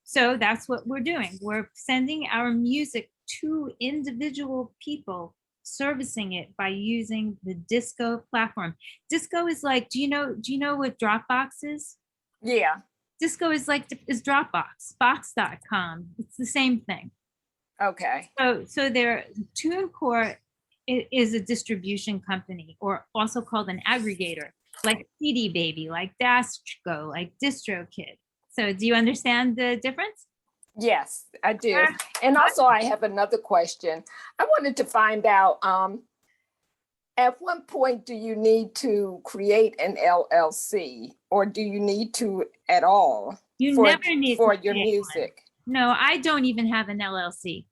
So that's what we're doing. We're sending our music to individual people, servicing it by using the Disco platform. Disco is like, do you know what Dropbox is? Yeah. Disco is Dropbox, box.com. It's the same thing. Okay. So their TuneCore is a distribution company, or also called an aggregator, like CD Baby, like Dasco, like DistroKid. So do you understand the difference? Yes, I do. And also I have another question. I wanted to find out, at what point do you need to create an LLC, or do you need to at all You for, never need for to your create music? one. No, I don't even have an LLC.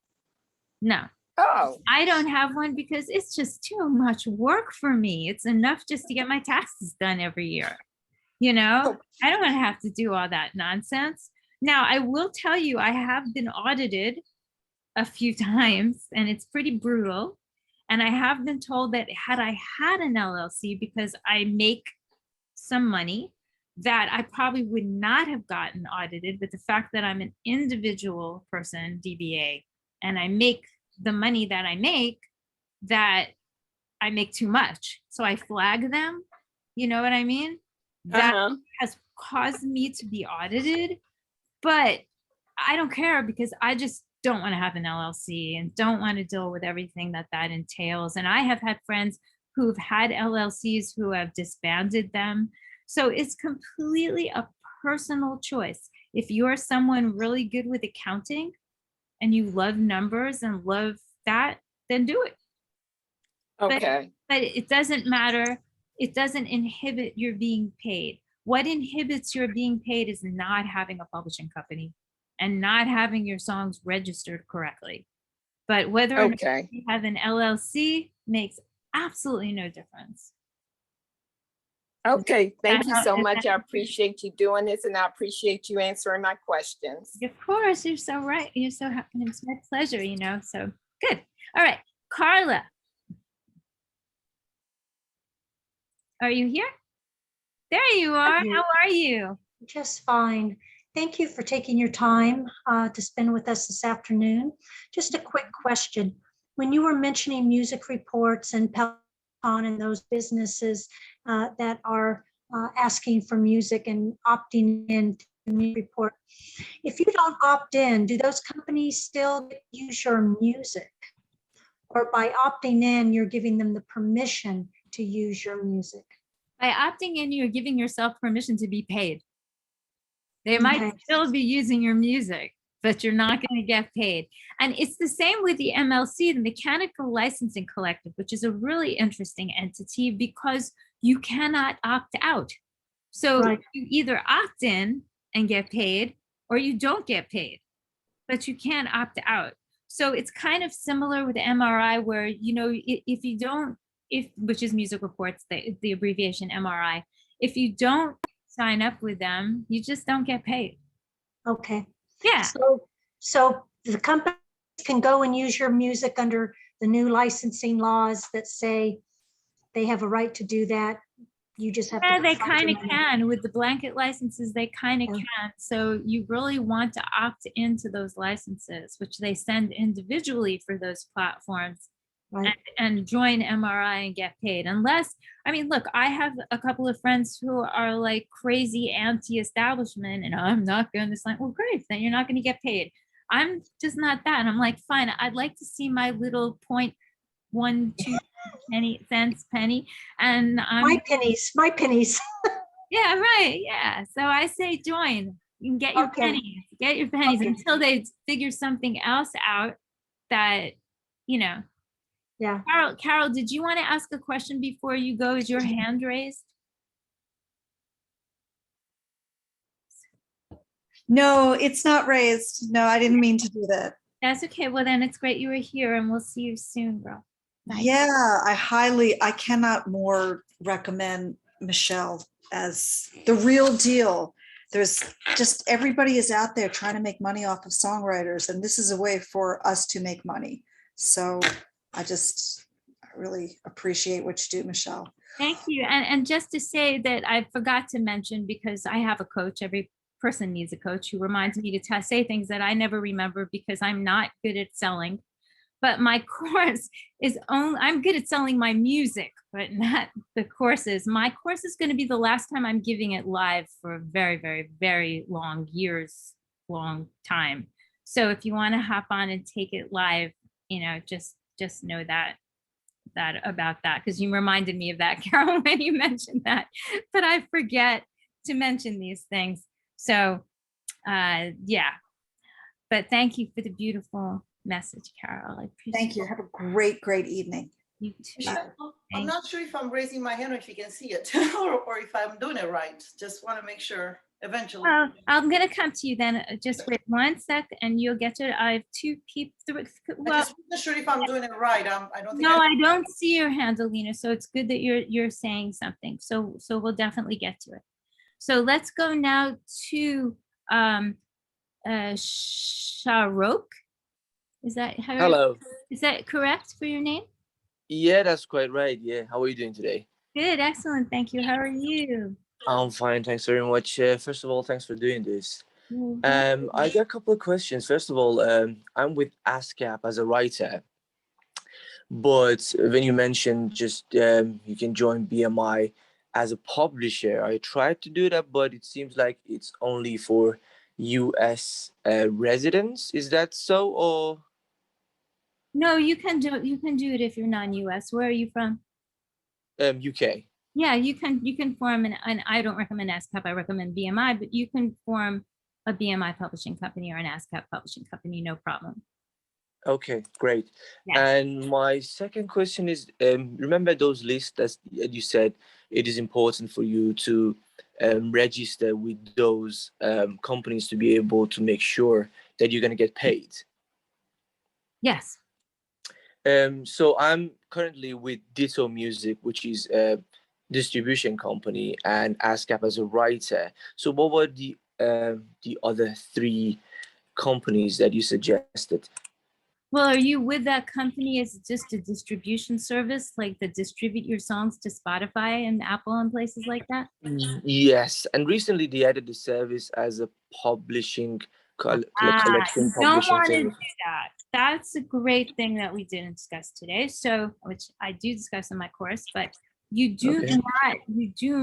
No. Oh. I don't have one because it's just too much work for me. It's enough just to get my taxes done every year. You know, I don't want to have to do all that nonsense. Now, I will tell you, I have been audited a few times, and it's pretty brutal. And I have been told that had I had an LLC, because I make some money, that I probably would not have gotten audited. But the fact that I'm an individual person, DBA, and I make the money that I make too much. So I flag them. You know what I mean? That has caused me to be audited, but I don't care because I just don't want to have an LLC and don't want to deal with everything that entails. And I have had friends who've had LLCs who have disbanded them. So it's completely a personal choice. If you're someone really good with accounting and you love numbers and love that, then do it. Okay. But it doesn't matter. It doesn't inhibit your being paid. What inhibits your being paid is not having a publishing company and not having your songs registered correctly. But whether or not you have an LLC makes absolutely no difference. Okay, thank you so much. I appreciate you doing this, and I appreciate you answering my questions. Of course, you're so right. You're so happy. It's my pleasure, so good. All right, Carla. Are you here? There you are. How are you? Just fine. Thank you for taking your time to spend with us this afternoon. Just a quick question. When you were mentioning music reports and Peloton and those businesses that are asking for music and opting in to the music report, if you don't opt in, do those companies still use your music? Or by opting in, you're giving them the permission to use your music? By opting in, you're giving yourself permission to be paid. They might still be using your music, but you're not going to get paid. And it's the same with the MLC, the Mechanical Licensing Collective, which is a really interesting entity because you cannot opt out. So you either opt in and get paid, or you don't get paid, but you can't opt out. So it's kind of similar with MRI, where, if you don't, which is music reports, the abbreviation MRI, if you don't sign up with them, you just don't get paid. Okay. Yeah. So the companies can go and use your music under the new licensing laws that say they have a right to do that. You just have to. They kind of can with the blanket licenses. They kind of can. So you really want to opt into those licenses, which they send individually for those platforms. Right. And join MRI and get paid. Unless, look, I have a couple of friends who are like crazy anti-establishment, and I'm not going to sign. Well, great, then you're not going to get paid. I'm just not that. And I'm like, fine, I'd like to see my little 1, 2 cents penny. And My pennies. yeah, right. Yeah. So I say join. You can get your Okay. pennies. Get your pennies Okay. until they figure something else out that, Yeah. Carol, did you want to ask a question before you go? Is your hand raised? No, it's not raised. No, I didn't mean to do that. That's okay. Well, then it's great you were here, and we'll see you soon, girl. Bye. Yeah, I cannot more recommend Michelle as the real deal. There's just, everybody is out there trying to make money off of songwriters, and this is a way for us to make money. So I really appreciate what you do, Michelle. Thank you. And just to say that I forgot to mention, because I have a coach, every person needs a coach who reminds me to say things that I never remember because I'm not good at selling. But my course is I'm good at selling my music, but not the courses. My course is going to be the last time I'm giving it live for a very, very, very years long time. So if you want to hop on and take it live, just know that about that, because you reminded me of that, Carol, when you mentioned that, but I forget to mention these things. So yeah, but thank you for the beautiful message, Carol. I appreciate Thank you. Have a great evening. You too. Michelle, I'm not sure if I'm raising my hand or if you can see it or if I'm doing it right. Just want to make sure eventually. Well, I'm going to come to you then. Just wait 1 sec and you'll get to it. I have 2 people. Well, I just wasn't sure if I'm doing it right. I don't think. No, I don't see your hand, Alina. So it's good that you're saying something. So we'll definitely get to it. So let's go now to Sharok. Is that how? Hello. Is that correct for your name? Yeah, that's quite right. Yeah. How are you doing today? Good, excellent. Thank you. How are you? I'm fine. Thanks very much. First of all, thanks for doing this. I got a couple of questions. First of all, I'm with ASCAP as a writer, but when you mentioned just you can join BMI as a publisher, I tried to do that, but it seems like it's only for US residents. Is that so, or? No, you can do it. You can do it if you're non-US. Where are you from? UK. Yeah, you can form and I don't recommend ASCAP, I recommend BMI, but you can form a BMI publishing company or an ASCAP publishing company, no problem. Okay, great. Yes. And my second question is, remember those lists that you said it is important for you to register with those companies to be able to make sure that you're going to get paid? Yes. So I'm currently with Ditto Music, which is a distribution company, and ASCAP as a writer. So what were the other 3 companies that you suggested? Well, are you with that company as just a distribution service, like to distribute your songs to Spotify and Apple and places like that? Yes, and recently they added the service as a publishing collection You don't publishing want to do service. that. That's a great thing that we didn't discuss today. So, which I do discuss in my course, but you do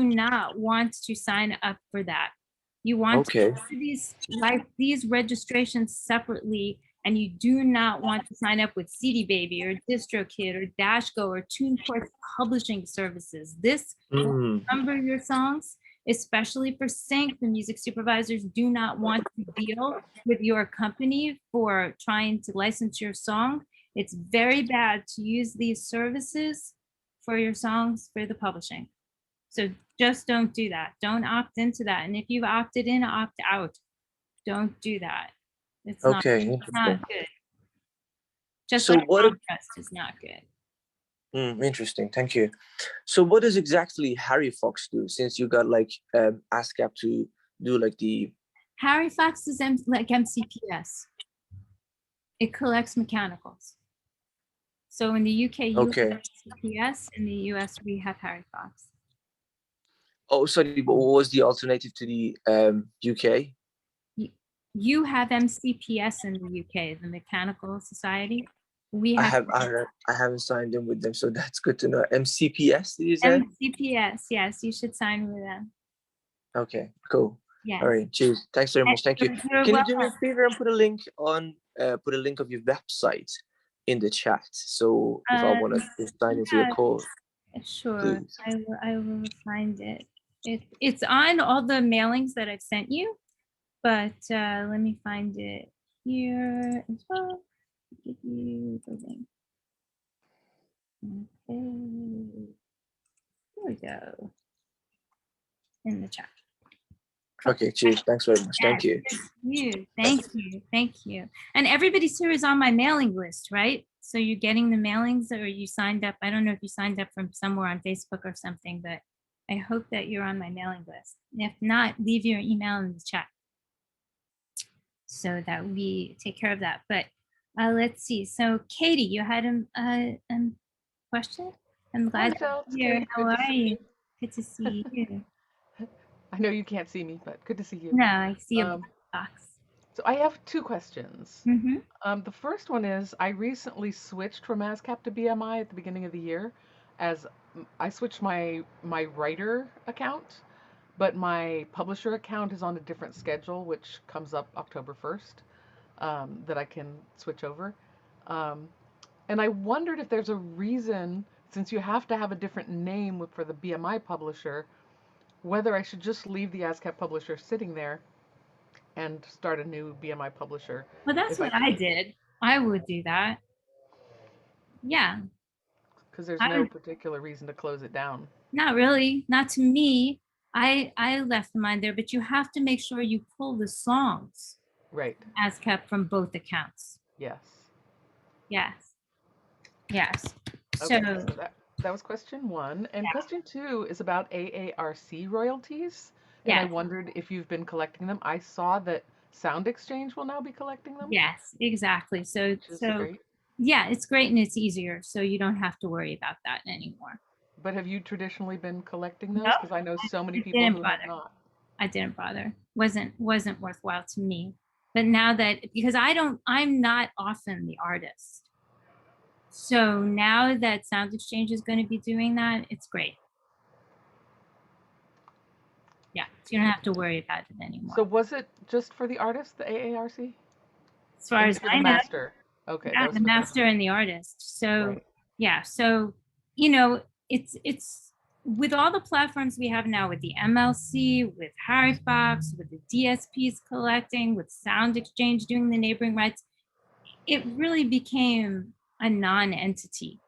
not want to sign up for that. You want to do these registrations separately, and you do not want to sign up with CD Baby or DistroKid or Dashgo or TuneCore publishing services. This will number your songs, especially for sync. The music supervisors do not want to deal with your company for trying to license your song. It's very bad to use these services for your songs for the publishing. So just don't do that. Don't opt into that. And if you've opted in, opt out. Don't do that. It's not good. Just So like what? contrast is not good. Interesting. Thank you. So what does exactly Harry Fox do? Since you got like ASCAP to do like the. Harry Fox is like MCPS. It collects mechanicals. So in the UK, you have MCPS. In the US, we have Harry Fox. Oh, sorry. What was the alternative to the UK? You have MCPS in the UK, the Mechanical Society. We I haven't signed in with them, so that's good to know. MCPS, did you say? MCPS, yes, you should sign with them. Okay, cool. Yes. All right, cheers. Thanks very much. Thank you. You're Can you do me a welcome. favor and put a link of your website in the chat. So if I want to sign into your Yeah, course, sure. please. I will find it. It's on all the mailings that I've sent you, but let me find it here as well. Give you the link. Okay. Here we go. In the chat. Okay, cheers. Thanks very much. Thank you. Thank you. Thank you. And everybody's here is on my mailing list, right? So you're getting the mailings, or you signed up. I don't know if you signed up from somewhere on Facebook or something, but I hope that you're on my mailing list. If not, leave your email in the chat so that we take care of that. But let's see. So Katie, you had a question? I'm glad Michelle, it's you're here. Kate. How Good to are see you? you. Good to see you. I know you can't see me, but good to see you. No, I see a Um, box. so I have two questions. Mm-hmm. The first one is I recently switched from ASCAP to BMI at the beginning of the year, as I switched my writer account, but my publisher account is on a different schedule, which comes up October 1st, that I can switch over. And I wondered if there's a reason, since you have to have a different name for the BMI publisher, whether I should just leave the ASCAP publisher sitting there and start a new BMI publisher. Well, that's what I did. I would do that. Yeah. Because there's I no would, particular reason to close it down. not really, not to me. I left mine there, but you have to make sure you pull the songs Right. as kept from both accounts. Yes. Yes. Yes. Okay, So so that was question one. And question two is about AARC royalties. And I yes. wondered if you've been collecting them. I saw that Sound Exchange will now be collecting them. Yes, exactly. So Which is great. yeah, it's great and it's easier. So you don't have to worry about that anymore. But have you traditionally been collecting those? No, Because I know so many I people didn't who bother. have not. I didn't bother. Wasn't worthwhile to me. But now that, because I'm not often the artist. So now that Sound Exchange is going to be doing that, it's great. Yeah, so you don't have to worry about it anymore. So was it just for the artist, the AARC? As far as For I the know. master. Okay. Yeah, that was the for master and the artist. So Right. yeah, so it's with all the platforms we have now, with the MLC, with Harry Fox, with the DSPs collecting, with Sound Exchange doing the neighboring rights, it really became a non-entity.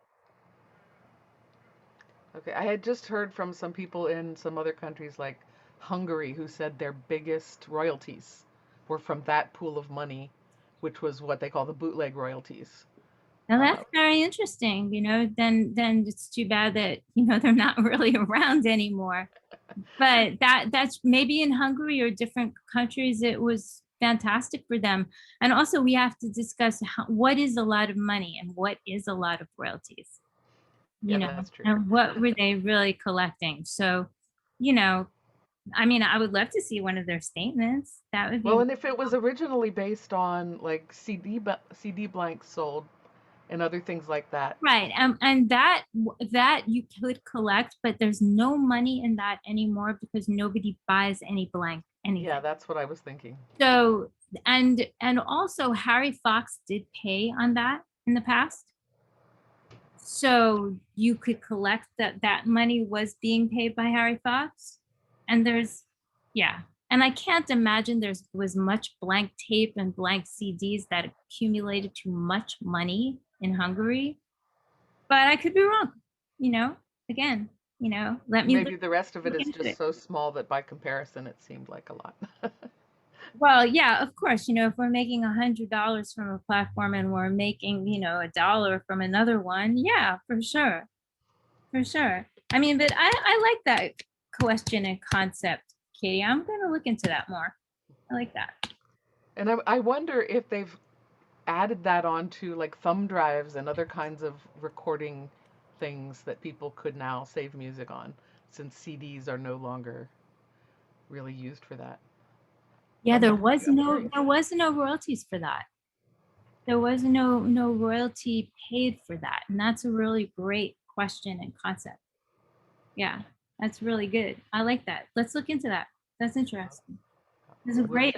Okay, I had just heard from some people in some other countries like Hungary who said their biggest royalties were from that pool of money, which was what they call the bootleg royalties. Now that's very interesting, then it's too bad that, they're not really around anymore. But that's maybe in Hungary or different countries, it was fantastic for them. And also we have to discuss what is a lot of money and what is a lot of royalties, that's true. and what were they really collecting? So, I would love to see one of their statements. That would be Well, and if it was originally based on like CD blanks sold and other things like that. right. And that you could collect, but there's no money in that anymore because nobody buys any blank anything. Yeah, that's what I was thinking. So, and also Harry Fox did pay on that in the past. So you could collect that money was being paid by Harry Fox. And and I can't imagine was much blank tape and blank CDs that accumulated too much money in Hungary. But I could be wrong, again, let me Maybe the rest of it is just so small that by comparison it seemed like a lot. Well, yeah, of course, if we're making $100 from a platform and we're making, $1 from another one, yeah, for sure. For sure. But I like that question and concept, Katie. I'm going to look into that more. I like that. And I wonder if they've added that onto like thumb drives and other kinds of recording things that people could now save music on, since CDs are no longer really used for that. Yeah, there was no royalties for that. There was no royalty paid for that. And that's a really great question and concept. Yeah, that's really good. I like that. Let's look into that. That's interesting. These are great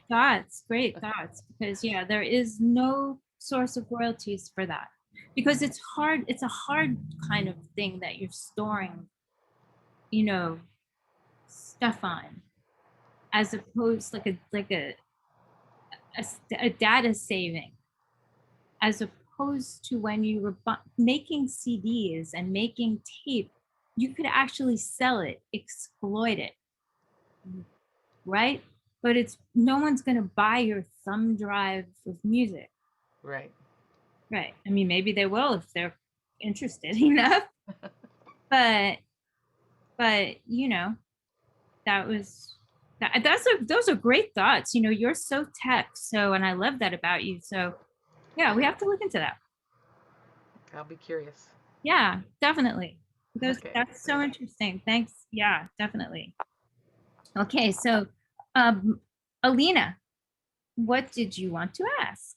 thoughts, because there is no source of royalties for that, because it's hard. It's a hard kind of thing that you're storing, you know, stuff on, as opposed a data saving, as opposed to when you were making CDs and making tape, you could actually sell it, exploit it, right? But it's no one's going to buy your thumb drive of music. Right. Right. I mean, maybe they will if they're interested enough. but you know, those are great thoughts. You know, you're so tech, so, and I love that about you. So yeah, we have to look into that. I'll be curious. Yeah, definitely. Okay, That's so interesting. Thanks. Yeah, definitely. Okay, so Alina, what did you want to ask?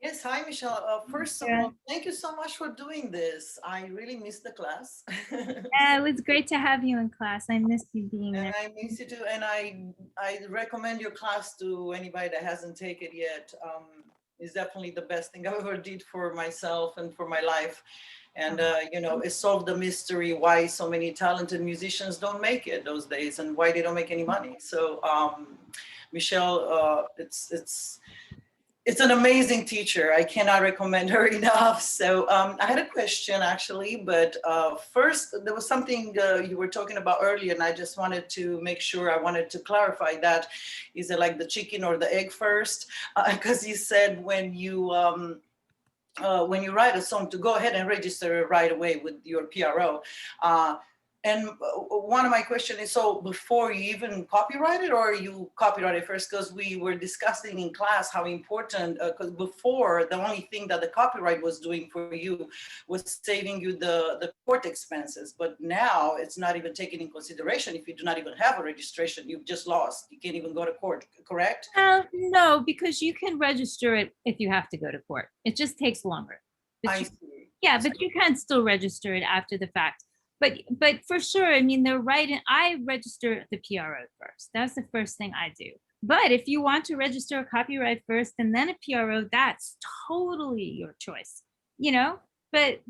Yes, hi, Michelle. First of all, thank you so much for doing this. I really missed the class. Yeah, it was great to have you in class. I missed you being there. And I miss you too. And I recommend your class to anybody that hasn't taken it yet. It's definitely the best thing I ever did for myself and for my life. And, you know, it solved the mystery why so many talented musicians don't make it those days and why they don't make any money. So, Michelle, it's an amazing teacher. I cannot recommend her enough. So I had a question actually, but first there was something you were talking about earlier, and I just wanted to make sure, I wanted to clarify that. Is it like the chicken or the egg first? Because you said when you write a song to go ahead and register it right away with your PRO. And one of my questions is, so before you even copyright it, or you copyright it first? Because we were discussing in class how important, because before the only thing that the copyright was doing for you was saving you the court expenses. But now it's not even taken in consideration. If you do not even have a registration, you've just lost. You can't even go to court, correct? No, because you can register it if you have to go to court. It just takes longer. I see. Yeah, but you can still register it after the fact. But for sure, I mean, they're right. I register the PRO first. That's the first thing I do. But if you want to register a copyright first and then a PRO, that's totally your choice, you know? But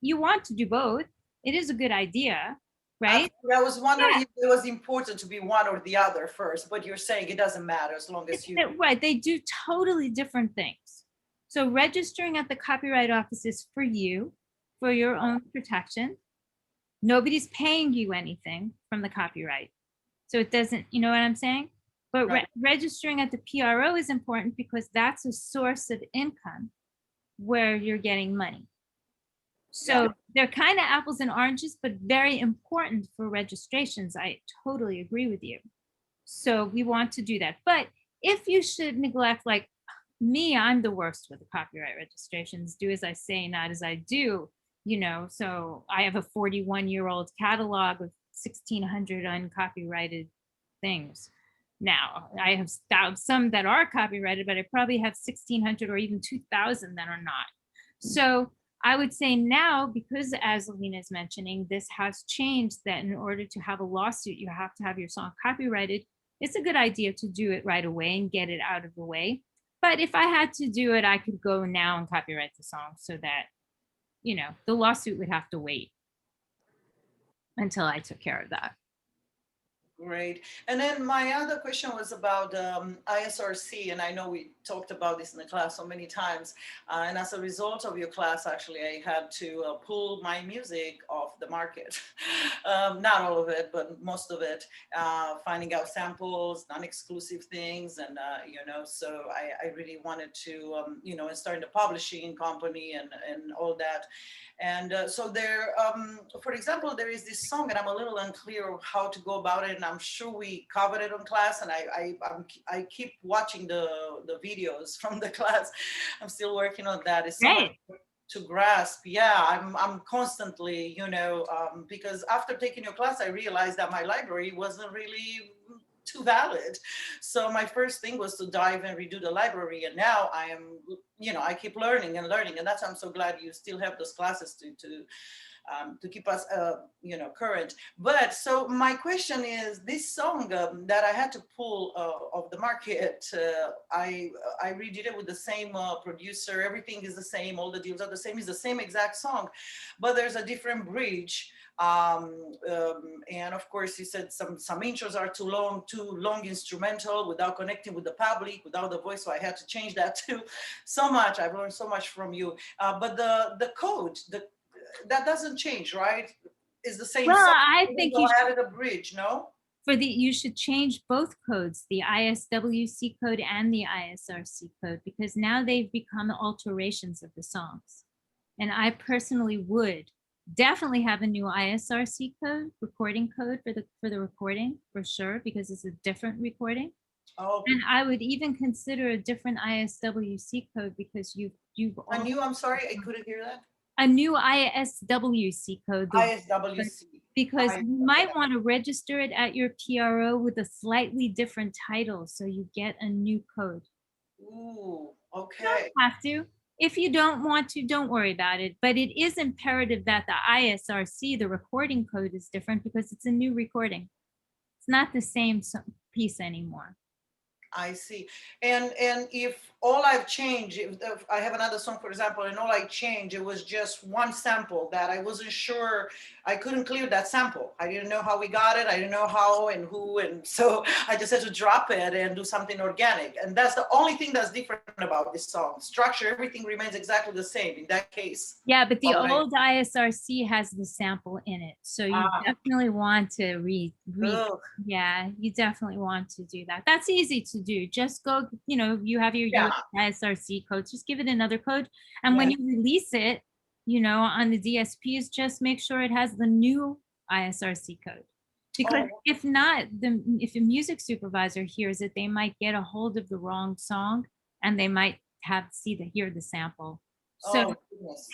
you want to do both. It is a good idea, right? I was wondering if it was important to be one or the other first, but you're saying it doesn't matter as long as you... Right, they do totally different things. So registering at the Copyright Office is for you, for your own protection. Nobody's paying you anything from the copyright. So it doesn't, you know what I'm saying? But registering at the PRO is important because that's a source of income where you're getting money. So they're kind of apples and oranges, but very important for registrations. I totally agree with you. So we want to do that. But if you should neglect, like me, I'm the worst with the copyright registrations. Do as I say, not as I do. You know, so I have a 41-year-old catalog of 1,600 uncopyrighted things. Now I have some that are copyrighted, but I probably have 1,600 or even 2,000 that are not. So I would say now, because as Alina is mentioning, this has changed, that in order to have a lawsuit, you have to have your song copyrighted. It's a good idea to do it right away and get it out of the way. But if I had to do it, I could go now and copyright the song so that, you know, the lawsuit would have to wait until I took care of that. Great. And then my other question was about ISRC, and I know we talked about this in the class so many times. And as a result of your class, actually, I had to pull my music off the market. Not all of it, but most of it. Finding out samples, non-exclusive things, and you know, so I really wanted to, you know, and starting the publishing company and all that. And so there, for example, there is this song, and I'm a little unclear of how to go about it. And I'm sure we covered it on class, and I keep watching the videos from the class. I'm still working on that. It's so much to grasp. Yeah, I'm constantly, you know, because after taking your class, I realized that my library wasn't really too valid. So my first thing was to dive and redo the library. And now I am, you know, I keep learning and learning. And that's why I'm so glad you still have those classes to keep us, current. But so my question is, this song that I had to pull of the market, I redid it with the same producer. Everything is the same. All the deals are the same. It's the same exact song, but there's a different bridge. And of course, he said some intros are too long instrumental without connecting with the public, without the voice. So I had to change that too. So much. I've learned so much from you. But the code, that doesn't change, right? It's the same. Well, song. I Even think though you I should, added a bridge, no? you should change both codes, the ISWC code and the ISRC code, because now they've become alterations of the songs. And I personally would definitely have a new ISRC code, recording code for the recording, for sure, because it's a different recording. Oh. And I would even consider a different ISWC code, because you've A new, I'm sorry, I couldn't hear that. a new ISWC code. ISWC. Because you might want to register it at your PRO with a slightly different title, so you get a new code. Ooh, You okay. don't have to. If you don't want to, don't worry about it. But it is imperative that the ISRC, the recording code, is different, because it's a new recording. It's not the same piece anymore. I see. And if all I've changed, if I have another song, for example, and all I changed, it was just one sample that I wasn't sure, I couldn't clear that sample. I didn't know how we got it. I didn't know how and who. And so I just had to drop it and do something organic. And that's the only thing that's different about this song. Structure, everything remains exactly the same in that case. Yeah, but the All old ISRC has the sample in it. So you definitely want to yeah, you definitely want to do that. That's easy to do. Just go, you have your ISRC code, just give it another code. And when you release it, on the DSPs, just make sure it has the new ISRC code. Because if not, if a music supervisor hears it, they might get a hold of the wrong song, and they might hear the sample. So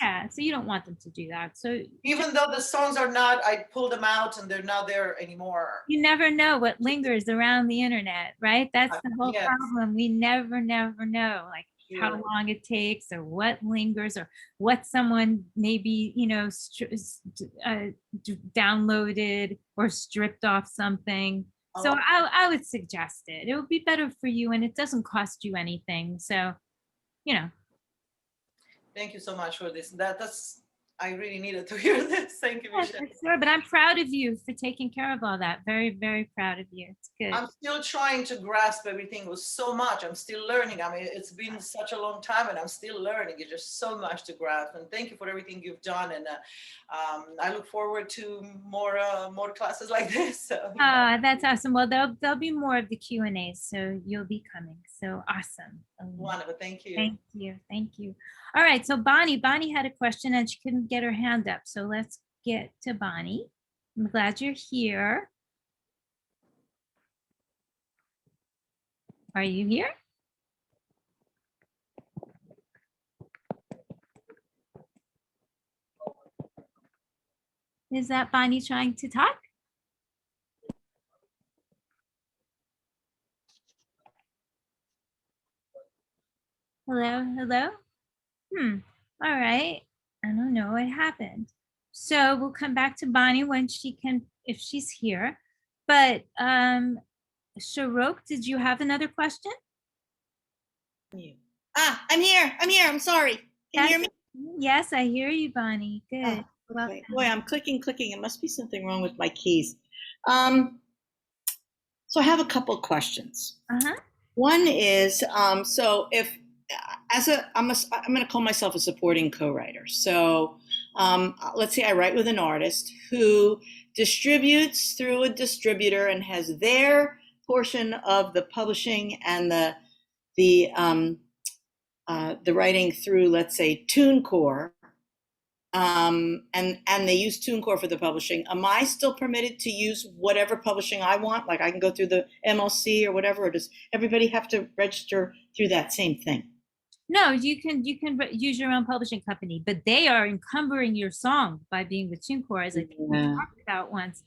yeah, so you don't want them to do that. So even though the songs are not, I pulled them out and they're not there anymore. You never know what lingers around the internet, right? That's the whole problem. We never know, like how long it takes, or what lingers, or what someone maybe, downloaded or stripped off something. So I would suggest it. It would be better for you, and it doesn't cost you anything. So, Thank you so much for this. That's I really needed to hear this. Thank you, Michelle. Sure, but I'm proud of you for taking care of all that. Very, very proud of you. It's good. I'm still trying to grasp everything. It was so much. I'm still learning. I mean, it's been such a long time, and I'm still learning. It's just so much to grasp. And thank you for everything you've done. And I look forward to more classes like this. So, that's awesome. Well, there'll be more of the Q&As, so you'll be coming. So awesome. Wonderful. Thank you. Thank you. Thank you. All right. So Bonnie had a question, and she couldn't get her hand up. So let's get to Bonnie. I'm glad you're here. Are you here? Is that Bonnie trying to talk? Hello, hello? All right. I don't know what happened. So we'll come back to Bonnie when she can, if she's here. But Sharok, did you have another question? I'm here. I'm sorry. Can you hear me? Yes, I hear you, Bonnie. Good. Okay. Boy, I'm clicking. It must be something wrong with my keys. So I have a couple of questions. One is, so if I'm going to call myself a supporting co-writer. So let's say I write with an artist who distributes through a distributor and has their portion of the publishing and the writing through, let's say, TuneCore, and they use TuneCore for the publishing. Am I still permitted to use whatever publishing I want? Like I can go through the MLC or whatever, or does everybody have to register through that same thing? No, you can use your own publishing company, but they are encumbering your song by being with TuneCore, as I think we talked about once.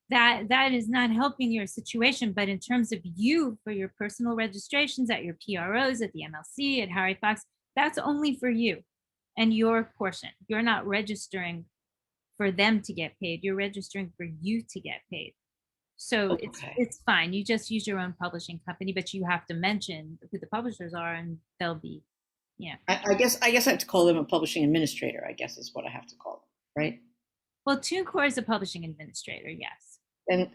That is not helping your situation. But in terms of you, for your personal registrations at your PROs, at the MLC, at Harry Fox, that's only for you and your portion. You're not registering for them to get paid. You're registering for you to get paid. So it's fine. You just use your own publishing company, but you have to mention who the publishers are, and they'll be, yeah. I guess I have to call them a publishing administrator, I guess is what I have to call them, right? Well, TuneCore is a publishing administrator, yes. And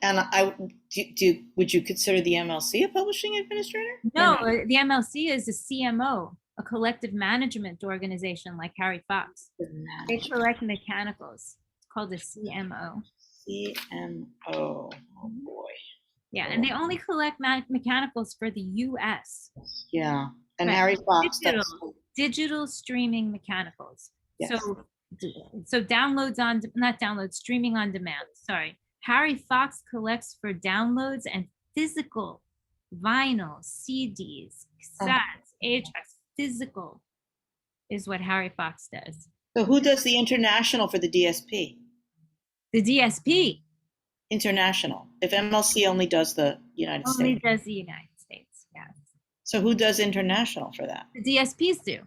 would you consider the MLC a publishing administrator? No, the MLC is a CMO, a collective management organization like Harry Fox. They collect mechanicals. It's called a CMO. CMO. Oh boy. Yeah, and they only collect mechanicals for the US. Yeah. And Right. Harry Fox. Digital streaming mechanicals. Yes. So downloads on, not downloads, streaming on demand. Sorry. Harry Fox collects for downloads and physical vinyl, CDs, cassettes, HX, physical is what Harry Fox does. So who does the international for the DSP? The DSP. International. If MLC only does the United States. Only does the United States, yes. So who does international for that? The DSPs do.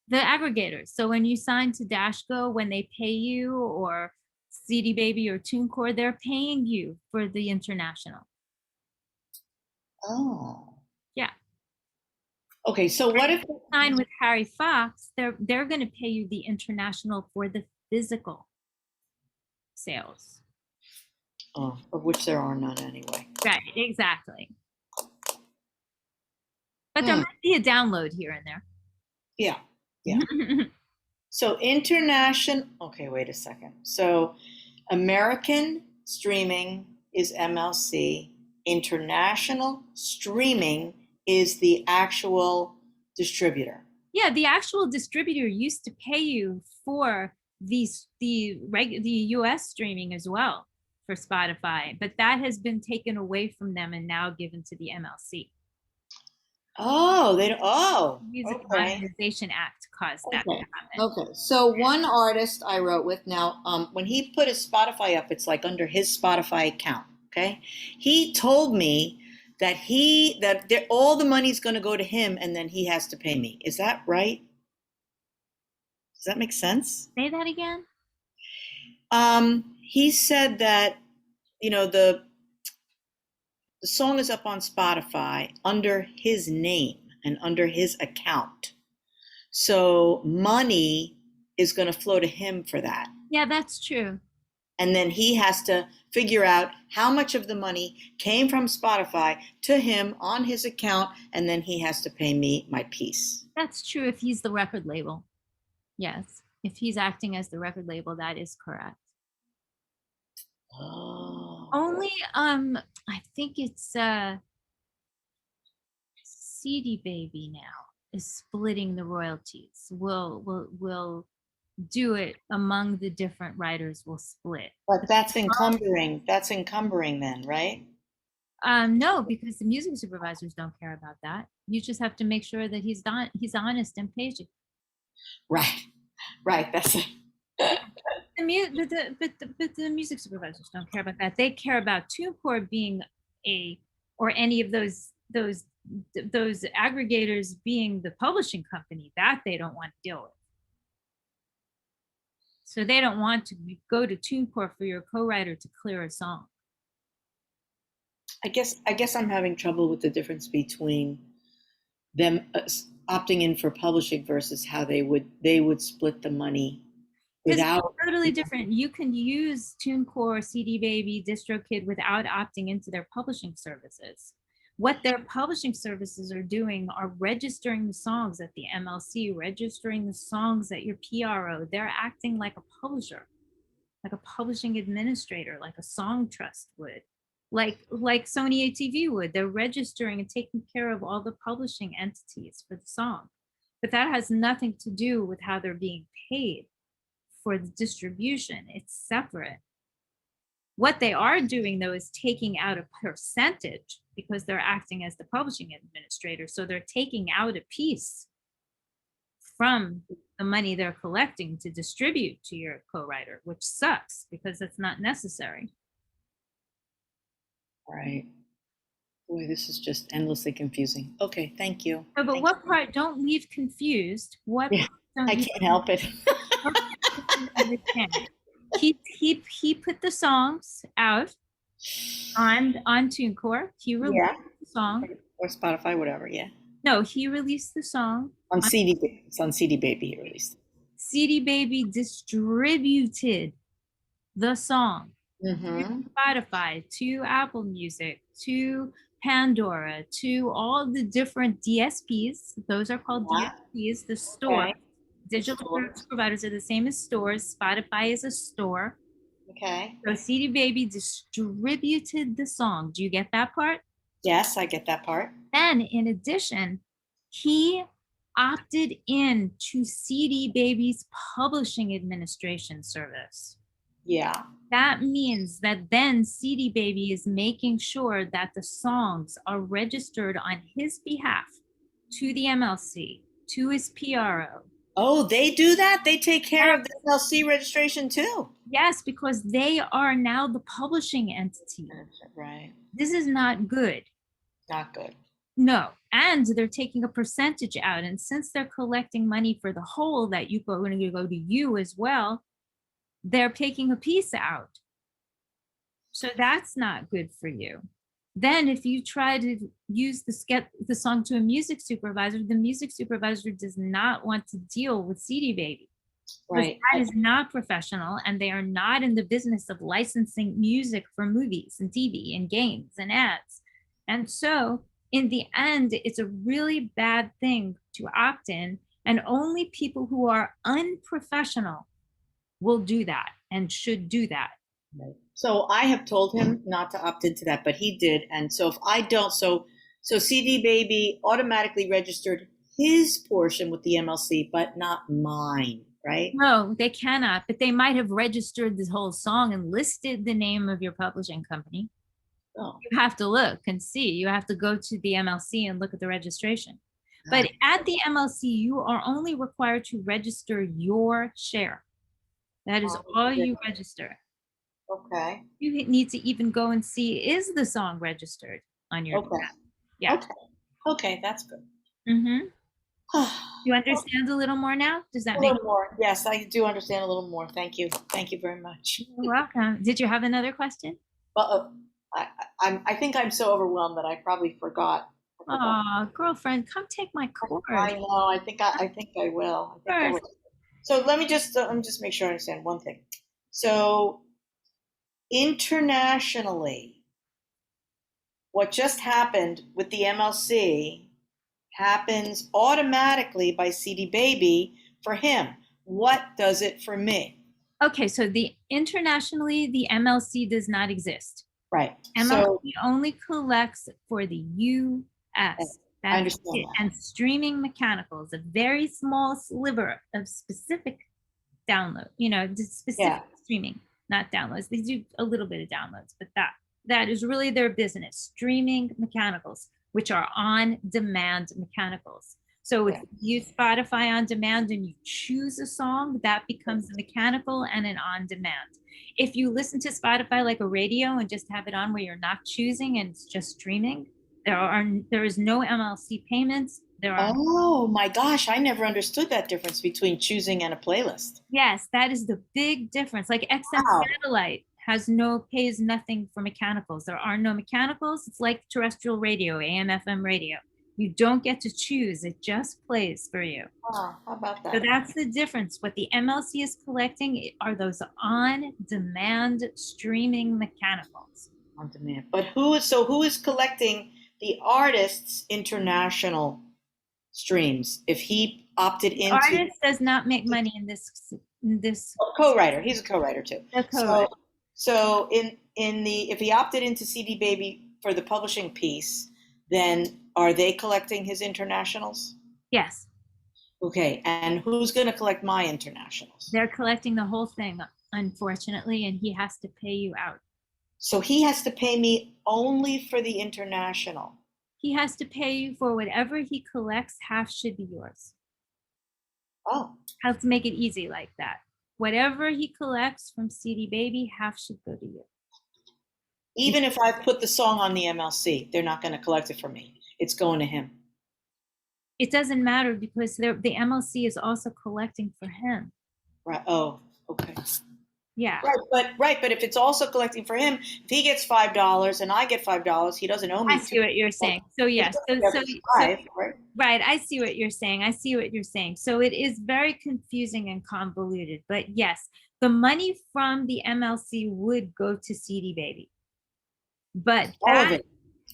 The aggregators. So when you sign to Dashco, when they pay you, or CD Baby or TuneCore, they're paying you for the international. Oh. Yeah. Okay, so what if you sign with Harry Fox, they're going to pay you the international for the physical sales. Oh, of which there are none anyway. Right, exactly. But there might be a download here and there. Yeah, yeah. So international, okay, wait a second. So American streaming is MLC. International streaming is the actual distributor. Yeah, the actual distributor used to pay you for the US streaming as well for Spotify, but that has been taken away from them and now given to the MLC. Oh, Music Monetization Act caused that to happen. Okay, so one artist I wrote with now, when he put his Spotify up, it's like under his Spotify account. Okay, he told me that all the money's going to go to him, and then he has to pay me. Is that right? Does that make sense? Say that again. He said that the song is up on Spotify under his name and under his account. So money is going to flow to him for that. Yeah, that's true. And then he has to figure out how much of the money came from Spotify to him on his account, and then he has to pay me my piece. That's true if he's the record label. Yes. If he's acting as the record label, that is correct. Oh. Only I think it's CD Baby now is splitting the royalties. We'll do it among the different writers. We'll split. But that's encumbering. That's encumbering then, right? No, because the music supervisors don't care about that. You just have to make sure that he's honest and pays you. Right. That's it. But the music supervisors don't care about that. They care about TuneCore being or any of those aggregators being the publishing company. That they don't want to deal with. So they don't want to go to TuneCore for your co-writer to clear a song. I guess I'm having trouble with the difference between them opting in for publishing versus how they would split the money without. It's totally different. You can use TuneCore, CD Baby, DistroKid without opting into their publishing services. What their publishing services are doing are registering the songs at the MLC, registering the songs at your PRO. They're acting like a publisher, like a publishing administrator, like a song trust would, like Sony ATV would. They're registering and taking care of all the publishing entities for the song. But that has nothing to do with how they're being paid for the distribution. It's separate. What they are doing, though, is taking out a percentage because they're acting as the publishing administrator. So they're taking out a piece from the money they're collecting to distribute to your co-writer, which sucks because it's not necessary. Right. Boy, this is just endlessly confusing. Okay, thank you. No, but what part, don't leave confused. What? Yeah, I can't help it. He put the songs out on TuneCore. He released the song. Or Spotify, whatever. Yeah. No, he released the song On CD. It's on CD Baby. He released. CD Baby distributed the song to Spotify, to Apple Music, to Pandora, to all the different DSPs. Those are called DSPs, the store. Digital service providers are the same as stores. Spotify is a store. Okay. So CD Baby distributed the song. Do you get that part? Yes, I get that part. Then, in addition, he opted in to CD Baby's publishing administration service. Yeah. That means that then CD Baby is making sure that the songs are registered on his behalf to the MLC, to his PRO. Oh, they do that? They take care of the MLC registration too? Yes, because they are now the publishing entity. Right. This is not good. Not good. No, and they're taking a percentage out. And since they're collecting money for the whole that you go to go to you as well, they're taking a piece out. So that's not good for you. Then if you try to use the song to a music supervisor, the music supervisor does not want to deal with CD Baby. Right. That is not professional, and they are not in the business of licensing music for movies and TV and games and ads. And so in the end, it's a really bad thing to opt in, and only people who are unprofessional will do that and should do that. Right. So I have told him not to opt into that, but he did. And so if I don't, so CD Baby automatically registered his portion with the MLC, but not mine, right? No, they cannot, but they might have registered this whole song and listed the name of your publishing company. Oh. You have to look and see. You have to go to the MLC and look at the registration. But at the MLC, you are only required to register your share. That is all you register. Okay. You need to even go and see, is the song registered on your behalf? Yeah. Okay, that's good. Mm-hmm. You understand a little more now? Does that A make little more. Yes, I do understand a little more. Thank you. Thank you very much. You're welcome. Did you have another question? Well, I think I'm so overwhelmed that I probably forgot. Oh, girlfriend, come take my course. I know. I think I will. So let me just make sure I understand one thing. So internationally, what just happened with the MLC happens automatically by CD Baby for him. What does it for me? Okay, so internationally, the MLC does not exist. Right. MLC only collects for the US. I understand it. And streaming mechanicals, a very small sliver of specific download, just specific streaming, not downloads. They do a little bit of downloads, but that is really their business, streaming mechanicals, which are on-demand mechanicals. So if you use Spotify on demand and you choose a song, that becomes a mechanical and an on-demand. If you listen to Spotify like a radio and just have it on where you're not choosing and it's just streaming, there is no MLC payments. Oh my gosh, I never understood that difference between choosing and a playlist. Yes, that is the big difference. Like XM Satellite pays nothing for mechanicals. There are no mechanicals. It's like terrestrial radio, AM, FM radio. You don't get to choose. It just plays for you. Oh, how about that? So that's the difference. What the MLC is collecting are those on-demand streaming mechanicals. On demand. But who is collecting the artist's international streams if he opted into? The artist does not make money in this. Co-writer. He's a co-writer too. A co-writer. So if he opted into CD Baby for the publishing piece, then are they collecting his internationals? Yes. Okay, and who's going to collect my internationals? They're collecting the whole thing, unfortunately, and he has to pay you out. So he has to pay me only for the international. He has to pay you for whatever he collects. Half should be yours. Oh. How to make it easy like that. Whatever he collects from CD Baby, half should go to you. Even if I put the song on the MLC, they're not going to collect it from me. It's going to him. It doesn't matter because the MLC is also collecting for him. Right. Oh, okay. Yeah. Right, but if it's also collecting for him, if he gets $5 and I get $5, he doesn't owe me. I see what you're saying. So yes, right. I see what you're saying. So it is very confusing and convoluted, but yes, the money from the MLC would go to CD Baby. But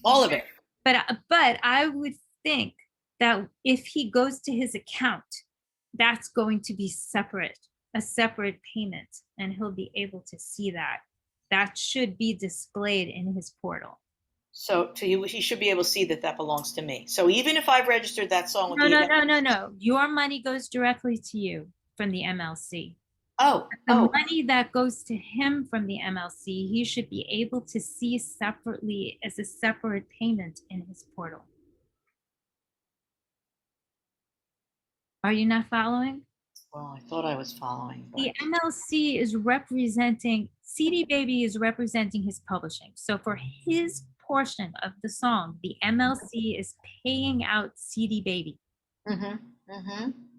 all of it. But I would think that if he goes to his account, that's going to be a separate payment, and he'll be able to see that. That should be displayed in his portal. So he should be able to see that that belongs to me. So even if I've registered that song with No. Your money goes directly to you from the MLC. The money that goes to him from the MLC, he should be able to see separately as a separate payment in his portal. Are you not following? Well, I thought I was following. The MLC is representing, CD Baby is representing his publishing. So for his portion of the song, the MLC is paying out CD Baby.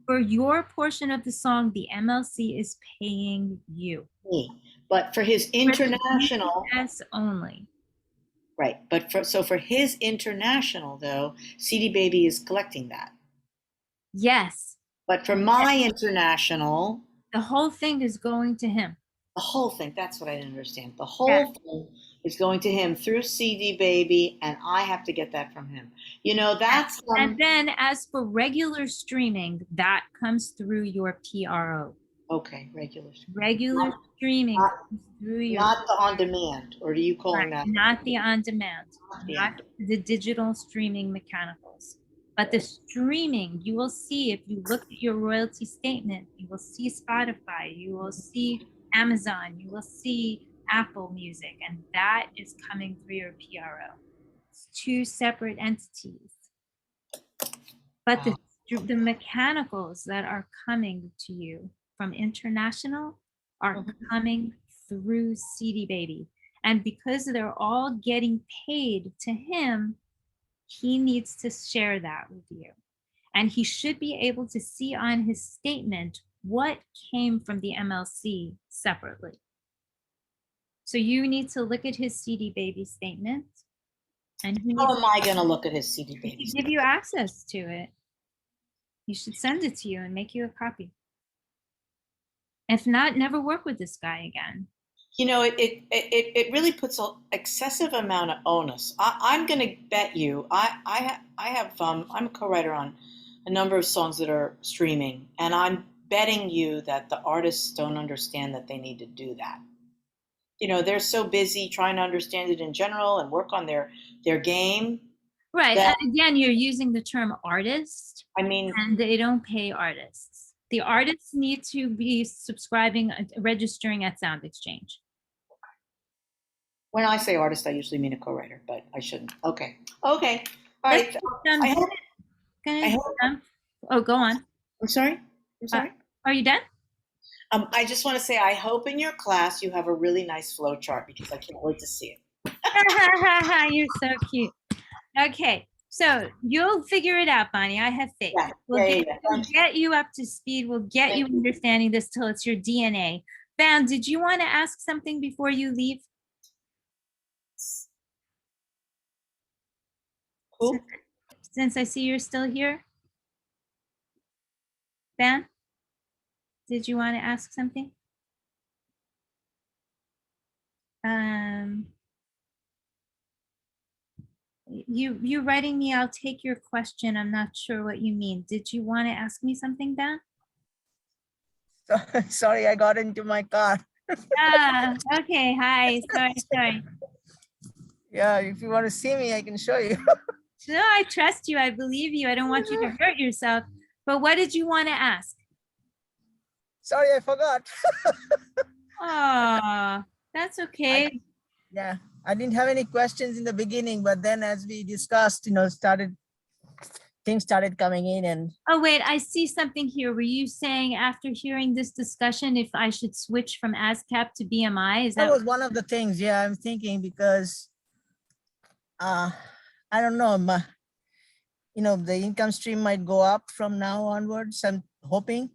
For your portion of the song, the MLC is paying you. Me. But for his international. Yes, only. Right. But for his international, though, CD Baby is collecting that. Yes. But for my international. The whole thing is going to him. The whole thing. That's what I didn't understand. The whole thing is going to him through CD Baby, and I have to get that from him. You know, that's. And then as for regular streaming, that comes through your PRO. Okay, regular streaming comes through your. Not the on demand, or do you call that? Not the on demand, not the digital streaming mechanicals. But the streaming, you will see, if you look at your royalty statement, you will see Spotify, you will see Amazon, you will see Apple Music, and that is coming through your PRO. It's two separate entities. But the mechanicals that are coming to you from international are coming through CD Baby. And because they're all getting paid to him, he needs to share that with you. And he should be able to see on his statement what came from the MLC separately. So you need to look at his CD Baby statement. And how am I going to look at his CD Baby statement? Give you access to it. He should send it to you and make you a copy. If not, never work with this guy again. You know, it really puts an excessive amount of onus. I'm going to bet you, I'm a co-writer on a number of songs that are streaming, and I'm betting you that the artists don't understand that they need to do that. You know, they're so busy trying to understand it in general and work on their game. Right. And again, you're using the term artist. I mean, and they don't pay artists. The artists need to be subscribing, registering at Sound Exchange. When I say artist, I usually mean a co-writer, but I shouldn't. Okay. All right. Oh, go on. I'm sorry. Are you done? I just want to say, I hope in your class you have a really nice flow chart, because I can't wait to see it. You're so cute. Okay. So you'll figure it out, Bonnie. I have faith. We'll get you up to speed. We'll get you understanding this till it's your DNA. Van, did you want to ask something before you leave? Cool. Since I see you're still here. Van, did you want to ask something? You writing me, I'll take your question. I'm not sure what you mean. Did you want to ask me something, Ben? Sorry, I got into my car. Okay. Hi. Sorry. Yeah, if you want to see me, I can show you. No, I trust you. I believe you. I don't want you to hurt yourself. But what did you want to ask? Sorry, I forgot. Oh, that's okay. I didn't have any questions in the beginning, but then as we discussed, things started coming in and. Oh, wait, I see something here. Were you saying after hearing this discussion, if I should switch from ASCAP to BMI? Is that was one of the things, yeah, I'm thinking, because I don't know, the income stream might go up from now onwards, I'm hoping.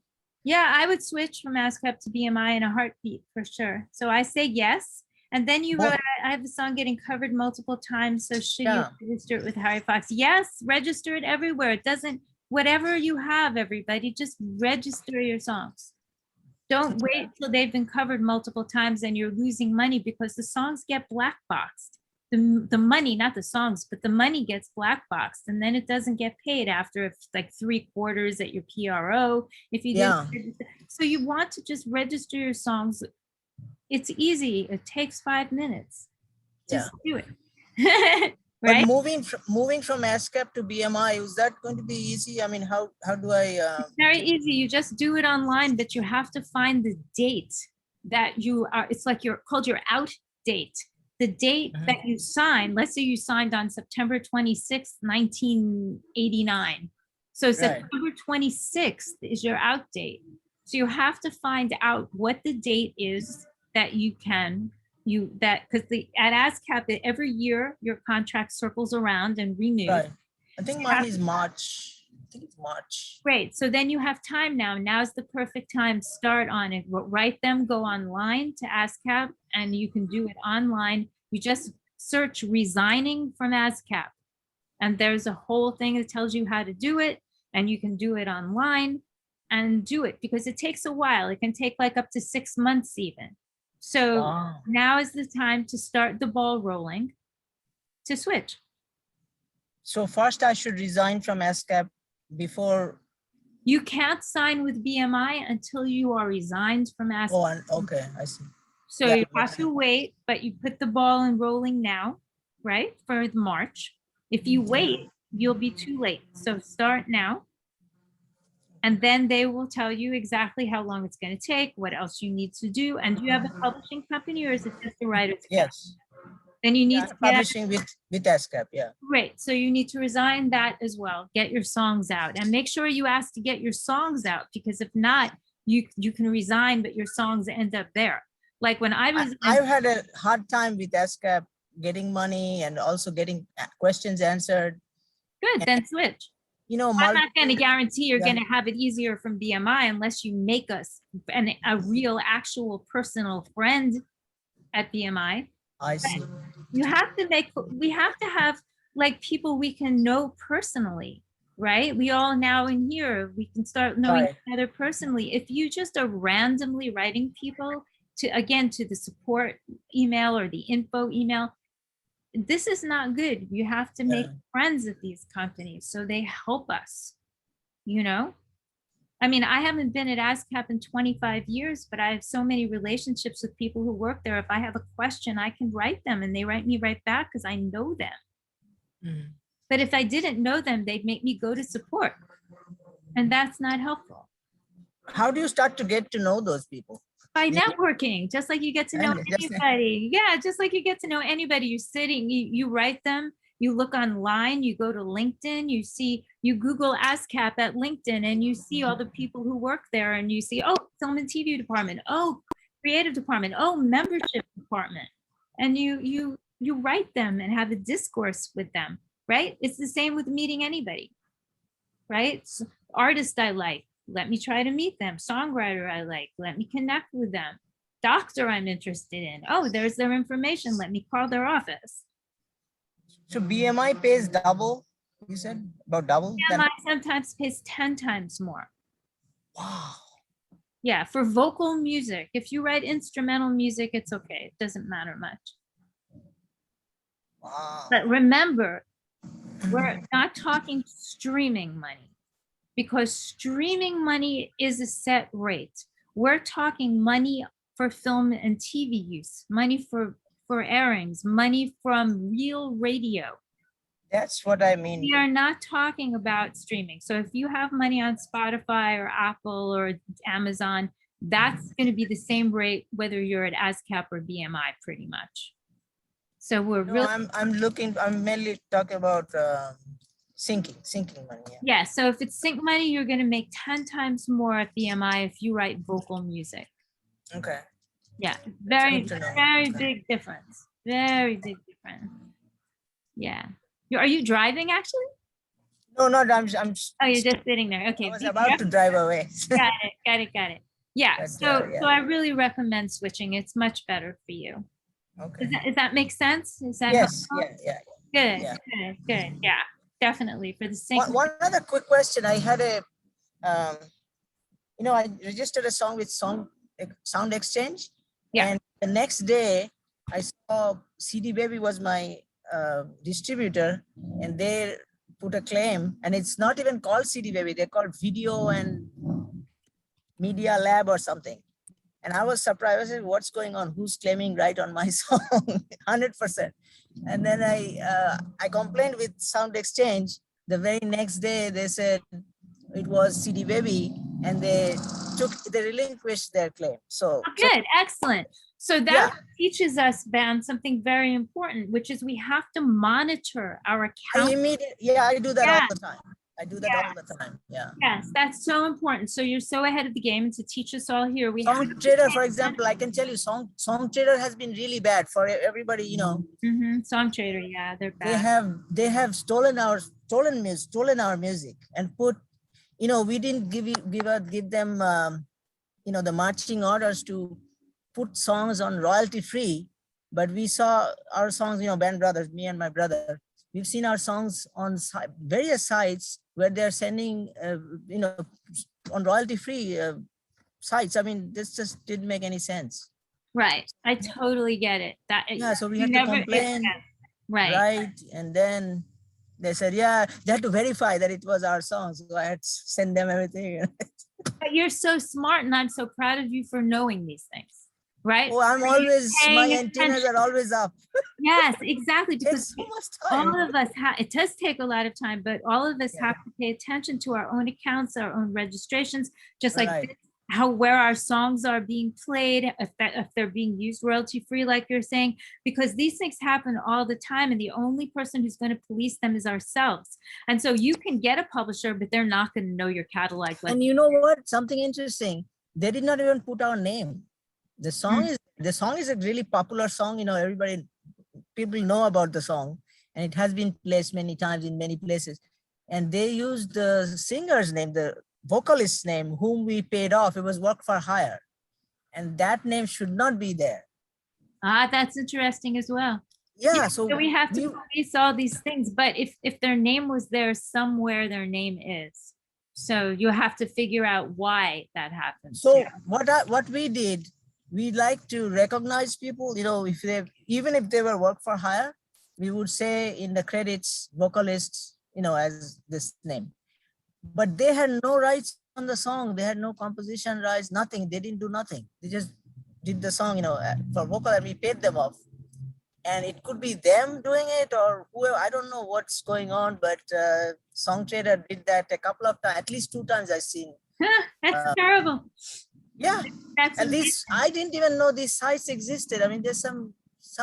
Yeah, I would switch from ASCAP to BMI in a heartbeat for sure. So I say yes. And then you wrote, I have the song getting covered multiple times. So should you register it with Harry Fox? Yes, register it everywhere. It doesn't, whatever you have, everybody, just register your songs. Don't wait till they've been covered multiple times and you're losing money because the songs get black boxed. The money, not the songs, but the money gets black boxed and then it doesn't get paid after like 3/4 at your PRO. If you didn't, so you want to just register your songs. It's easy. It takes 5 minutes. Just do it. Right? But moving from ASCAP to BMI, is that going to be easy? I mean, how do I? It's very easy. You just do it online, but you have to find the date that you are. It's like called your out date. The date that you signed. Let's say you signed on September 26th, 1989. So September 26th is your out date. So you have to find out what the date is that you can. Because at ASCAP every year your contract circles around and renews. Right. I think mine is March. I think it's March. Great. So then you have time now. Now's the perfect time. Start on it. Write them. Go online to ASCAP, and you can do it online. You just search "resigning from ASCAP," and there's a whole thing that tells you how to do it, and you can do it online and do it because it takes a while. It can take like up to 6 months even. So now is the time to start the ball rolling to switch. So first I should resign from ASCAP before. You can't sign with BMI until you are resigned from ASCAP. Oh, okay, I see. So you have to wait, but you put the ball in rolling now, right, for March. If you wait, you'll be too late. So start now. And then they will tell you exactly how long it's going to take, what else you need to do. And do you have a publishing company or is it just a writer's account? Yes. Then you need to publishing with ASCAP, Great. So you need to resign that as well. Get your songs out and make sure you ask to get your songs out, because if not, you can resign, but your songs end up there. Like when I've had a hard time with ASCAP getting money and also getting questions answered. Good, then switch. You know, I'm not going to guarantee you're going to have it easier from BMI unless you make us a real, actual, personal friend at BMI. I see. We have to have like people we can know personally, right? We all now in here, we can start knowing each other personally. If you just are randomly writing people to the support email or the info email, this is not good. You have to make friends at these companies so they help us, you know? I mean, I haven't been at ASCAP in 25 years, but I have so many relationships with people who work there. If I have a question, I can write them and they write me right back because I know them. But if I didn't know them, they'd make me go to support. And that's not helpful. How do you start to get to know those people? By networking, just like you get to know anybody. Yeah, just like you get to know anybody. You're sitting, you write them, you look online, you go to LinkedIn, you Google ASCAP at LinkedIn and you see all the people who work there and you see, oh, film and TV department, oh, creative department, oh, membership department. And you write them and have a discourse with them, right? It's the same with meeting anybody, right? Artist I like. Let me try to meet them. Songwriter I like. Let me connect with them. Doctor I'm interested in. Oh, there's their information. Let me call their office. So BMI pays double, you said? About double? BMI sometimes pays 10 times more. Wow. Yeah, for vocal music. If you write instrumental music, it's okay. It doesn't matter much. Wow. But remember, we're not talking streaming money. Because streaming money is a set rate. We're talking money for film and TV use, money for airings, money from real radio. That's what I mean. We are not talking about streaming. So if you have money on Spotify or Apple or Amazon, that's going to be the same rate whether you're at ASCAP or BMI pretty much. So we're really. I'm mainly talking about sinking money. Yeah, so if it's sync money, you're going to make 10 times more at BMI if you write vocal music. Okay. Yeah, very big difference. Very big difference. Yeah. Are you driving actually? No, not I'm oh, you're just sitting there. Okay. I was about to drive away. Got it. Yeah, But, so yeah. so I really recommend switching. It's much better for you. Okay. Does that make sense? Is that Yes, helpful? yeah. Good, good. Yeah, definitely for the sake of One other quick question. I had I registered a song with Sound Exchange. Yeah. And the next day I saw CD Baby was my distributor, and they put a claim, and it's not even called CD Baby. They're called Video and Media Lab or something. And I was surprised. I said, what's going on? Who's claiming right on my song? 100%. And then I complained with Sound Exchange. The very next day, they said it was CD Baby, and they relinquished their claim. So good, excellent. So that teaches us, Van, something very important, which is we have to monitor our account. I do that all the time. I do that all the time. Yeah. Yes, that's so important. So you're so ahead of the game, and to teach us all here, we have Song Trader, for example, I can tell you, Song Trader has been really bad for everybody. Song Trader, yeah, they're bad. They have stolen our music and put. We didn't give them the marching orders to put songs on royalty free, but we saw our songs. Band Brothers, me and my brother. We've seen our songs on various sites where they're sending, on royalty-free sites. I mean, this just didn't make any sense. Right. I totally get it. So we had to complain. Right. And then they said, they had to verify that it was our song. So I had to send them everything. But you're so smart, and I'm so proud of you for knowing these things. Right? Oh, my antennas are always up. Yes, exactly. Because so much time. all of us it does take a lot of time, but all of us have to pay attention to our own accounts, our own registrations, just like this, where our songs are being played, if they're being used royalty free, like you're saying, because these things happen all the time, and the only person who's going to police them is ourselves. And so you can get a publisher, but they're not going to know your catalog. And you know what? Something interesting. They did not even put our name. The song is a really popular song. People know about the song, and it has been placed many times in many places. And they used the singer's name, the vocalist's name, whom we paid off. It was work for hire, and that name should not be there. That's interesting as well. Yeah, so we have to police all these things. But if their name was there somewhere, their name is. So you have to figure out why that happens. So what we did. We like to recognize people, even if they were work for hire, we would say in the credits, vocalists, as this name. But they had no rights on the song. They had no composition rights, nothing. They didn't do nothing. They just did the song, for vocal, and we paid them off. And it could be them doing it or whoever. I don't know what's going on, but Song Trader did that a couple of times, at least 2 times I've seen. That's terrible. Yeah, and I didn't even know these sites existed. I mean, there's some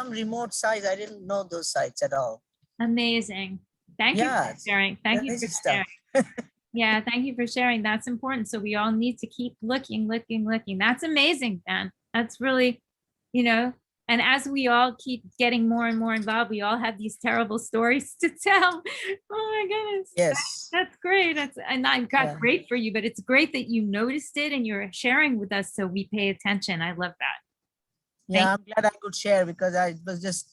remote sites. I didn't know those sites at all. Amazing. Thank you for sharing. Thank you for sharing. Yeah, thank you for sharing. That's important. So we all need to keep looking. That's amazing, Dan. That's really, and as we all keep getting more and more involved, we all have these terrible stories to tell. Oh my goodness. Yes. That's great. Great for you, but it's great that you noticed it and you're sharing with us so we pay attention. I love that. Yeah, I'm glad I could share because it was just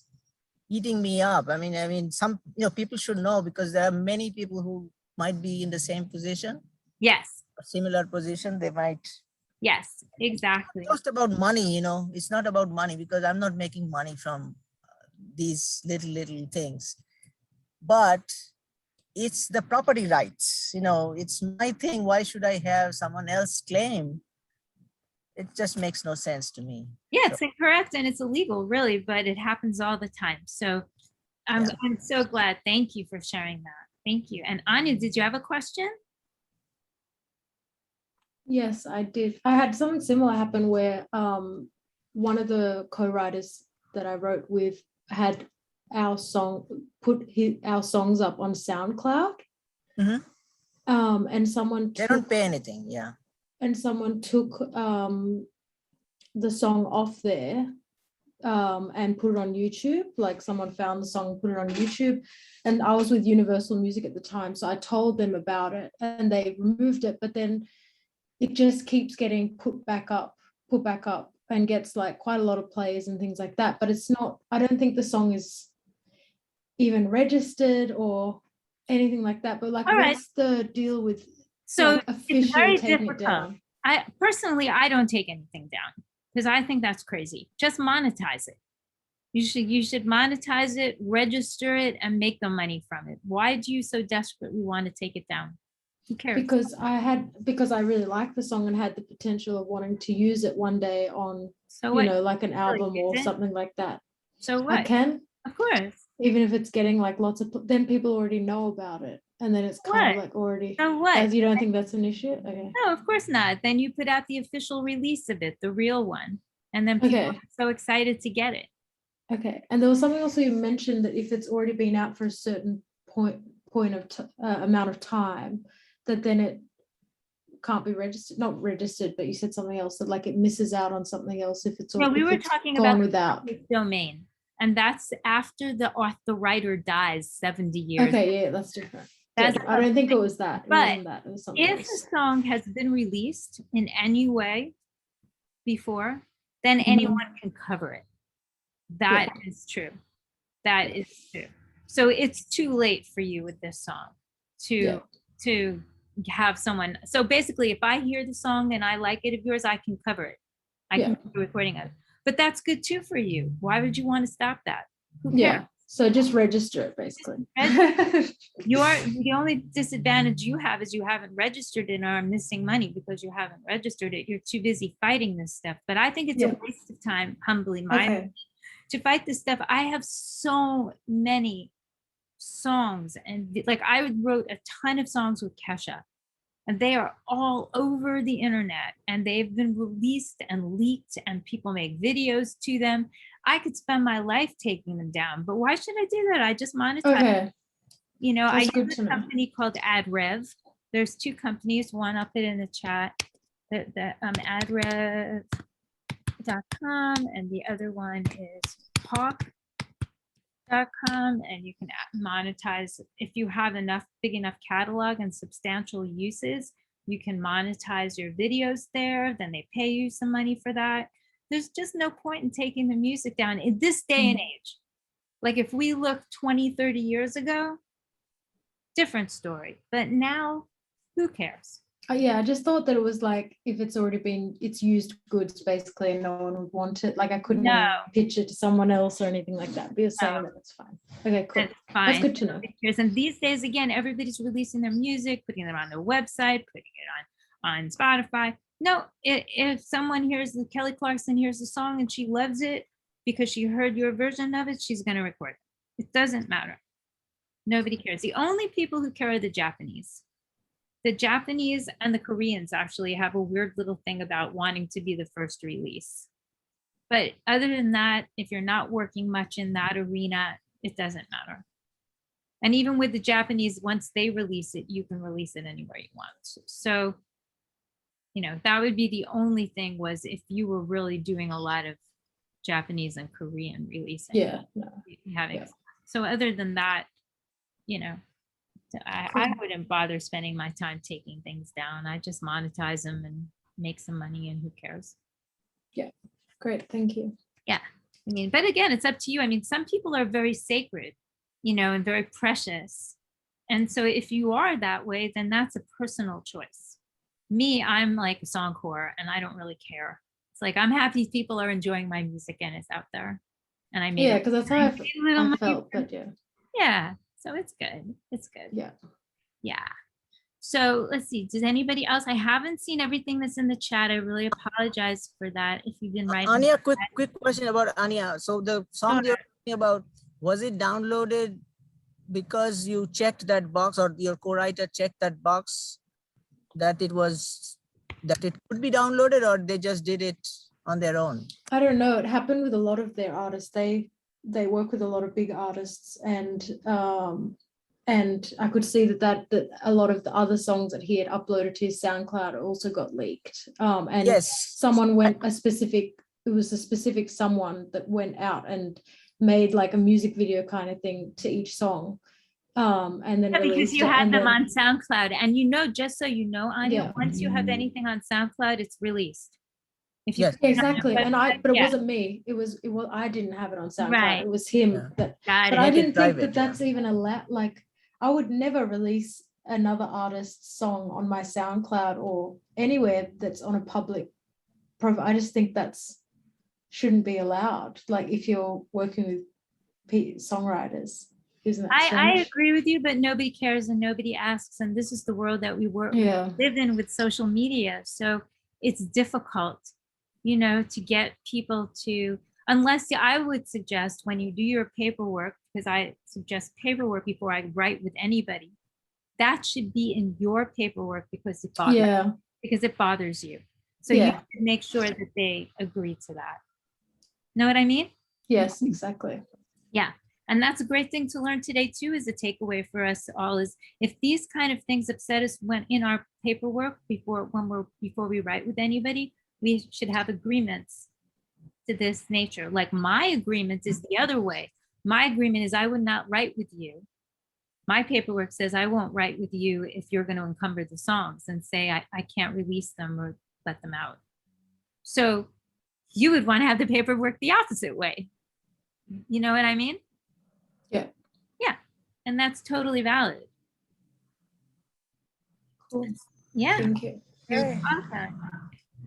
eating me up. I mean, some people should know because there are many people who might be in the same position. Yes. A similar position, they might. Yes, exactly. It's just about money, it's not about money because I'm not making money from these little things, but it's the property rights, it's my thing. Why should I have someone else claim? It just makes no sense to me. Yeah, it's incorrect and it's illegal, really, but it happens all the time. So I'm so glad. Thank you for sharing that. Thank you. And Anya, did you have a question? Yes, I did. I had something similar happen where one of the co-writers that I wrote with had our songs up on SoundCloud. Mm-hmm. And someone they don't pay anything, yeah. And someone took the song off there and put it on YouTube. Like someone found the song, put it on YouTube. And I was with Universal Music at the time, so I told them about it and they removed it. But then it just keeps getting put back up and gets like quite a lot of plays and things like that. But it's not, I don't think the song is even registered or anything like that. But like, All right. what's the deal with So like, it's officially very taking it difficult. down? I personally, I don't take anything down because I think that's crazy. Just monetize it. You should monetize it, register it, and make the money from it. Why do you so desperately want to take it down? Who cares? Because I really like the song and had the potential of wanting to use it one day on, So you what? know, like an album or use it? something like that. So I what? can, Of course. even if it's getting like lots of, then people already know about it, and then it's kind of What? like already. So what? As you don't think that's an issue? Okay. No, of course not. Then you put out the official release of it, the real one, and then people Okay. are so excited to get it. Okay. And there was something also you mentioned that if it's already been out for a certain point of amount of time, that then it can't be registered, not registered, but you said something else that like it misses out on something else if it's No, we if were it's talking gone about the without. public domain, and that's after the writer dies 70 years. Okay, yeah, that's different. That's Good. I don't think it was that. It But wasn't that. It was something if else. a song has been released in any way before, then Mhm. anyone can cover it. That is true. That is true. So it's too late for you with this song to have someone. So basically, if I hear the song and I like it of yours, I can cover it. I can do a recording of it. But that's good too for you. Why would you want to stop that? Who cares? Yeah. So just register it basically. The only disadvantage you have is you haven't registered it and are missing money because you haven't registered it. You're too busy fighting this stuff. But I think it's a waste of time, humbly, to fight this stuff. I have so many songs, and like I wrote a ton of songs with Kesha, and they are all over the internet, and they've been released and leaked, and people make videos to them. I could spend my life taking them down, but why should I do that? I just monetize. Okay. You know, That's I good use to a know. company called AdRev. There's two companies, one I'll put in the chat, AdRev.com, and the other one is Hawk.com, and you can monetize if you have big enough catalog and substantial uses. You can monetize your videos there, then they pay you some money for that. There's just no point in taking the music down in this day and age. Like if we look 20, 30 years ago, different story. But now, who cares? Yeah, I just thought that it was like if it's already been, it's used goods basically, and no one would want it. Like I couldn't pitch it to someone else or anything like that. But you're saying that it's fine. Okay, cool. That's fine. That's good to know. And these days, again, everybody's releasing their music, putting it on their website, putting it on Spotify. No, if someone hears Kelly Clarkson hears the song and she loves it because she heard your version of it, she's going to record it. It doesn't matter. Nobody cares. The only people who care are the Japanese. The Japanese and the Koreans actually have a weird little thing about wanting to be the first release. But other than that, if you're not working much in that arena, it doesn't matter. And even with the Japanese, once they release it, you can release it anywhere you want. So, you know, that would be the only thing was if you were really doing a lot of Japanese and Korean releasing. Yeah. So other than that, you know, I wouldn't bother spending my time taking things down. I just monetize them and make some money, and who cares? Yeah, great. Thank you. Yeah. I mean, but again, it's up to you. I mean, some people are very sacred, you know, and very precious. And so if you are that way, then that's a personal choice. Me, I'm like a song whore, and I don't really care. It's like, I'm happy people are enjoying my music and it's out there. And I made because that's how I felt, but yeah. Yeah. So it's good. It's good. Yeah. Yeah. So let's see. Does anybody else? I haven't seen everything that's in the chat. I really apologize for that. If you've been writing. Anya, quick question about Anya. So the song you're talking about, was it downloaded because you checked that box, or your co-writer checked that box that it could be downloaded, or they just did it on their own? I don't know. It happened with a lot of their artists. They work with a lot of big artists, and I could see that a lot of the other songs that he had uploaded to his SoundCloud also got leaked. And yes, someone it was a specific someone that went out and made like a music video kind of thing to each song. and then Yeah, because released you it, had and them then on SoundCloud, and you know, just so you know, Anya, Yeah. once you have anything on SoundCloud, it's released. If you Yes. put it on exactly. your And website, but it yeah. wasn't me. It was I didn't have it on SoundCloud. Right. It was him Yeah. that. Got But it. I Make it didn't think private, that that's even allowed. Like, I would never release another artist's song on my SoundCloud or anywhere that's on a public profile. I just think that's shouldn't be allowed. Like, if you're working with songwriters, isn't that I strange? agree with you, but nobody cares and nobody asks. And this is the world that we Yeah. live in with social media. So it's difficult, you know, to get people to, unless I would suggest when you do your paperwork, because I suggest paperwork before I write with anybody, that should be in your paperwork because it bothers you. So you Yeah. have to make sure that they agree to that. Know what I mean? Yes, exactly. Yeah. And that's a great thing to learn today too, is a takeaway for us all is if these kind of things upset us when in our paperwork before we write with anybody, we should have agreements to this nature. Like my agreement is the other way. My agreement is I would not write with you. My paperwork says I won't write with you if you're going to encumber the songs and say I can't release them or let them out. So you would want to have the paperwork the opposite way. You know what I mean? Yeah. Yeah. And that's totally valid. Cool. Yeah. Thank you. You're welcome.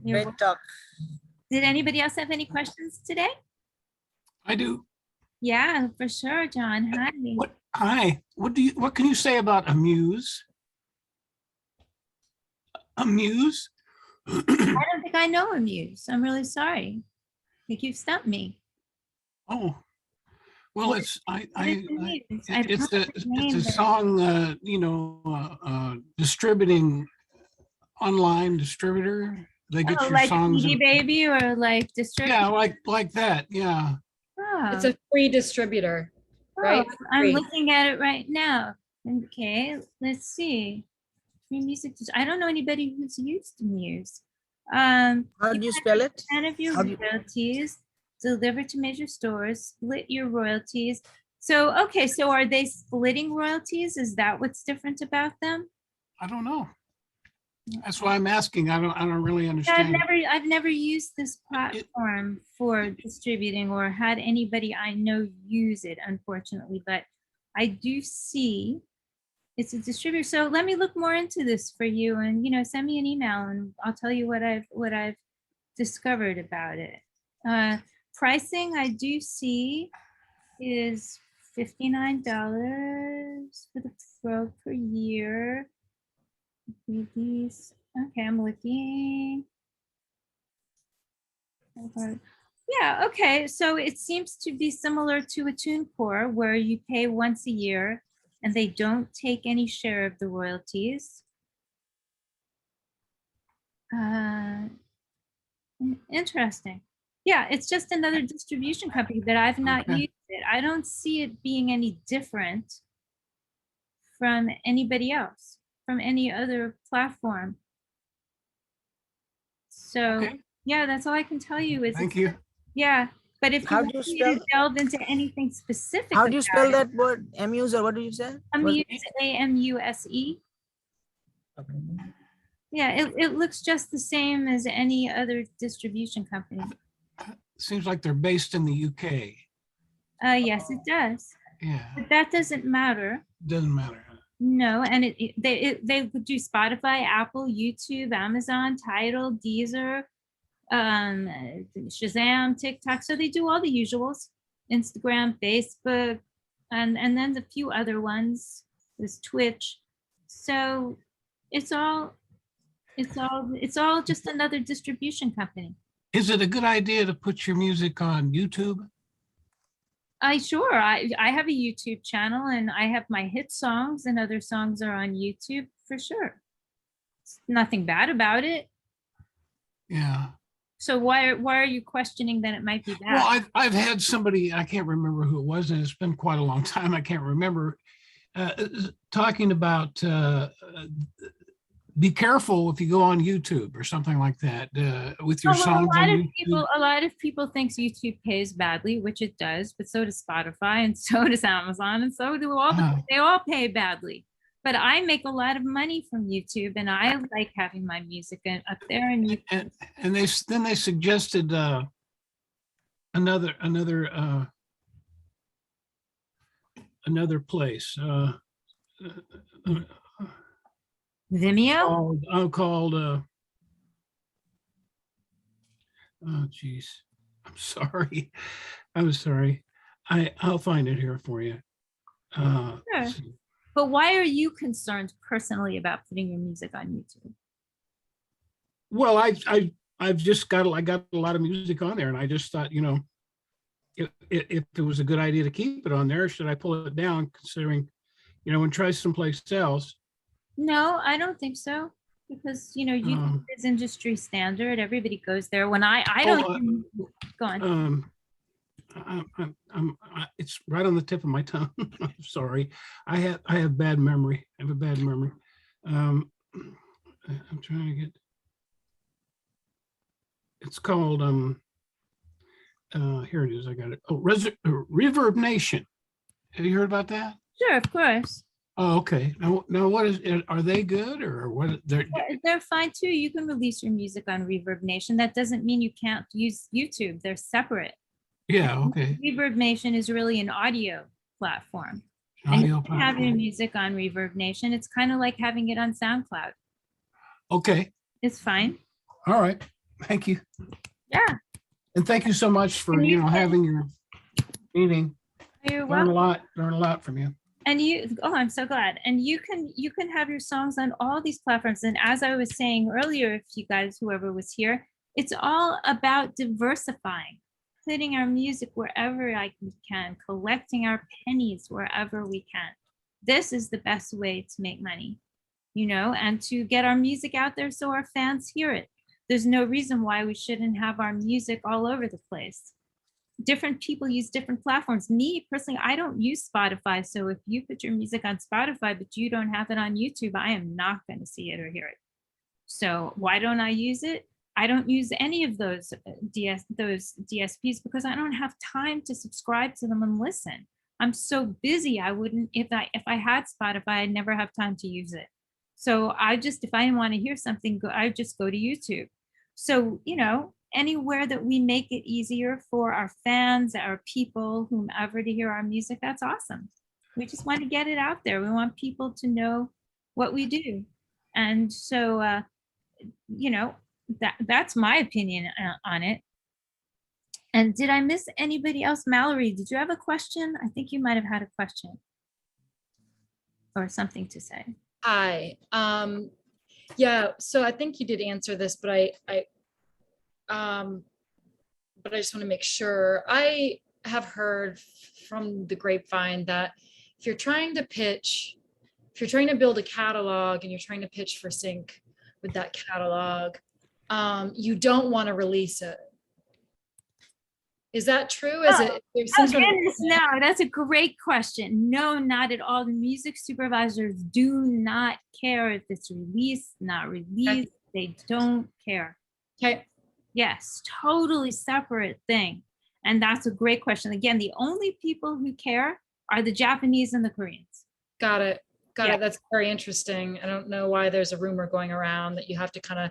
You're Great talk. Did anybody else have any questions today? I do. Yeah, for sure, John. Hi. Hi. What can you say about Amuse? Amuse? I don't think I know Amuse. I'm really sorry. I think you've stumped me. Oh, well, What- it's what is Amuse? I've it's heard the name, a but- song, distributing online distributor. They get Oh, your like songs. CD Baby or like distributor? Yeah, like that. Yeah. It's a free distributor, right? Oh, I'm Free. looking at it right now. Okay, let's see. Free music. I don't know anybody who's used Muse. How do you spell it? And of your How do you- royalties delivered to major stores, split your royalties. So, okay, so are they splitting royalties? Is that what's different about them? I don't know. That's why I'm asking. I don't really Yeah, understand. I've never used this platform for distributing or had anybody I know use it, unfortunately, but I do see it's a distributor. So let me look more into this for you and, you know, send me an email and I'll tell you what I've discovered about it. Pricing I do see is $59 for the pro per year. Release. Okay, I'm looking. Yeah, okay. So it seems to be similar to a TuneCore where you pay once a year and they don't take any share of the royalties. Interesting. Yeah, it's just another distribution company that I've not used it. I don't see it being any different from anybody else, from any other platform. So yeah, that's all I can tell you is Thank you. Yeah, but if you How do want you me to spell- delve into anything specific, How do you spell about it, that word? Amuse or what do you say? Amuse, AMUSE. Yeah, it looks just the same as any other distribution company. Seems like they're based in the UK. Yes, it does. Yeah, But that doesn't matter. doesn't matter. No, and they would do Spotify, Apple, YouTube, Amazon, Tidal, Deezer, Shazam, TikTok. So they do all the usuals: Instagram, Facebook, and then a few other ones. There's Twitch. So it's all just another distribution company. Is it a good idea to put your music on YouTube? Sure. I have a YouTube channel and I have my hit songs and other songs are on YouTube for sure. It's nothing bad about it. Yeah. So why are you questioning that it might be bad? Well, I've had somebody, I can't remember who it was, and it's been quite a long time, I can't remember, talking about be careful if you go on YouTube or something like that with your Oh, well, songs on YouTube. a lot of people thinks YouTube pays badly, which it does, but so does Spotify and so does Amazon and so do all they all pay badly. But I make a lot of money from YouTube, and I like having my music up there. And then they suggested another place. Vimeo? Called oh geez, I'm sorry. I'm sorry. I'll find it here for you. Sure. But why are you concerned personally about putting your music on YouTube? Well, I've just got I got a lot of music on there, and I just thought, if it was a good idea to keep it on there, should I pull it down, considering, and try someplace else? No, I don't think so, because YouTube is industry standard. Everybody goes there. When I don't go on. It's right on the tip of my tongue. I'm sorry. I have bad memory. I have a bad memory. I'm trying to get. It's called here it is. I got it. Oh, Reverb Nation. Have you heard about that? Sure, of course. Oh, okay. Now what is? Are they good or what? They're fine too. You can release your music on Reverb Nation. That doesn't mean you can't use YouTube. They're separate. Yeah, okay. Reverb Nation is really an audio platform. And you can have your music on Reverb Nation. It's kind of like having it on SoundCloud. Okay. It's fine. All right. Thank you. Yeah. And thank you so much for having your meeting. You're Learn welcome. a lot from you. And I'm so glad. And you can have your songs on all these platforms. And as I was saying earlier, if you guys, whoever was here, it's all about diversifying, putting our music wherever we can, collecting our pennies wherever we can. This is the best way to make money, and to get our music out there so our fans hear it. There's no reason why we shouldn't have our music all over the place. Different people use different platforms. Me personally, I don't use Spotify. So if you put your music on Spotify, but you don't have it on YouTube, I am not going to see it or hear it. So why don't I use it? I don't use any of those DSPs because I don't have time to subscribe to them and listen. I'm so busy. I wouldn't, if I had Spotify, I'd never have time to use it. So if I didn't want to hear something, I just go to YouTube. So, anywhere that we make it easier for our fans, our people, whomever to hear our music, that's awesome. We just want to get it out there. We want people to know what we do. And so, that's my opinion on it. And did I miss anybody else? Mallory, did you have a question? I think you might have had a question or something to say. Hi. Yeah, so I think you did answer this, but I just want to make sure. I have heard from the grapevine that if you're trying to build a catalog and you're trying to pitch for sync with that catalog, you don't want to release it. Is that true? Is it? No, that's a great question. No, not at all. The music supervisors do not care if it's released, not released. They don't care. Okay. Yes, totally separate thing. And that's a great question. Again, the only people who care are the Japanese and the Koreans. Got it. Got it. That's very interesting. I don't know why there's a rumor going around that you have to kind of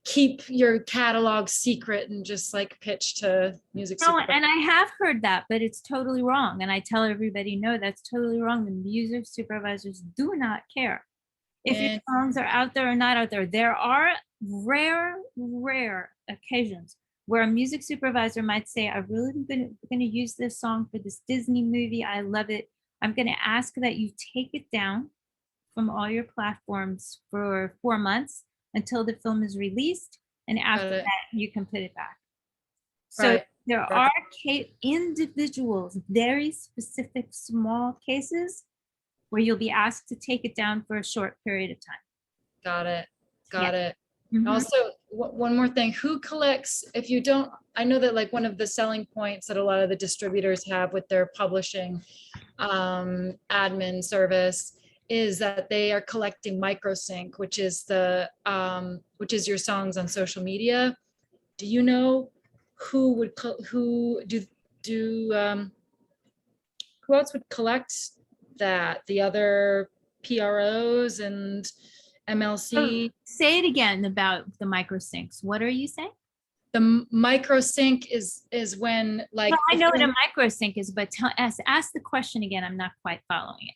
keep your catalog secret and just like pitch to music. No, and I have heard that, but it's totally wrong. And I tell everybody, no, that's totally wrong. The music supervisors do not care if your songs are out there or not out there. There are rare occasions where a music supervisor might say, I really am going to use this song for this Disney movie. I love it. I'm going to ask that you take it down from all your platforms for 4 months until the film is released. And after that, you can put it back. So there are individuals, very specific, small cases where you'll be asked to take it down for a short period of time. Got it. Got it. Mm-hmm. Also, one more thing, who collects, if you don't, I know that like one of the selling points that a lot of the distributors have with their publishing admin service is that they are collecting microsync, which is your songs on social media. Do you know who else would collect that? The other PROs and MLC? Say it again about the microsyncs. What are you saying? The microsync is when, like, well, I know what a microsync is, but ask the question again. I'm not quite following it.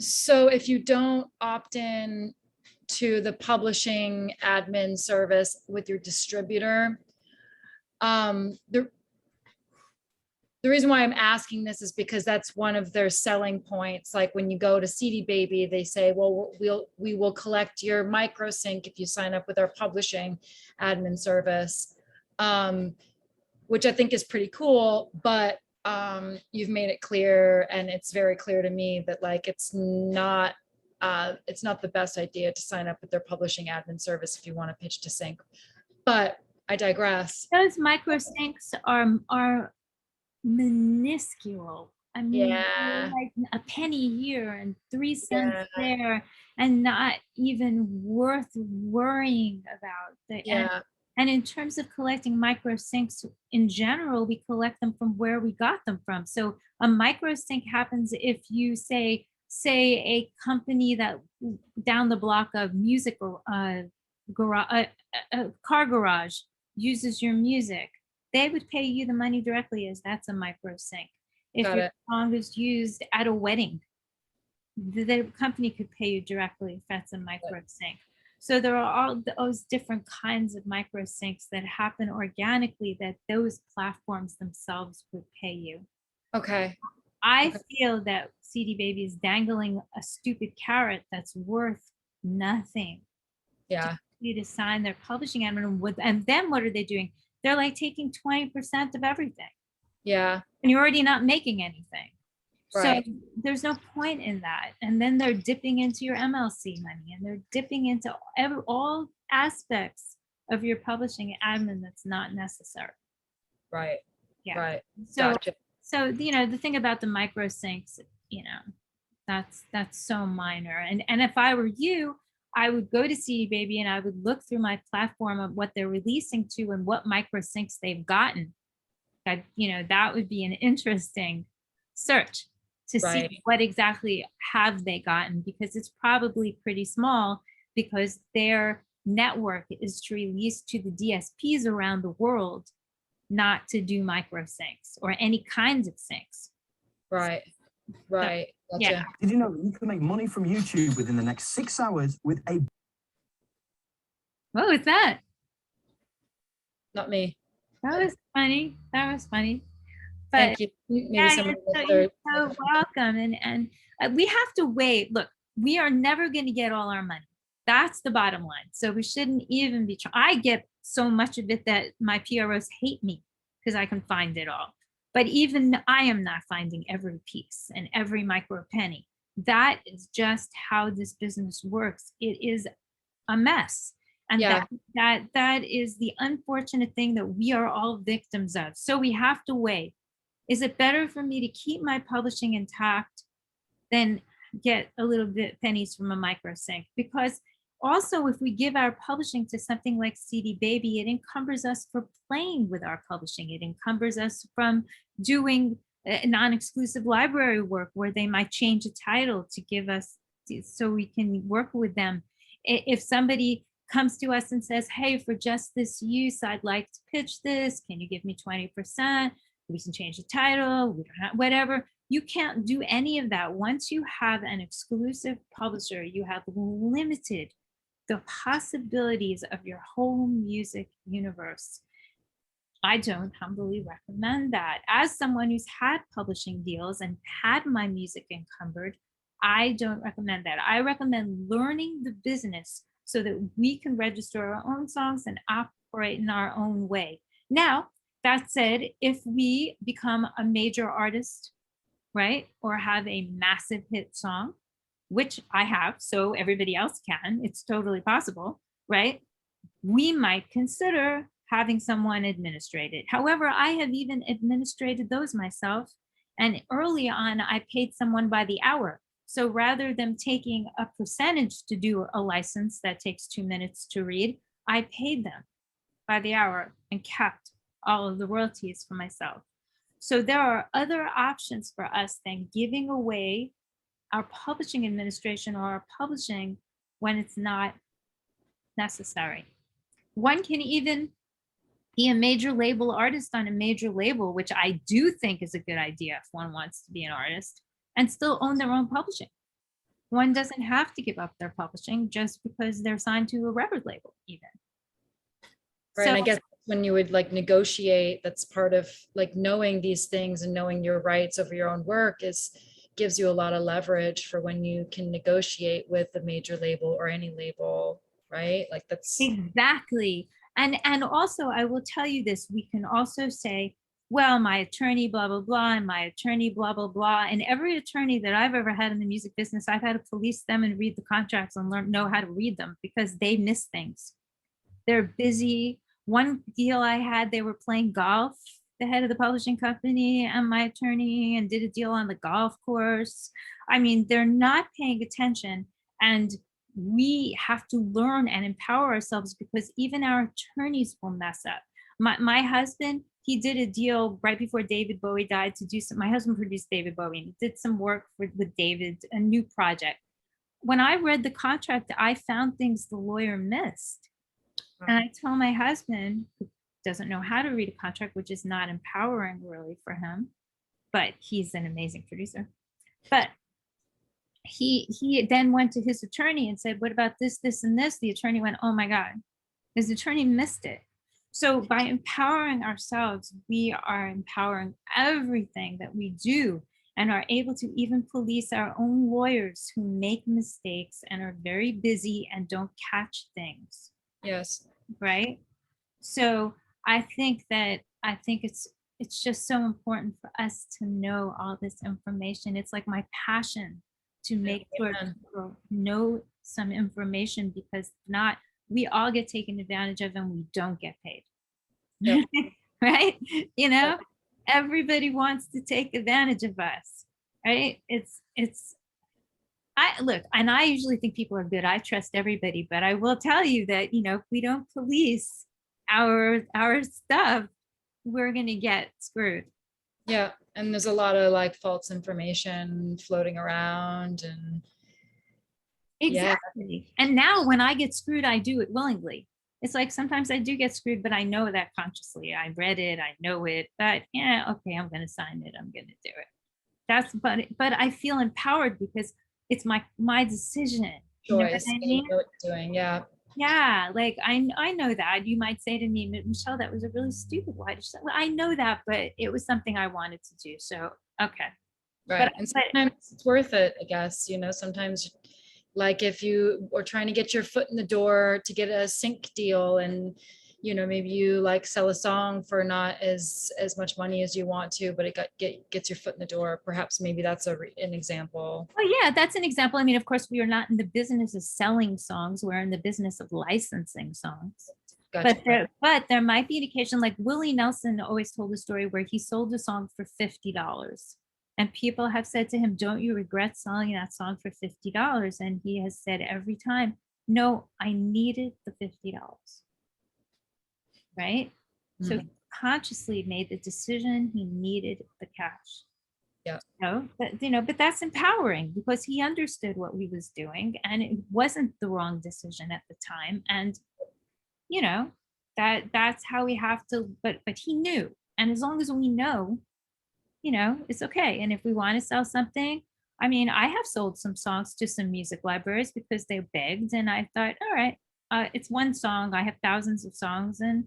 So if you don't opt in to the publishing admin service with your distributor, the reason why I'm asking this is because that's one of their selling points. Like when you go to CD Baby, they say, well, we will collect your microsync if you sign up with our publishing admin service, which I think is pretty cool. But you've made it clear, and it's very clear to me that like it's not the best idea to sign up with their publishing admin service if you want to pitch to sync. But I digress. Those microsyncs are minuscule. I mean, yeah, like a penny here and 3 cents there, and not even worth worrying about. And in terms of collecting microsyncs in general, we collect them from where we got them from. So a microsync happens if you say a company that down the block of music garage, a car garage uses your music, they would pay you the money directly, as that's a microsync. If your song is used at a wedding, the company could pay you directly if that's a microsync. So there are all those different kinds of microsyncs that happen organically that those platforms themselves would pay you. Okay. I feel that CD Baby is dangling a stupid carrot that's worth nothing. Yeah. To sign their publishing admin, and then what are they doing? They're like taking 20% of everything. Yeah. And you're already not making anything. Right. So there's no point in that. And then they're dipping into your MLC money, and they're dipping into all aspects of your publishing admin that's not necessary. Right. Yeah. Right. So, Gotcha. so the thing about the microsyncs, that's so minor. And if I were you, I would go to CD Baby and I would look through my platform of what they're releasing to and what microsyncs they've gotten. That would be an interesting search to see what exactly have they gotten, because it's probably pretty small, because their network is to release to the DSPs around the world, not to do microsyncs or any kinds of syncs. Right. Right. So, yeah. Did you know that you can make money from YouTube within the next 6 hours with a... What was that? Not me. That was funny. But thank you. Maybe you're so welcome. And we have to wait. Look, we are never going to get all our money. That's the bottom line. So we shouldn't even be trying. I get so much of it that my PROs hate me because I can find it all. But even I am not finding every piece and every micro penny. That is just how this business works. It is a mess. And that is the unfortunate thing that we are all victims of. So we have to weigh. Is it better for me to keep my publishing intact than get a little bit pennies from a microsync? Because also, if we give our publishing to something like CD Baby, it encumbers us for playing with our publishing. It encumbers us from doing non-exclusive library work where they might change a title to give us so we can work with them. If somebody comes to us and says, hey, for just this use, I'd like to pitch this. Can you give me 20%? We can change the title, we don't have, whatever. You can't do any of that. Once you have an exclusive publisher, you have limited the possibilities of your whole music universe. I don't humbly recommend that. As someone who's had publishing deals and had my music encumbered, I don't recommend that. I recommend learning the business so that we can register our own songs and operate in our own way. Now, that said, if we become a major artist, right, or have a massive hit song, which I have, so everybody else can, it's totally possible, right? We might consider having someone administrate it. However, I have even administrated those myself. And early on, I paid someone by the hour. So rather than taking a percentage to do a license that takes 2 minutes to read, I paid them by the hour and kept all of the royalties for myself. So there are other options for us than giving away our publishing administration or our publishing when it's not necessary. One can even be a major label artist on a major label, which I do think is a good idea if one wants to be an artist, and still own their own publishing. One doesn't have to give up their publishing just because they're signed to a record label even. Right, and I guess when you would like negotiate, that's part of like knowing these things and knowing your rights over your own work gives you a lot of leverage for when you can negotiate with a major label or any label, right? Like that's exactly. And also I will tell you this, we can also say, well, my attorney, blah, blah, blah, and my attorney, blah, blah, blah. And every attorney that I've ever had in the music business, I've had to police them and read the contracts and know how to read them because they miss things. They're busy. One deal I had, they were playing golf, the head of the publishing company and my attorney, and did a deal on the golf course. I mean, they're not paying attention, and we have to learn and empower ourselves because even our attorneys will mess up. My husband, he did a deal right before David Bowie died to do some, my husband produced David Bowie and did some work with David, a new project. When I read the contract, I found things the lawyer missed. And I tell my husband, who doesn't know how to read a contract, which is not empowering really for him, but he's an amazing producer. But he then went to his attorney and said, what about this, this, and this? The attorney went, oh my God, his attorney missed it. So by empowering ourselves, we are empowering everything that we do and are able to even police our own lawyers who make mistakes and are very busy and don't catch things. Yes. Right. So I think it's just so important for us to know all this information. It's like my passion to make sure people know some information, because not, we all get taken advantage of and we don't get paid. Yep. Right? You know, everybody wants to take advantage of us. Right? Look, and I usually think people are good. I trust everybody, but I will tell you that, you know, if we don't police our stuff, we're going to get screwed. Yeah. And there's a lot of like false information floating around and exactly. Yeah. And now when I get screwed, I do it willingly. It's like sometimes I do get screwed, but I know that consciously. I read it, I know it, but yeah, okay, I'm going to sign it. I'm going to do it. But I feel empowered because it's my decision. Choice. You know what you're doing. Yeah. Yeah. Like I know that. You might say to me, Michelle, that was a really stupid. Why did you say? Well, I know that, but it was something I wanted to do. So, okay. Right. And sometimes it's worth it, I guess, you know, sometimes like if you are trying to get your foot in the door to get a sync deal and, you know, maybe you like sell a song for not as much money as you want to, but it gets your foot in the door. Perhaps maybe that's an example. Oh yeah, that's an example. I mean, of course, we are not in the business of selling songs. We're in the business of licensing songs. Gotcha. But there might be an occasion, like Willie Nelson always told a story where he sold a song for $50. And people have said to him, don't you regret selling that song for $50? And he has said every time, no, I needed the $50. Right? Mm-hmm. So he consciously made the decision, he needed the cash. Yeah. But that's empowering because he understood what we was doing and it wasn't the wrong decision at the time. And you know, that's how we have to, but he knew. And as long as we know, you know, it's okay. And if we want to sell something, I mean, I have sold some songs to some music libraries because they begged, and I thought, all right, it's one song. I have thousands of songs, and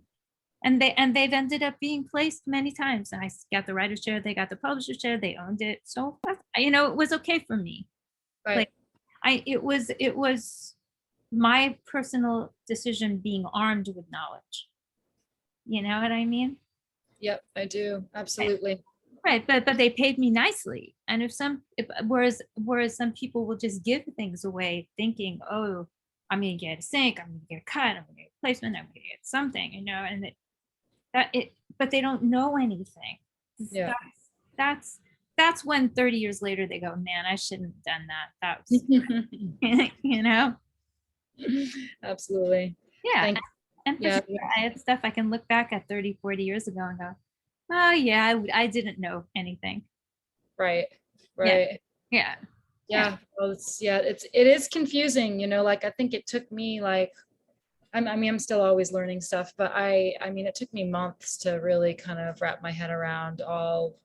they've ended up being placed many times. And I got the writer's share, they got the publisher's share, they owned it. So you know, it was okay for me. Right. Like it was my personal decision being armed with knowledge. You know what I mean? Yep, I do. Absolutely. Right, but they paid me nicely. And whereas some people will just give things away thinking, oh, I'm gonna get a sync, I'm gonna get a cut, I'm gonna get a placement, I'm gonna get something, you know, and but they don't know anything. Yeah. That's that's when 30 years later they go, man, I shouldn't have done that. That was, you know? Absolutely. Yeah. Thank And for yeah. sure, I have stuff I can look back at 30, 40 years ago and go, oh yeah, I didn't know anything. Right. Right. Yeah. Yeah. Well, it is confusing, you know, like I think it took me like, I mean, I'm still always learning stuff, but I mean, it took me months to really kind of wrap my head around all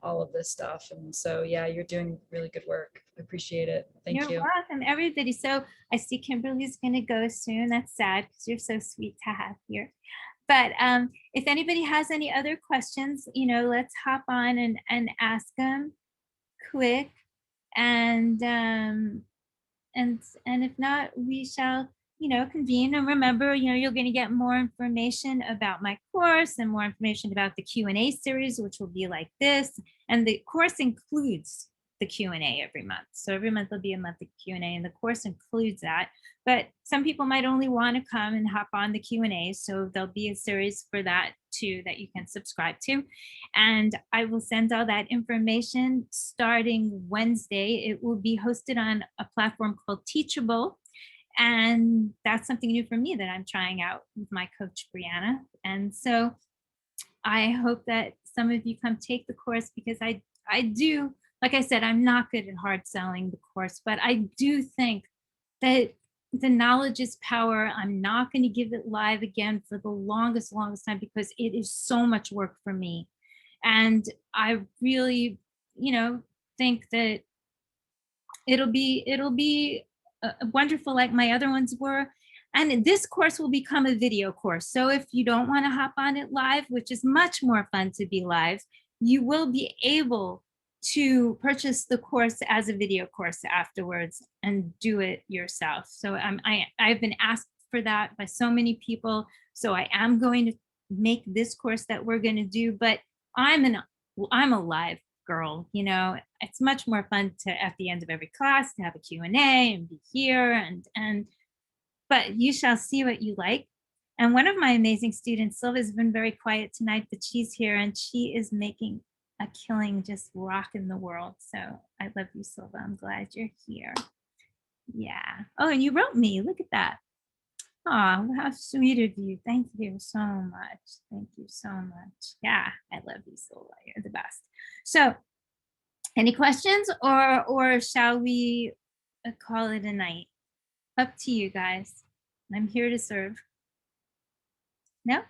of this stuff. And so, yeah, you're doing really good work. I appreciate it. Thank You're you. welcome, everybody. So I see Kimberly's going to go soon. That's sad because you're so sweet to have here. But if anybody has any other questions, you know, let's hop on and ask them quick. And if not, we shall, you know, convene. And remember, you know, you're going to get more information about my course and more information about the Q&A series, which will be like this. And the course includes the Q&A every month. So every month there'll be a monthly Q&A, and the course includes that. But some people might only want to come and hop on the Q&A. So there'll be a series for that too that you can subscribe to. And I will send all that information starting Wednesday. It will be hosted on a platform called Teachable. And that's something new for me that I'm trying out with my coach, Brianna. And so I hope that some of you come take the course, because I do, like I said, I'm not good at hard selling the course, but I do think that the knowledge is power. I'm not going to give it live again for the longest time, because it is so much work for me. And I really, you know, think that it'll be wonderful like my other ones were. And this course will become a video course. So if you don't want to hop on it live, which is much more fun to be live, you will be able to purchase the course as a video course afterwards and do it yourself. So I've been asked for that by so many people. So I am going to make this course that we're going to do, but I'm a live girl, you know. It's much more fun to, at the end of every class, to have a Q&A and be here but you shall see what you like. And one of my amazing students, Sylva's been very quiet tonight, but she's here and she is making a killing, just rocking the world. So I love you, Sylva. I'm glad you're here. Yeah. Oh, and you wrote me. Look at that. Oh, how sweet of you. Thank you so much. Thank you so much. Yeah, I love you, Sylva. You're the best. So any questions, or shall we call it a night? Up to you guys. I'm here to serve. No?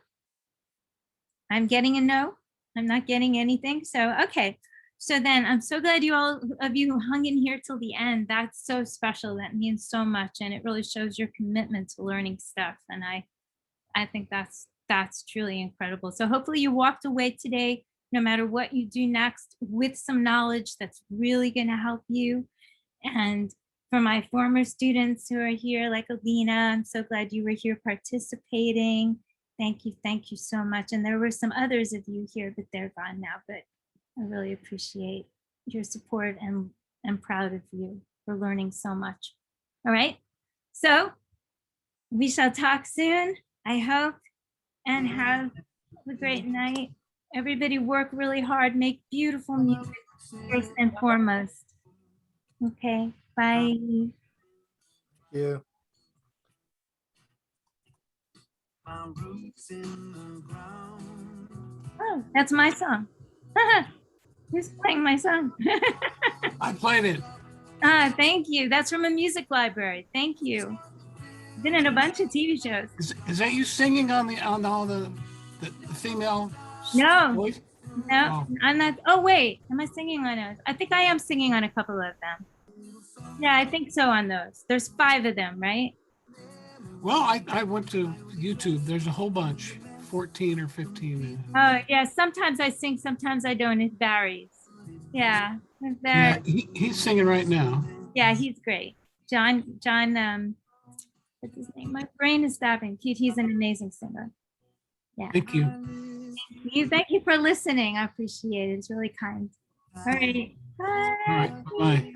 I'm getting a no? I'm not getting anything? So, okay. So then I'm so glad you all of you who hung in here till the end. That's so special. That means so much. And it really shows your commitment to learning stuff. And I think that's truly incredible. So hopefully you walked away today, no matter what you do next, with some knowledge that's really going to help you. And for my former students who are here, like Alina, I'm so glad you were here participating. Thank you so much. And there were some others of you here, but they're gone now. But I really appreciate your support, and I'm proud of you for learning so much. All right. So we shall talk soon, I hope, and have a great night. Everybody work really hard, make beautiful music first and foremost. Okay, bye. Yeah. Oh, that's my song. Who's playing my song? I played it. Thank you. That's from a music library. Thank you. Been in a bunch of TV shows. Is that you singing on all the female No, voice? no, I'm not. Oh, wait. Am I singing on those? I think I am singing on a couple of them. Yeah, I think so on those. There's 5 of them, right? Well, I went to YouTube. There's a whole bunch, 14 or 15. Oh, yeah. Sometimes I sing, sometimes I don't. It varies. Yeah. Yeah, he's singing right now. Yeah, he's great. John, what's his name? My brain is stopping. He's an amazing singer. Yeah. Thank you. Thank you for listening. I appreciate it. It's really kind. All right. Bye. All right. Bye.